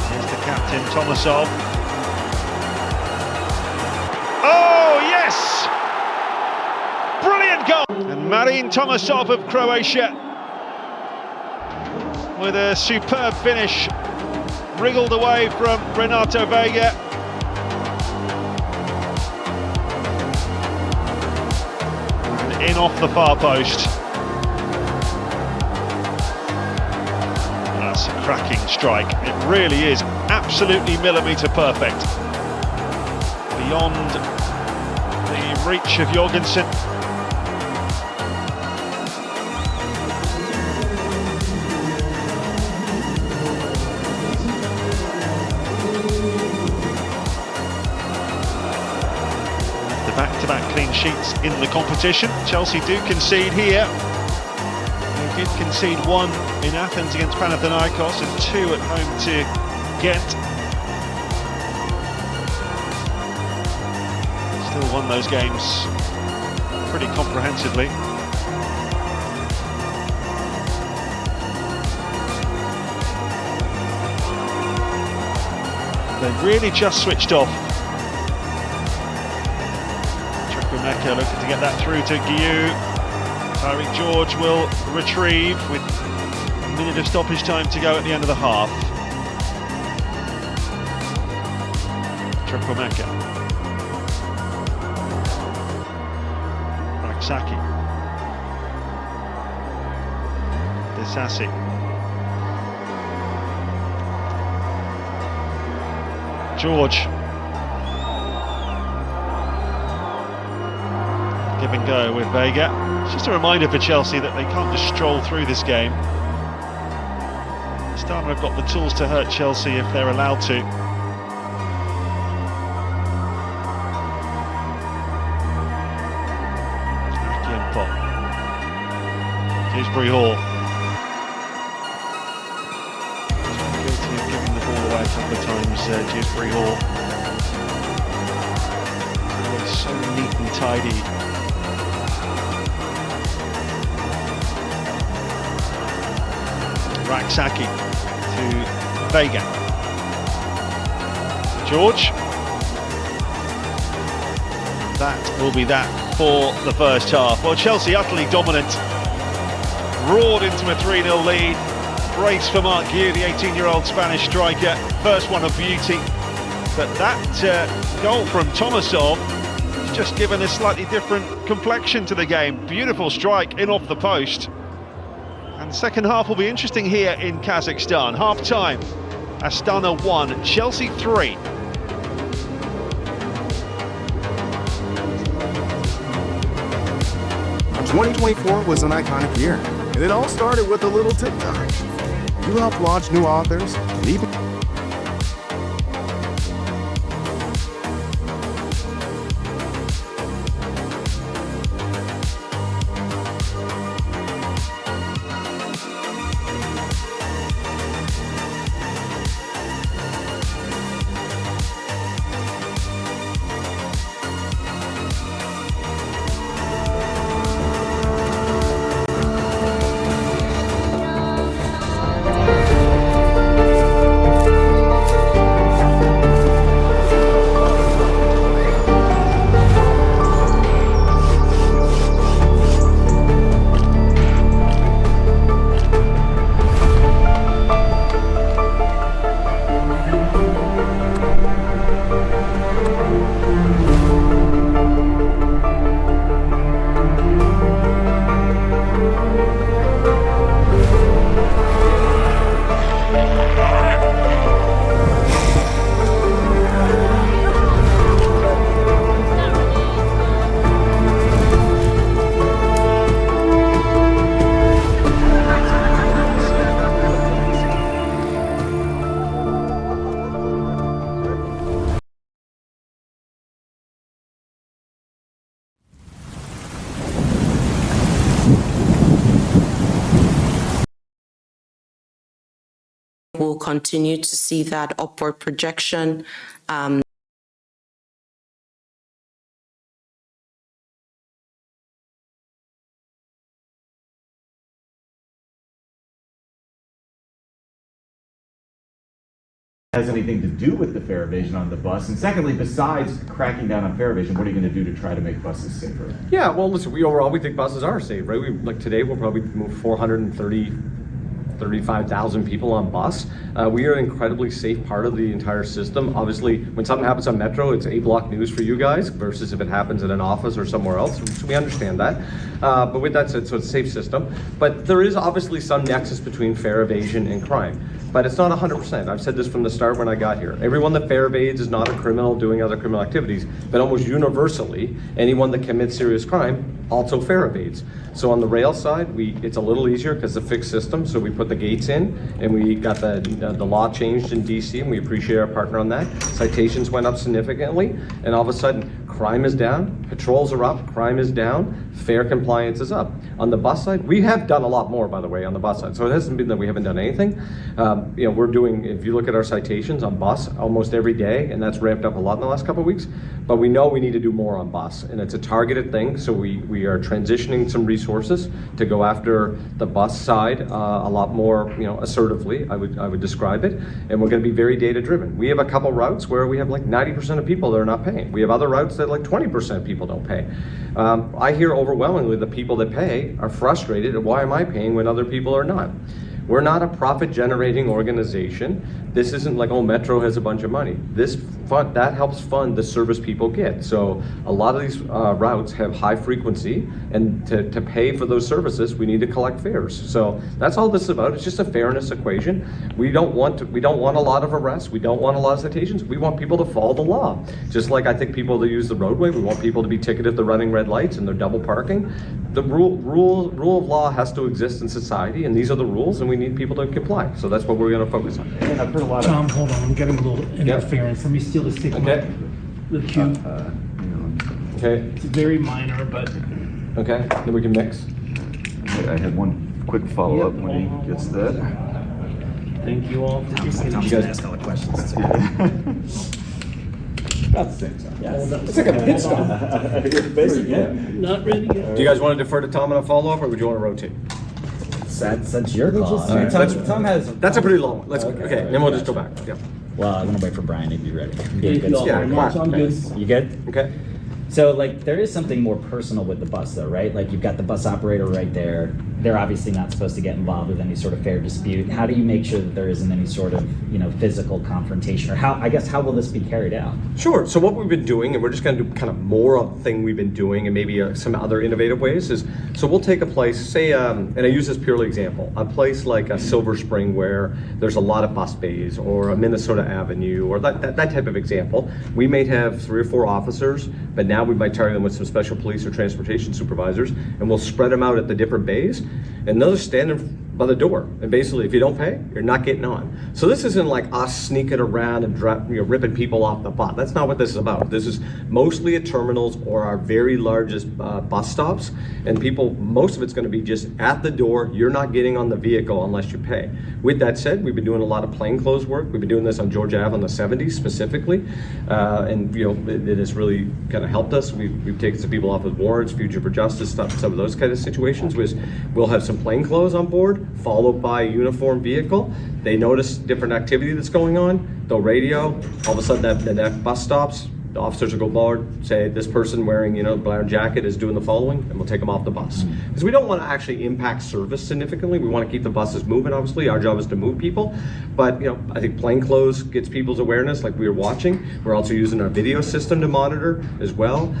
Here's the captain Tomasov. Oh, yes! Brilliant goal! And Marin Tomasov of Croatia with a superb finish, wriggled away from Renato Vega. And in off the far post. That's a cracking strike. It really is absolutely millimetre perfect. Beyond the reach of Jorgensen. The back-to-back clean sheets in the competition. Chelsea do concede here. They did concede 1 in Athens against Panathinaikos and 2 at home to Ghent. Still won those games pretty comprehensively. They really just switched off. Mecca looking to get that through to Guillou. Tyreek George will retrieve with a minute of stoppage time to go at the end of the half. Triple Mecca. Raksaki. Desassi. George. Give and go with Vega. It's just a reminder for Chelsea that they can't just stroll through this game. Astana have got the tools to hurt Chelsea if they're allowed to. Akiempo. Dewsbury Hall. Guilty of giving the ball away a couple of times, Dewsbury Hall. Always so neat and tidy. Raksaki to Vega. George. That will be that for the first half. Well, Chelsea utterly dominant. Roared into a 3-0 lead. Brace for Marc Guillou, the 18-year-old Spanish striker. First one of beauty. But that goal from Tomasov has just given a slightly different complexion to the game. Beautiful strike in off the post. And the second half will be interesting here in Kazakhstan. Half-time, Astana 1, Chelsea 3. 2024 was an iconic year, and it all started with a little TikTok. You helped launch new authors, and even we'll continue to see that upward projection. Has anything to do with the fare evasion on the bus? And secondly, besides cracking down on fare evasion, what are you going to do to try to make buses safer? Yeah, well, listen, we think buses are safe, right? Like today, we'll probably move 430 35,000 people on bus. We are an incredibly safe part of the entire system. Obviously, when something happens on Metro, it's A-block news for you guys versus if it happens at an office or somewhere else. So we understand that. But with that said, so it's a safe system. But there is obviously some nexus between fare evasion and crime. But it's not 100%. I've said this from the start when I got here. Everyone that fare evades is not a criminal doing other criminal activities, but almost universally, anyone that commits serious crime also fare evades. So on the rail side, it's a little easier because it's a fixed system. So we put the gates in, and we got the law changed in DC, and we appreciate our partner on that. Citations went up significantly, and all of a sudden, crime is down, patrols are up, crime is down, fare compliance is up. On the bus side, we have done a lot more, by the way, on the bus side. So it hasn't been that we haven't done anything. We're doing, if you look at our citations on bus, almost every day, and that's ramped up a lot in the last couple of weeks. But we know we need to do more on bus, and it's a targeted thing. So we are transitioning some resources to go after the bus side a lot more, assertively. I would describe it, and we're going to be very data driven. We have a couple routes where we have like 90% of people that are not paying. We have other routes that like 20% of people don't pay. I hear overwhelmingly the people that pay are frustrated at why am I paying when other people are not. We're not a profit-generating organization. This isn't like, Metro has a bunch of money. That helps fund the service people get. So a lot of these routes have high frequency, and to pay for those services, we need to collect fares. So that's all this is about. It's just a fairness equation. We don't want a lot of arrests. We don't want a lot of citations. We want people to follow the law. Just like I think people that use the roadway, we want people to be ticketed if they're running red lights and they're double parking. The rule of law has to exist in society, and these are the rules, and we need people to comply. So that's what we're going to focus on. And I've heard a lot Tom, hold on. I'm getting a little interference. Let me steal this stick. Okay. The cue. Okay. It's very minor, but. Okay. Then we can mix. I had one quick follow-up when he gets that. Thank you all. Tom's going to ask all the questions. About the same time. It's like a pit stop. Basically, Not ready yet. Do you guys want to defer to Tom on a follow-up, or would you want to rotate? That's your call. All right, Tom has. That's a pretty long one. Let's okay. Then we'll just go back. Yeah. Well, I want to wait for Brian to be ready. Thank you all very much. I'm good. You good? Okay. So, there is something more personal with the bus, though, right? Like, you've got the bus operator right there. They're obviously not supposed to get involved with any sort of fare dispute. How do you make sure that there isn't any sort of, physical confrontation? Or how will this be carried out? Sure. So what we've been doing, and we're just going to do kind of more of the thing we've been doing, and maybe some other innovative ways, is so we'll take a place, say, and I use this purely example, a place like a Silver Spring where there's a lot of bus bays, or a Minnesota Avenue, or that type of example. We may have 3 or 4 officers, but now we might target them with some special police or transportation supervisors, and we'll spread them out at the different bays, and they'll just stand by the door, and basically, if you don't pay, you're not getting on. So this isn't like us sneaking around and ripping people off the bus. That's not what this is about. This is mostly at terminals or our very largest bus stops, and most of it's going to be just at the door. You're not getting on the vehicle unless you pay. With that said, we've been doing a lot of plainclothes work. We've been doing this on Georgia Ave on the 70s specifically, and it has really kind of helped us. We've taken some people off with warrants, future for justice, stuff, some of those kind of situations. We'll have some plainclothes on board, followed by a uniform vehicle. They notice different activity that's going on, they'll radio, all of a sudden that bus stops, the officers will go forward, say this person wearing brown jacket is doing the following, and we'll take them off the bus. Because we don't want to actually impact service significantly. We want to keep the buses moving, obviously. Our job is to move people. But I think plainclothes gets people's awareness, like we were watching. We're also using our video system to monitor as well.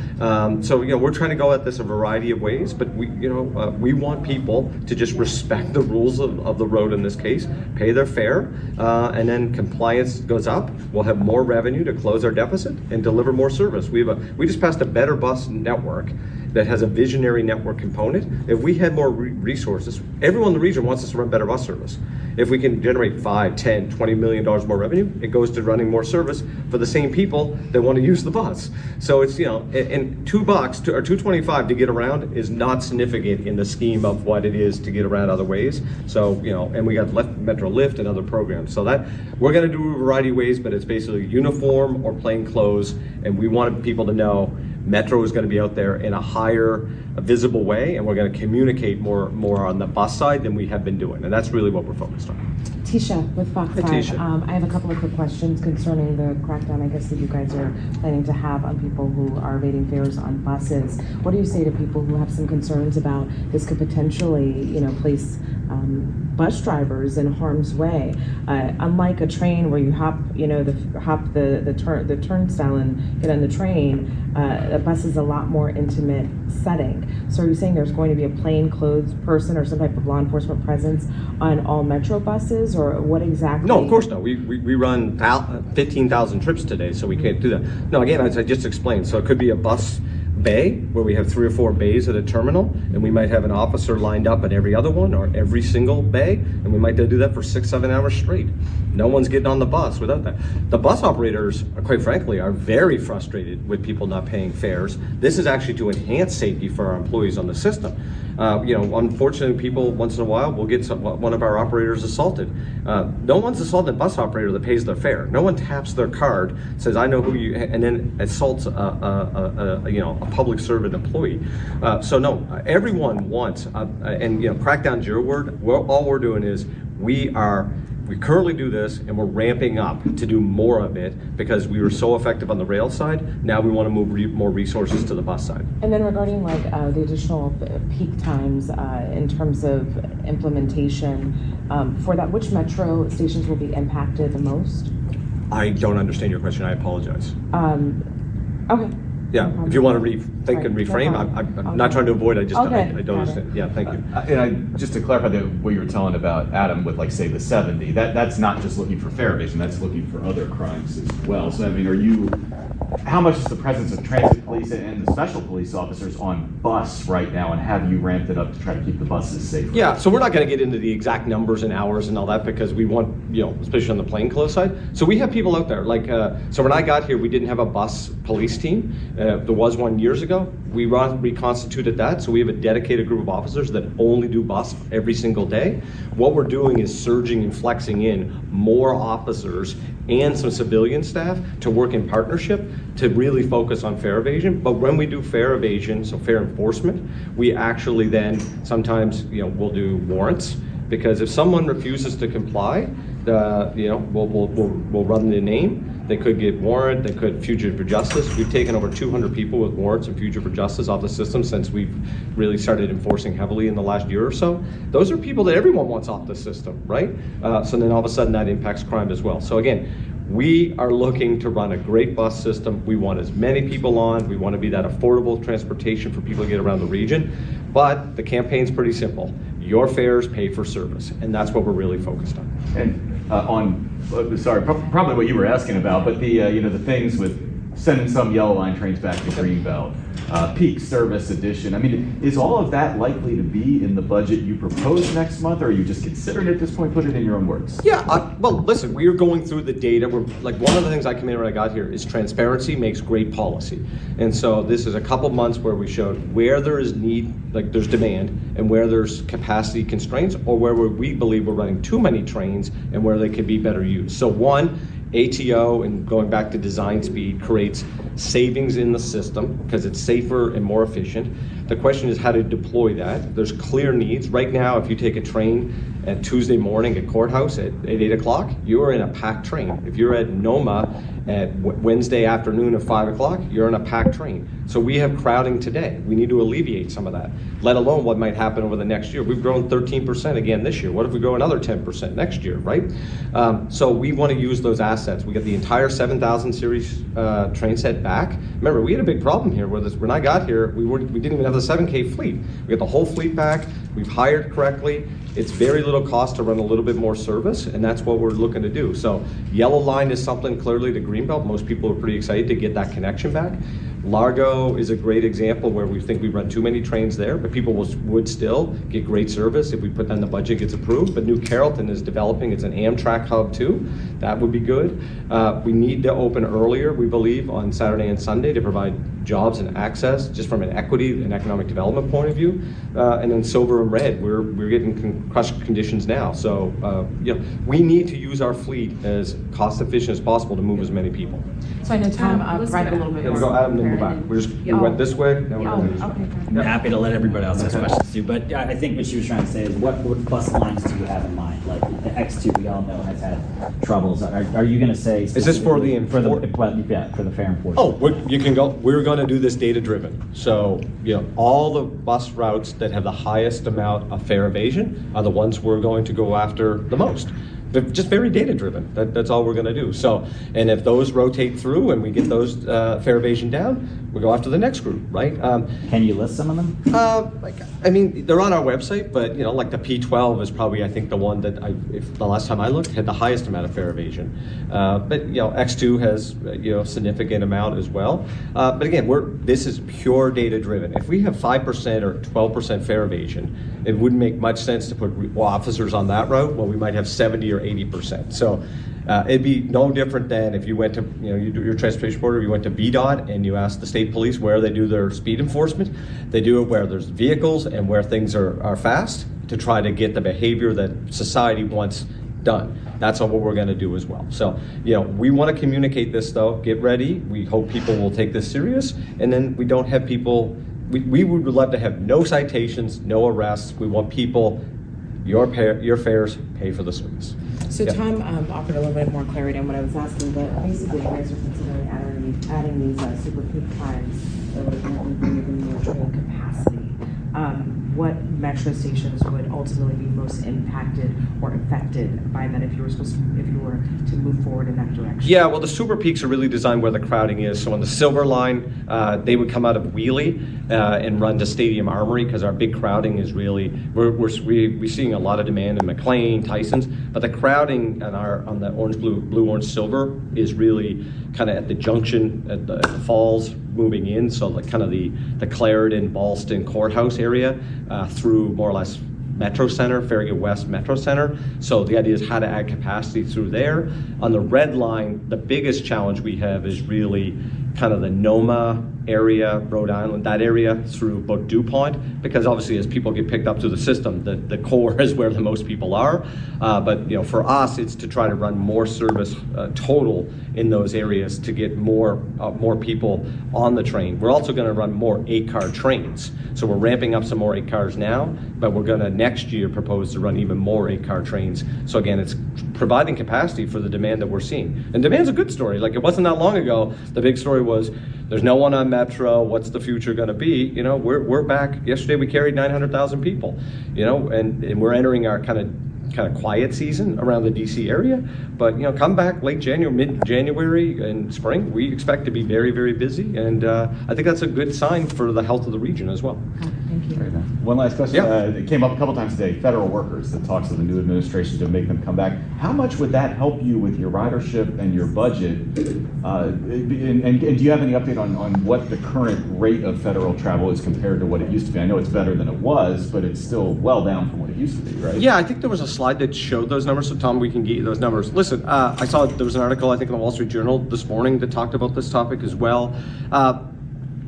So we're trying to go at this a variety of ways, but we want people to just respect the rules of the road in this case, pay their fare, and then compliance goes up. We'll have more revenue to close our deficit and deliver more service. We just passed a better bus network that has a visionary network component. If we had more resources, everyone in the region wants us to run better bus service. If we can generate $5, $10, $20 million more revenue, it goes to running more service for the same people that want to use the bus. So it's, and $2 or $2.25 to get around is not significant in the scheme of what it is to get around other ways. So, and we got Metro Lift and other programs. So that we're going to do a variety of ways, but it's basically uniform or plain clothes. And we wanted people to know Metro is going to be out there in a higher visible way, and we're going to communicate more on the bus side than we have been doing, and that's really what we're focused on. Tisha with Fox 5. I have a couple of quick questions concerning the crackdown, I guess, that you guys are planning to have on people who are evading fares on buses. What do you say to people who have some concerns about this could potentially, place bus drivers in harm's way. Unlike a train where you hop the turnstile and get on the train, a bus is a lot more intimate setting. So are you saying there's going to be a plainclothes person or some type of law enforcement presence on all Metro buses, or what exactly? No, of course not. We run 15,000 trips today, so we can't do that. No, again, as I just explained, so it could be a bus bay where we have 3 or 4 bays at a terminal, and we might have an officer lined up at every other one or every single bay, and we might do that for 6-7 hours straight. No one's getting on the bus without that. The bus operators, quite frankly, are very frustrated with people not paying fares. This is actually to enhance safety for our employees on the system. Unfortunately, people once in a while will get one of our operators assaulted. No one's assaulted a bus operator that pays their fare. No one taps their card, says "I know who you," and then assaults a public servant employee. So no, everyone wants, and crackdown's your word. All we're doing is we currently do this, and we're ramping up to do more of it because we were so effective on the rail side. Now we want to move more resources to the bus side. And then regarding the additional peak times in terms of implementation for that, which Metro stations will be impacted the most? I don't understand your question. I apologize. Okay. Yeah, if you want to rethink and reframe, I'm not trying to avoid. I don't understand. Yeah, thank you. Just to clarify what you were telling about Adam with, say, the 70, that's not just looking for fare evasion, that's looking for other crimes as well. So, I mean, how much is the presence of transit police and the special police officers on bus right now, and have you ramped it up to try to keep the buses safe? Yeah, so we're not going to get into the exact numbers and hours and all that because we want, especially on the plainclothes side. So we have people out there, so when I got here, we didn't have a bus police team. There was one years ago. We reconstituted that, so we have a dedicated group of officers that only do bus every single day. What we're doing is surging and flexing in more officers and some civilian staff to work in partnership to really focus on fare evasion. But when we do fare evasion, so fare enforcement, we actually then sometimes we'll do warrants, because if someone refuses to comply, we'll run the name. They could get warrant, they could fugitive for justice. We've taken over 200 people with warrants and fugitive for justice off the system since we've really started enforcing heavily in the last year or so. Those are people that everyone wants off the system, right? So then all of a sudden that impacts crime as well. So again, we are looking to run a great bus system. We want as many people on. We want to be that affordable transportation for people to get around the region. But the campaign's pretty simple. Your fares pay for service, and that's what we're really focused on. And probably what you were asking about, but the things with sending some yellow line trains back to Greenbelt, peak service edition. I mean, is all of that likely to be in the budget you propose next month, or are you just considering at this point? Put it in your own words. Yeah, well, listen, we are going through the data. We're one of the things I came in when I got here is transparency makes great policy. And so this is a couple months where we showed where there is need, there's demand, and where there's capacity constraints, or where we believe we're running too many trains and where they could be better used. So one, ATO and going back to design speed creates savings in the system because it's safer and more efficient. The question is how to deploy that. There's clear needs. Right now, if you take a train at Tuesday morning at Courthouse at 8 o'clock, you're in a packed train. If you're at NOMA at Wednesday afternoon at 5 o'clock, you're in a packed train. So we have crowding today. We need to alleviate some of that, let alone what might happen over the next year. We've grown 13% again this year. What if we grow another 10% next year, right? So we want to use those assets. We got the entire 7000 series train set back. Remember, we had a big problem here with this. When I got here, we didn't even have the 7K fleet. We got the whole fleet back. We've hired correctly. It's very little cost to run a little bit more service, and that's what we're looking to do. So Yellow Line is something clearly to Greenbelt. Most people are pretty excited to get that connection back. Largo is a great example where we think we run too many trains there, but people would still get great service if we put that in the budget, gets approved. But New Carrollton is developing. It's an Amtrak hub too. That would be good. We need to open earlier, we believe, on Saturday and Sunday to provide jobs and access just from an equity and economic development point of view. And then Silver and Red, we're getting crushed conditions now. So we need to use our fleet as cost efficient as possible to move as many people. So I know Tom provided a little bit more. We'll go Adam, then go back. We went this way. Now we're going this way. I'm happy to let everybody else ask questions too, but I think what she was trying to say is what bus lines do you have in mind? Like the X2, we all know has had troubles. Are you going to say? Is this for the for the fare enforcement? Oh, you can go. We're going to do this data driven. So all the bus routes that have the highest amount of fare evasion are the ones we're going to go after the most. They're just very data driven. That's all we're going to do. So, and if those rotate through and we get those fare evasion down, we go after the next group, right? Can you list some of them? I mean, they're on our website, but like the P12 is probably, I think, the one that if the last time I looked, had the highest amount of fare evasion. But X2 has significant amount as well. But again, this is pure data driven. If we have 5% or 12% fare evasion, it wouldn't make much sense to put officers on that route. Well, we might have 70 or 80%. So it'd be no different than if you went to, you do your transportation border, you went to VDOT and you ask the state police where they do their speed enforcement. They do it where there's vehicles and where things are fast to try to get the behavior that society wants done. That's what we're going to do as well. So, we want to communicate this though. Get ready. We hope people will take this serious, and then we don't have people. We would love to have no citations, no arrests. We want people, your fares, pay for the service. So Tom offered a little bit more clarity on what I was asking, but basically you guys are considering adding these super peak times that would apparently bring even more train capacity. What metro stations would ultimately be most impacted or affected by that if you were to move forward in that direction? Yeah, well, the super peaks are really designed where the crowding is. So on the Silver Line, they would come out of Wheelie and run to Stadium Armory because our big crowding is really we're seeing a lot of demand in McLean, Tyson's, but the crowding on the orange, blue, orange, silver is really kind of at the junction at the falls moving in. So like kind of the Clarendon, Ballston courthouse area through more or less Metro Center, Farragut West Metro Center. So the idea is how to add capacity through there. On the red line, the biggest challenge we have is really kind of the NOMA area, Rhode Island, that area through about DuPont, because obviously as people get picked up through the system, the core is where the most people are. But for us, it's to try to run more service total in those areas to get more people on the train. We're also going to run more 8-car trains. So we're ramping up some more 8 cars now, but we're going to next year propose to run even more 8-car trains. So again, it's providing capacity for the demand that we're seeing. And demand's a good story. Like it wasn't that long ago, the big story was there's no one on Metro, what's the future going to be? We're back. Yesterday we carried 900,000 people, and we're entering our kind of quiet season around the DC area, but come back late January, mid-January and spring, we expect to be very, very busy, and I think that's a good sign for the health of the region as well. Thank you. One last question. Yeah. It came up a couple times today. Federal workers, the talks of the new administration to make them come back. How much would that help you with your ridership and your budget? And do you have any update on what the current rate of federal travel is compared to what it used to be? I know it's better than it was, but it's still well down from what it used to be, right? Yeah, I think there was a slide that showed those numbers. So Tom, we can get you those numbers. Listen, I saw there was an article, I think, in the Wall Street Journal this morning that talked about this topic as well.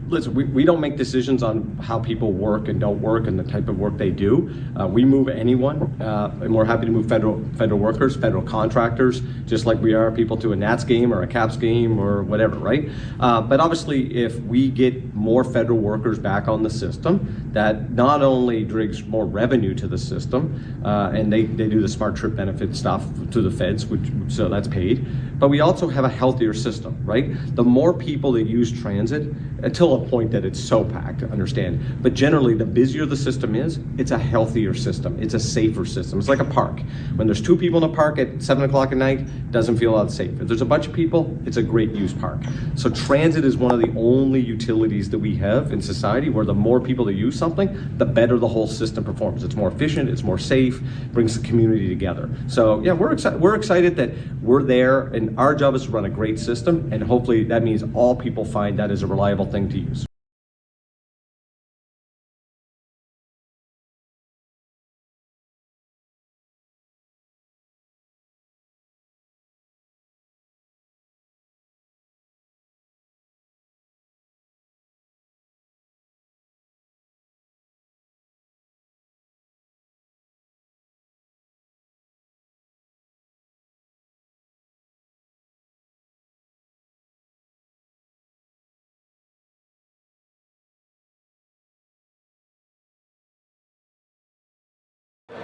Listen, we don't make decisions on how people work and don't work and the type of work they do. We move anyone, and we're happy to move federal workers, federal contractors, just like we are people to a Nats game or a Caps game or whatever, right? But obviously, if we get more federal workers back on the system, that not only brings more revenue to the system, and they do the smart trip benefit stuff to the feds, so that's paid, but we also have a healthier system, right? The more people that use transit, until a point that it's so packed, understand. But generally, the busier the system is, it's a healthier system. It's a safer system. It's like a park. When there's 2 people in a park at 7 o'clock at night, it doesn't feel that safe. If there's a bunch of people, it's a great use park. So transit is one of the only utilities that we have in society where the more people that use something, the better the whole system performs. It's more efficient, it's more safe, brings the community together. So yeah, we're excited that we're there, and our job is to run a great system, and hopefully that means all people find that is a reliable thing to use.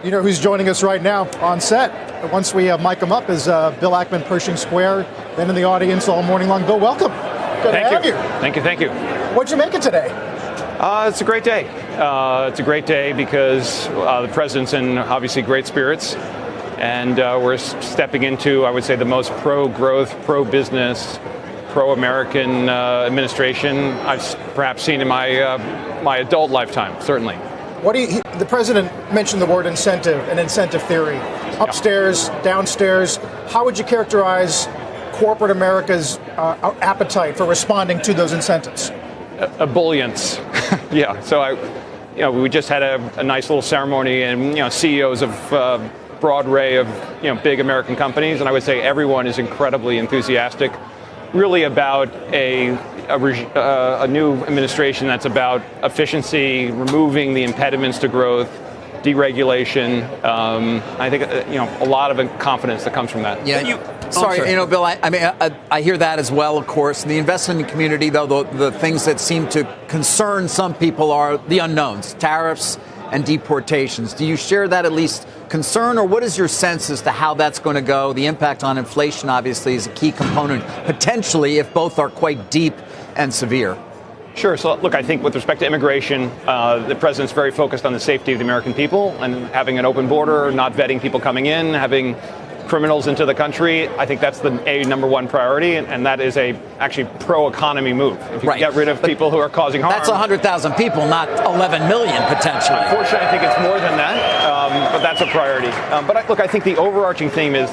You know who's joining us right now on set? Once we mic him up is Bill Ackman, Pershing Square, been in the audience all morning long. Bill, welcome. Good to have you. Thank you. What'd you make it today? It's a great day. It's a great day because the president's in obviously great spirits. And we're stepping into, I would say, the most pro-growth, pro-business, pro-American administration I've perhaps seen in my adult lifetime, certainly. The president mentioned the word incentive and incentive theory. Upstairs, downstairs. How would you characterize corporate America's appetite for responding to those incentives? Ebullience. Yeah. So we just had a nice little ceremony, and CEOs of broad array of big American companies, and I would say everyone is incredibly enthusiastic, really about a new administration that's about efficiency, removing the impediments to growth, deregulation. I think a lot of confidence that comes from that. Yeah. Sorry, Bill. I hear that as well. Of course, the investment community, though, the things that seem to concern some people are the unknowns, tariffs and deportations. Do you share that at least concern, or what is your sense as to how that's going to go? The impact on inflation, obviously, is a key component, potentially, if both are quite deep and severe. Sure. So, look, I think with respect to immigration, the president's very focused on the safety of the American people and having an open border, not vetting people coming in, having criminals into the country. I think that's the number one priority, and that is actually pro-economy move. If you can get rid of people who are causing harm. That's 100,000 people, not 11 million potentially. Unfortunately, I think it's more than that, but that's a priority. I think the overarching theme is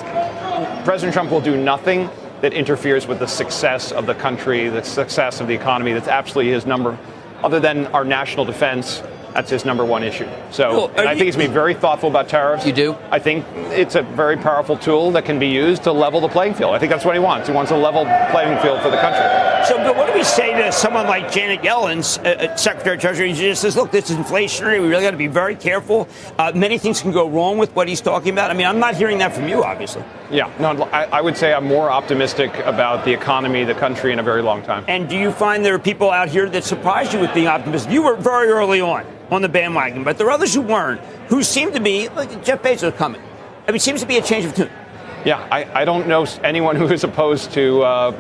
President Trump will do nothing that interferes with the success of the country, the success of the economy. That's absolutely his number. Other than our national defense, that's his number one issue. So I think he's going to be very thoughtful about tariffs. You do? I think it's a very powerful tool that can be used to level the playing field. I think that's what he wants. He wants a level playing field for the country. So, Bill, what do we say to someone like Janet Yellen, Secretary of Treasury? She just says, look, this is inflationary. We really got to be very careful. Many things can go wrong with what he's talking about. I mean, I'm not hearing that from you, obviously. Yeah, no, I would say I'm more optimistic about the economy, the country in a very long time. And do you find there are people out here that surprise you with being optimistic? You were very early on the bandwagon, but there are others who weren't, who seem to be, like Jeff Bezos coming. I mean, it seems to be a change of tune. Yeah, I don't know anyone who is opposed to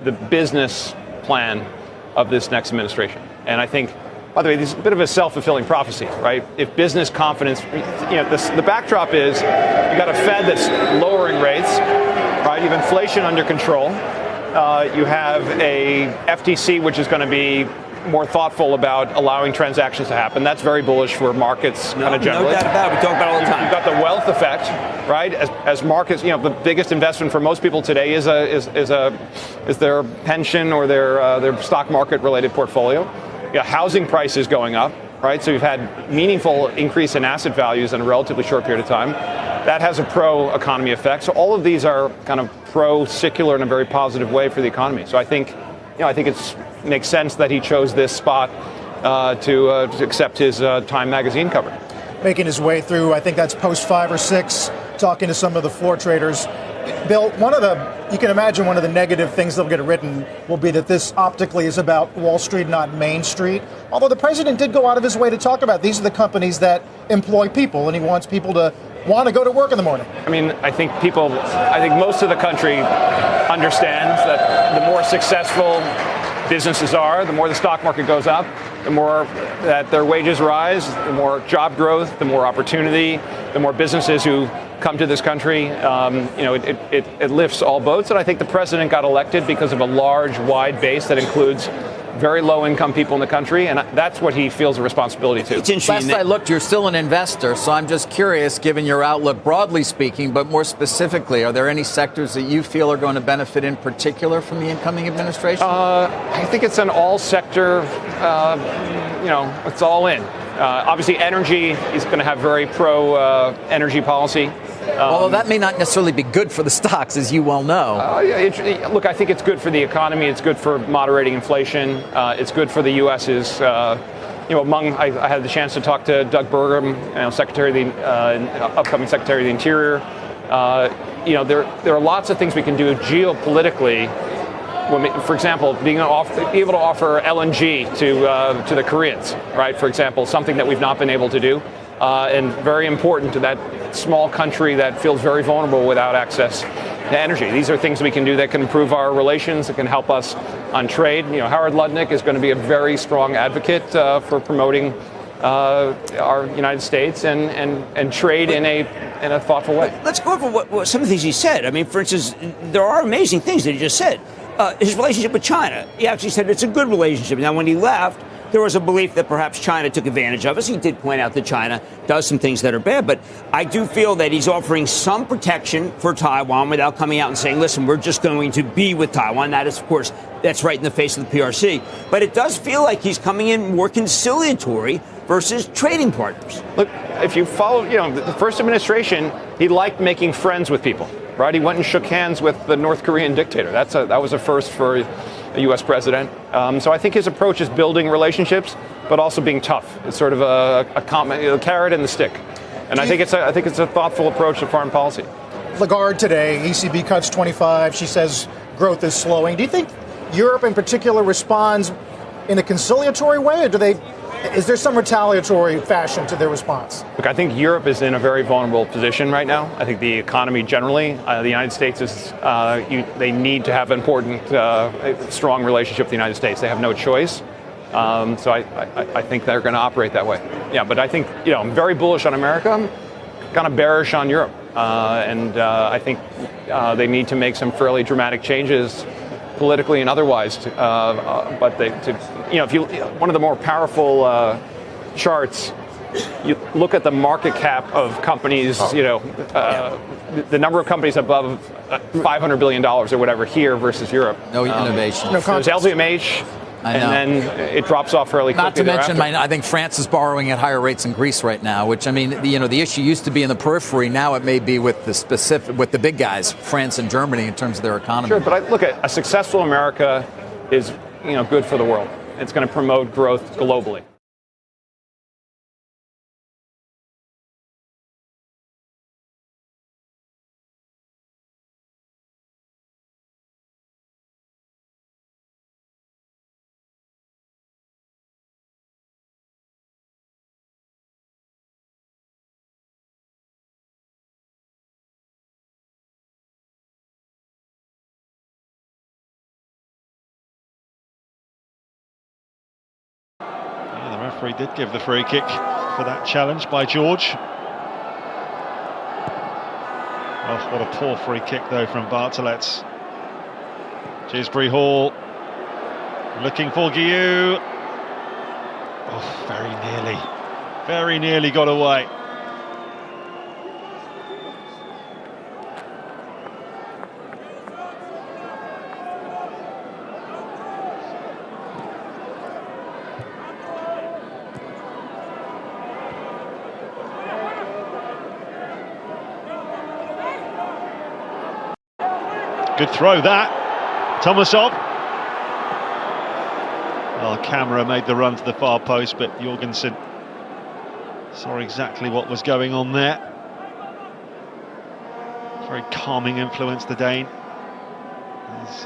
the business plan of this next administration. And I think, by the way, this is a bit of a self-fulfilling prophecy, right? If business confidence, the backdrop is you got a Fed that's lowering rates, right? You have inflation under control. You have a FTC which is going to be more thoughtful about allowing transactions to happen. That's very bullish for markets kind of generally. No doubt about it. We talk about it all the time. You've got the wealth effect, right? As markets, the biggest investment for most people today is their pension or their stock market related portfolio. Housing prices going up, right? So you've had meaningful increase in asset values in a relatively short period of time. That has a pro-economy effect. So all of these are kind of pro-secular in a very positive way for the economy. So I think it makes sense that he chose this spot to accept his Time magazine cover. Making his way through, I think that's post 5 or 6, talking to some of the floor traders. Bill, you can imagine one of the negative things that'll get written will be that this optically is about Wall Street, not Main Street. Although the president did go out of his way to talk about these are the companies that employ people, and he wants people to want to go to work in the morning. I mean, I think most of the country understands that the more successful businesses are, the more the stock market goes up, the more that their wages rise, the more job growth, the more opportunity, the more businesses who come to this country. It lifts all boats. And I think the president got elected because of a large, wide base that includes very low-income people in the country, and that's what he feels a responsibility to. It's interesting. Last I looked, you're still an investor, so I'm just curious, given your outlook broadly speaking, but more specifically, are there any sectors that you feel are going to benefit in particular from the incoming administration? I think it's an all-sector, it's all in. Obviously, energy is going to have very pro-energy policy. Although that may not necessarily be good for the stocks, as you well know. Look, I think it's good for the economy. It's good for moderating inflation. It's good for the U.S.'s, I had the chance to talk to Doug Burgum, upcoming Secretary of the Interior. There are lots of things we can do geopolitically. For example, being able to offer LNG to the Koreans, right? For example, something that we've not been able to do. And very important to that small country that feels very vulnerable without access to energy. These are things we can do that can improve our relations, that can help us on trade. Howard Lutnick is going to be a very strong advocate for promoting our United States and trade in a thoughtful way. Let's go over what some of the things he said. I mean, for instance, there are amazing things that he just said. His relationship with China. He actually said it's a good relationship. Now, when he left, there was a belief that perhaps China took advantage of us. He did point out that China does some things that are bad, but I do feel that he's offering some protection for Taiwan without coming out and saying, listen, we're just going to be with Taiwan. That is, of course, that's right in the face of the PRC. But it does feel like he's coming in more conciliatory versus trading partners. Look, if you follow, the first administration, he liked making friends with people, right? He went and shook hands with the North Korean dictator. That was a first for a U.S. president. So I think his approach is building relationships, but also being tough. It's sort of a carrot and the stick. And I think it's a thoughtful approach to foreign policy. Lagarde today, ECB cuts 25. She says growth is slowing. Do you think Europe in particular responds in a conciliatory way, or is there some retaliatory fashion to their response? Look, I think Europe is in a very vulnerable position right now. I think the economy generally, the United States is, they need to have an important, strong relationship with the United States. They have no choice. So I think they're going to operate that way. Yeah, but I think, I'm very bullish on America. I'm kind of bearish on Europe. And I think they need to make some fairly dramatic changes politically and otherwise. One of the more powerful charts, you look at the market cap of companies, the number of companies above $500 billion or whatever here versus Europe. No innovation. There's LVMH. And then it drops off fairly quickly. Not to mention, I think France is borrowing at higher rates than Greece right now, which, I mean, the issue used to be in the periphery. Now it may be with the big guys, France and Germany, in terms of their economy. Sure, but I look at a successful America is, good for the world. It's going to promote growth globally. The referee did give the free kick for that challenge by George. Oh, what a poor free kick though from Bartolets. Chisbury Hall looking for Guillou. Oh, very nearly got away. Good throw that. Tomasov. Well, camera made the run to the far post, but Jorgensen saw exactly what was going on there. Very calming influence, the Dane. He's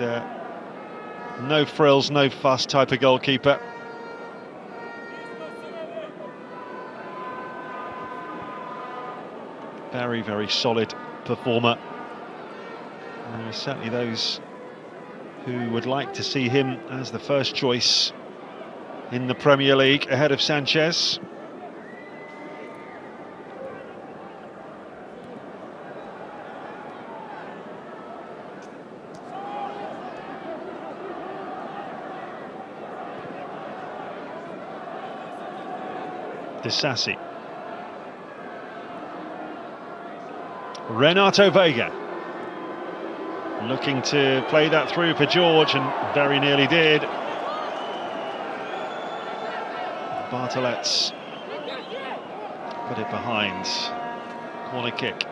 no frills, no fuss type of goalkeeper. Very solid performer. There are certainly those who would like to see him as the first choice in the Premier League ahead of Sanchez. Disasi. Renato Vega. Looking to play that through for George, and very nearly did. Bartolets put it behind. Corner kick.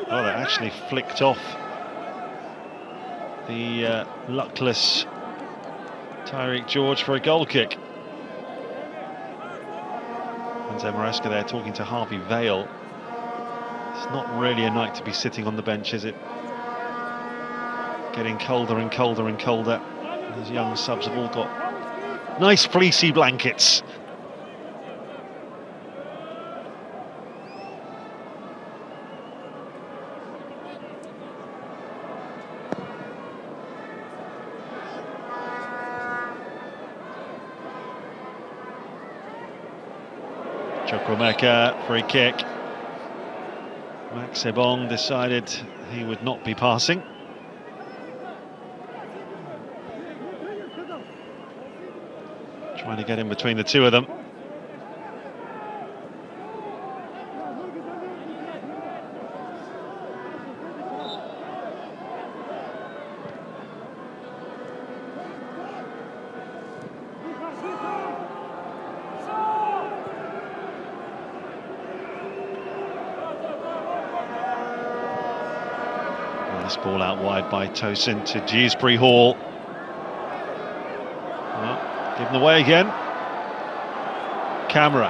Oh, that actually flicked off the luckless Tyreek George for a goal kick. And Maresca there talking to Harvey Vale. It's not really a night to be sitting on the bench, is it? Getting colder and colder and colder. These young subs have all got nice fleecy blankets. Chukwuemeka, free kick. Max Ebong decided he would not be passing. Trying to get in between the two of them. This ball out wide by Tosin to Dewsbury Hall. Well, given away again. Camera.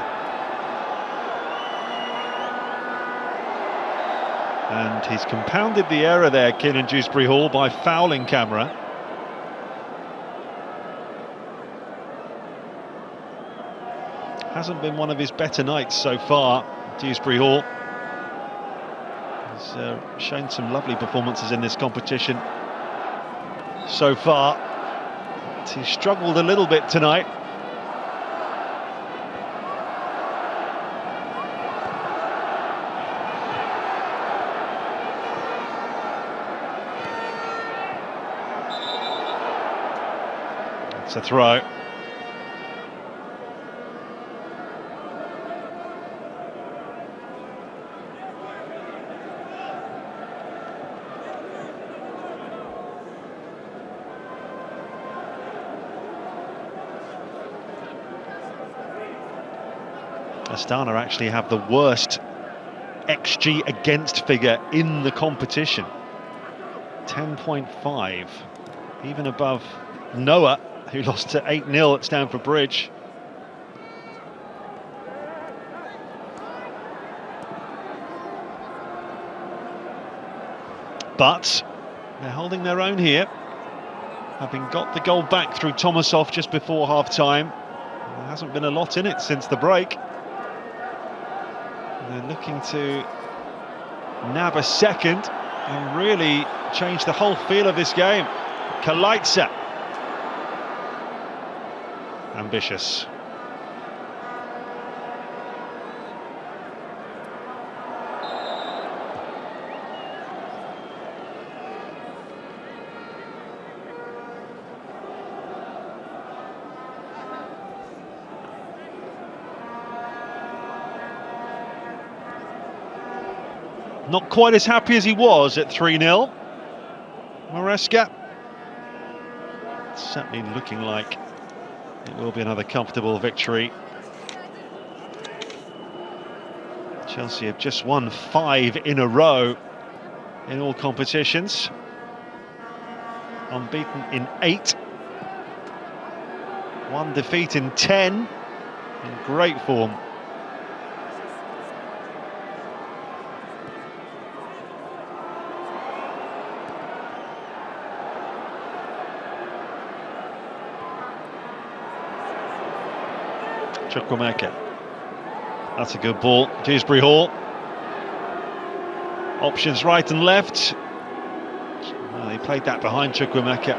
And he's compounded the error there, Kiernan Dewsbury Hall, by fouling Camera. Hasn't been one of his better nights so far, Dewsbury Hall. He's shown some lovely performances in this competition so far. But he's struggled a little bit tonight. It's a throw. Astana actually have the worst XG against figure in the competition. 10.5, even above Noah, who lost to 8-0 at Stamford Bridge. But they're holding their own here, having got the goal back through Tomasov just before half-time. There hasn't been a lot in it since the break. They're looking to nab a second and really change the whole feel of this game. Kalaitsa. Ambitious. Not quite as happy as he was at 3-0. Maresca. Certainly looking like it will be another comfortable victory. Chelsea have just won 5 in a row in all competitions. Unbeaten in 8. 1 defeat in 10. In great form. Chukwuemeka. That's a good ball. Dewsbury Hall. Options right and left. Well, he played that behind Chukwuemeka.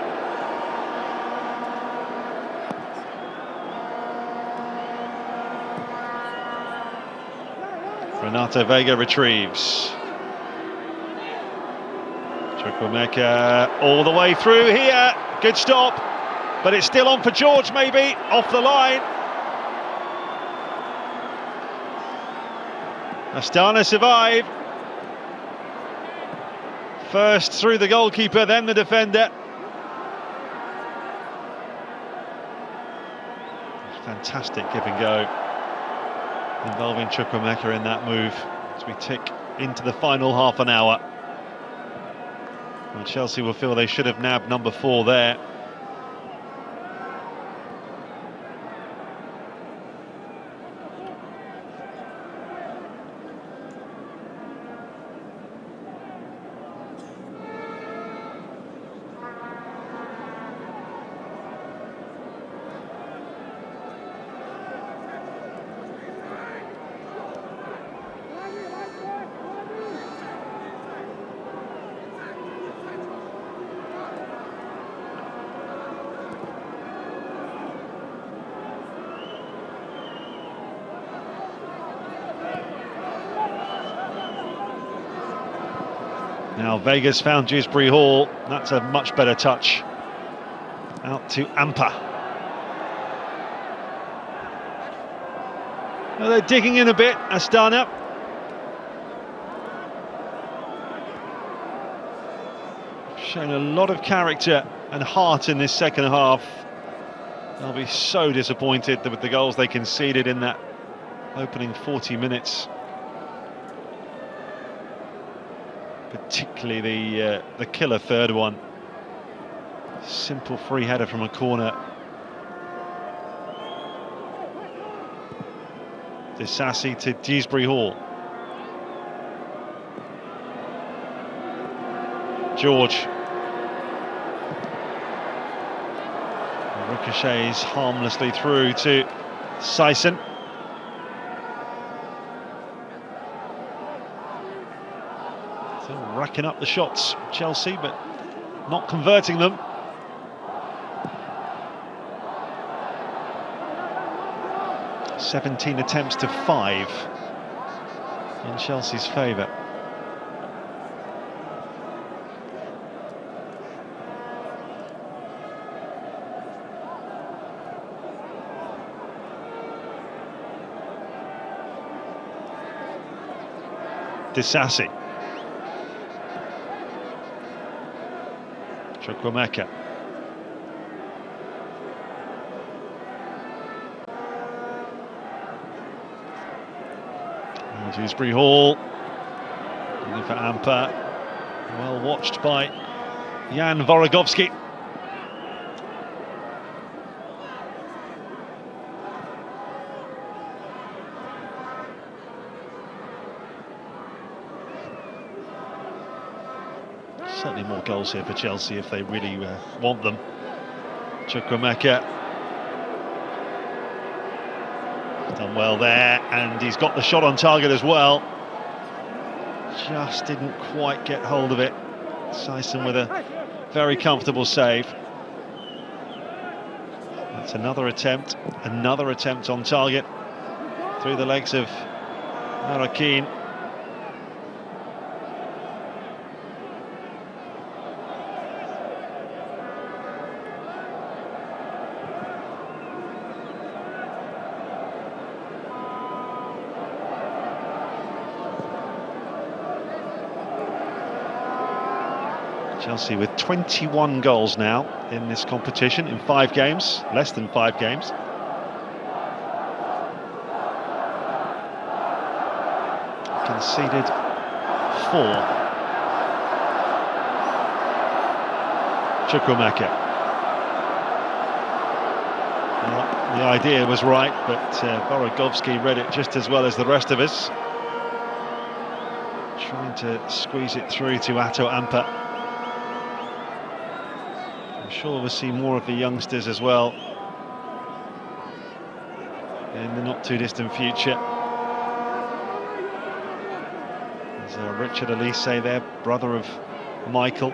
Renato Vega retrieves. Chukwuemeka all the way through here. Good stop. But it's still on for George, maybe. Off the line. Astana survive. First through the goalkeeper, then the defender. Fantastic give and go involving Chukwuemeka in that move as we tick into the final half an hour. Well, Chelsea will feel they should have nabbed number 4 there. Now Vega's found Dewsbury Hall. That's a much better touch. Out to Ampa. Well, they're digging in a bit, Astana. Shown a lot of character and heart in this second half. They'll be so disappointed with the goals they conceded in that opening 40 minutes. Particularly the killer third one. Simple free header from a corner. Disassi to Dewsbury Hall. George. Ricochets harmlessly through to Sison. Still racking up the shots, Chelsea, but not converting them. "17 attempts to 5 in Chelsea's favour. Disassi. Chukwuemeka. Dewsbury Hall. Looking for Ampa. Well watched by Jan Vorogovsky. Certainly more goals here for Chelsea if they really want them. Chukwuemeka. Done well there, and he's got the shot on target as well. Just didn't quite get hold of it. Sison with a very comfortable save. That's another attempt on target through the legs of Marakin. Chelsea with 21 goals now in this competition in 5 games, less than 5 games. Conceded 4. Chukwuemeka. Well, the idea was right, but Vorogovsky read it just as well as the rest of us. Trying to squeeze it through to Ato Ampa. I'm sure we'll see more of the youngsters as well in the not too distant future. There's Richard Elise there, brother of Michael.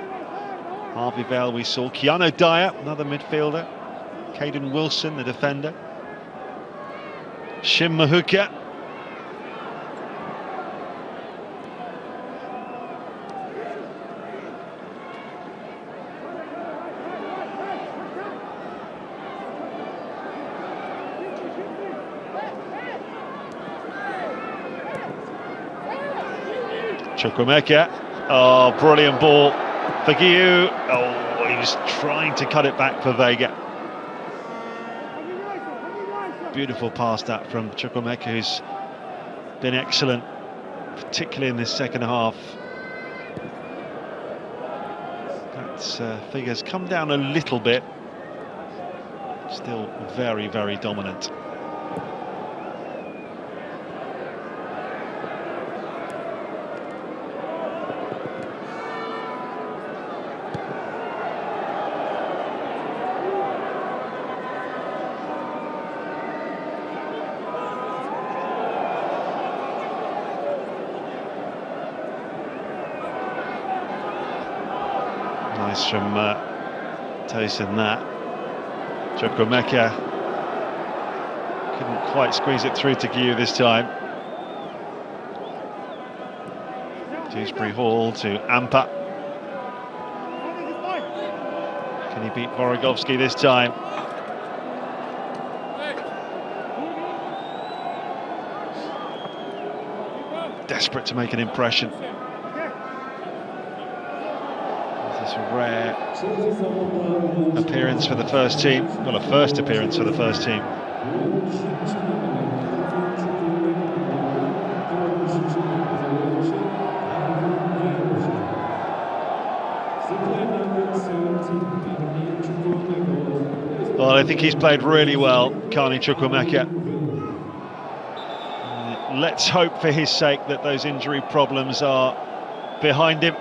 Harvey Vale we saw. Keanu Dyer, another midfielder. Caden Wilson, the defender. Shim Mahuka. Chukwuemeka. Oh, brilliant ball for Guiu. Oh, he was trying to cut it back for Vega. Beautiful pass that from Chukwuemeka, who's been excellent, particularly in this second half. That figure's come down a little bit. Still very, very dominant. Nice from Tosin that. Chukwuemeka couldn't quite squeeze it through to Guiu this time. Dewsbury Hall to Ampa. Can he beat Vorogovsky this time? Desperate to make an impression. This is a rare appearance for the first team. Well, a first appearance for the first team. Well, I think he's played really well, Carney Chukwuemeka. Let's hope for his sake that those injury problems are behind him,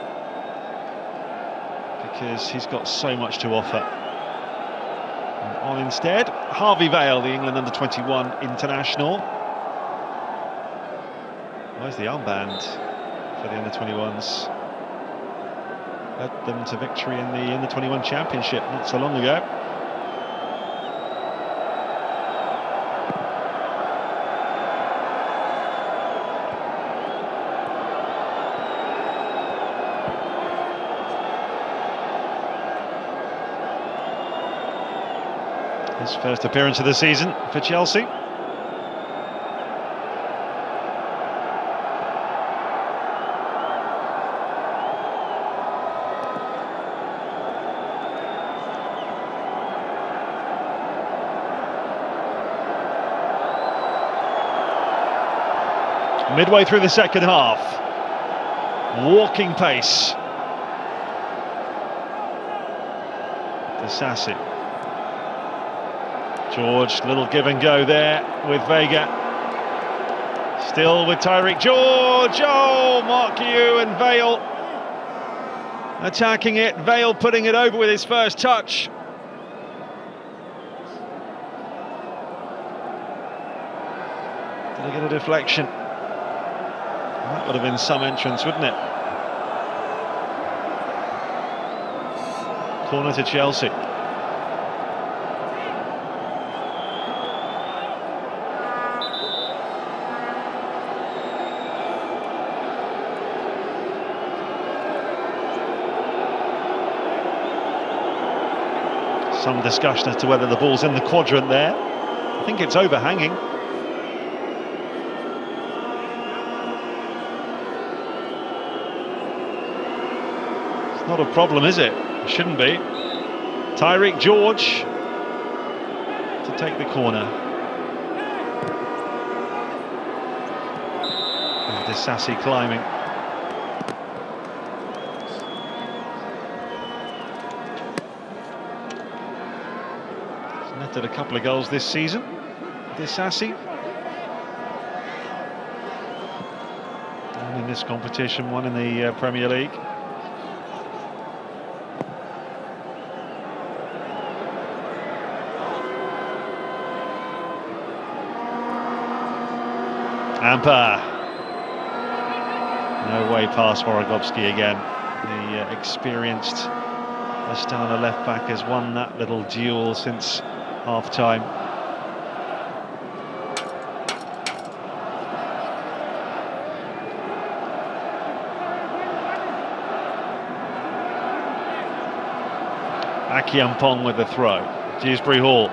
because he's got so much to offer. And on instead, Harvey Vale, the England under-21 international. Where's the armband for the under-21s? Led them to victory in the under-21 championship not so long ago. His first appearance of the season for Chelsea. Midway through the second half, walking pace. Disasi. George, little give and go there with Vega. Still with Tyreek George. Oh, Mark Yu and Vale attacking it. Vale putting it over with his first touch. Did he get a deflection? That would have been some entrance, wouldn't it? Corner to Chelsea. Some discussion as to whether the ball's in the quadrant there. I think it's overhanging. It's not a problem, is it? It shouldn't be. Tyreek George to take the corner. And Disasi climbing. Netted a couple of goals this season, Disasi. One in this competition, one in the Premier League. Amper. No way past Vorogovsky again. The experienced Astana left back has won that little duel since half-time. Akiampong with the throw. Dewsbury Hall.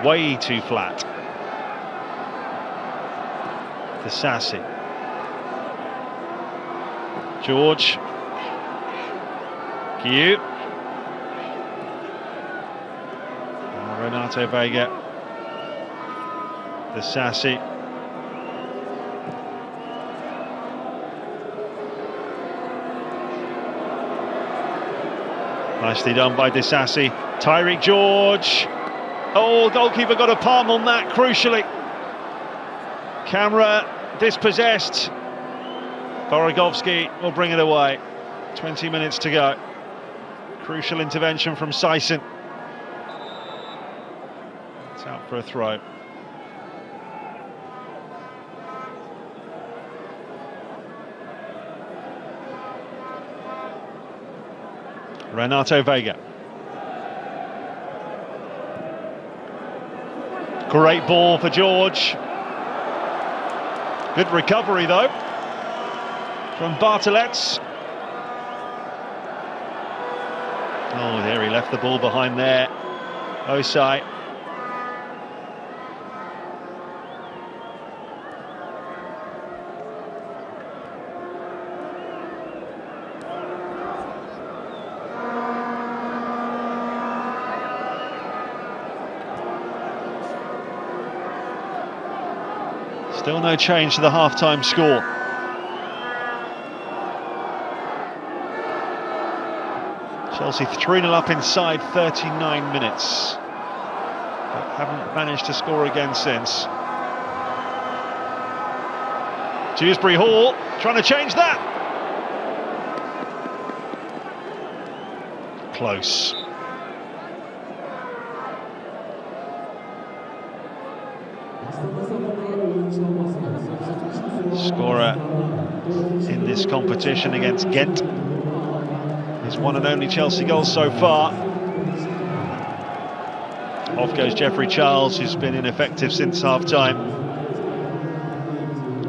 Way too flat. Disasi. George. Cute. Renato Vega. Disasi. Nicely done by Disasi. Tyreek George. Oh, goalkeeper got a palm on that, crucially. Camera dispossessed. Vorogovsky will bring it away. 20 minutes to go. Crucial intervention from Sison. It's out for a throw. Renato Vega. Great ball for George. Good recovery though from Bartolets. Oh, there he left the ball behind there. Osai. Still no change to the half-time score. Chelsea 3-0 up inside 39 minutes. But haven't managed to score again since. Dewsbury Hall trying to change that. Close. Scorer in this competition against Ghent. His one and only Chelsea goal so far. Off goes Jeffrey Charles, who's been ineffective since half-time.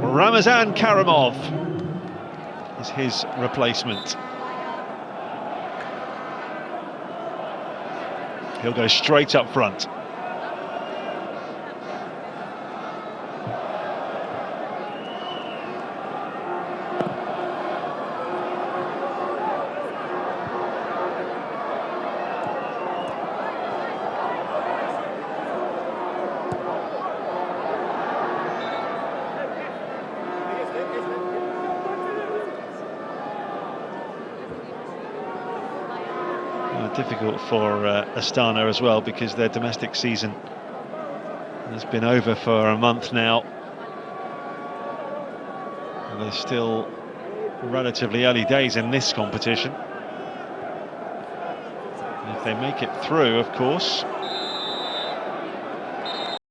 Ramazan Karamov is his replacement. He'll go straight up front. Difficult for Astana as well, because their domestic season has been over for a month now. And they're still relatively early days in this competition. And if they make it through, of course,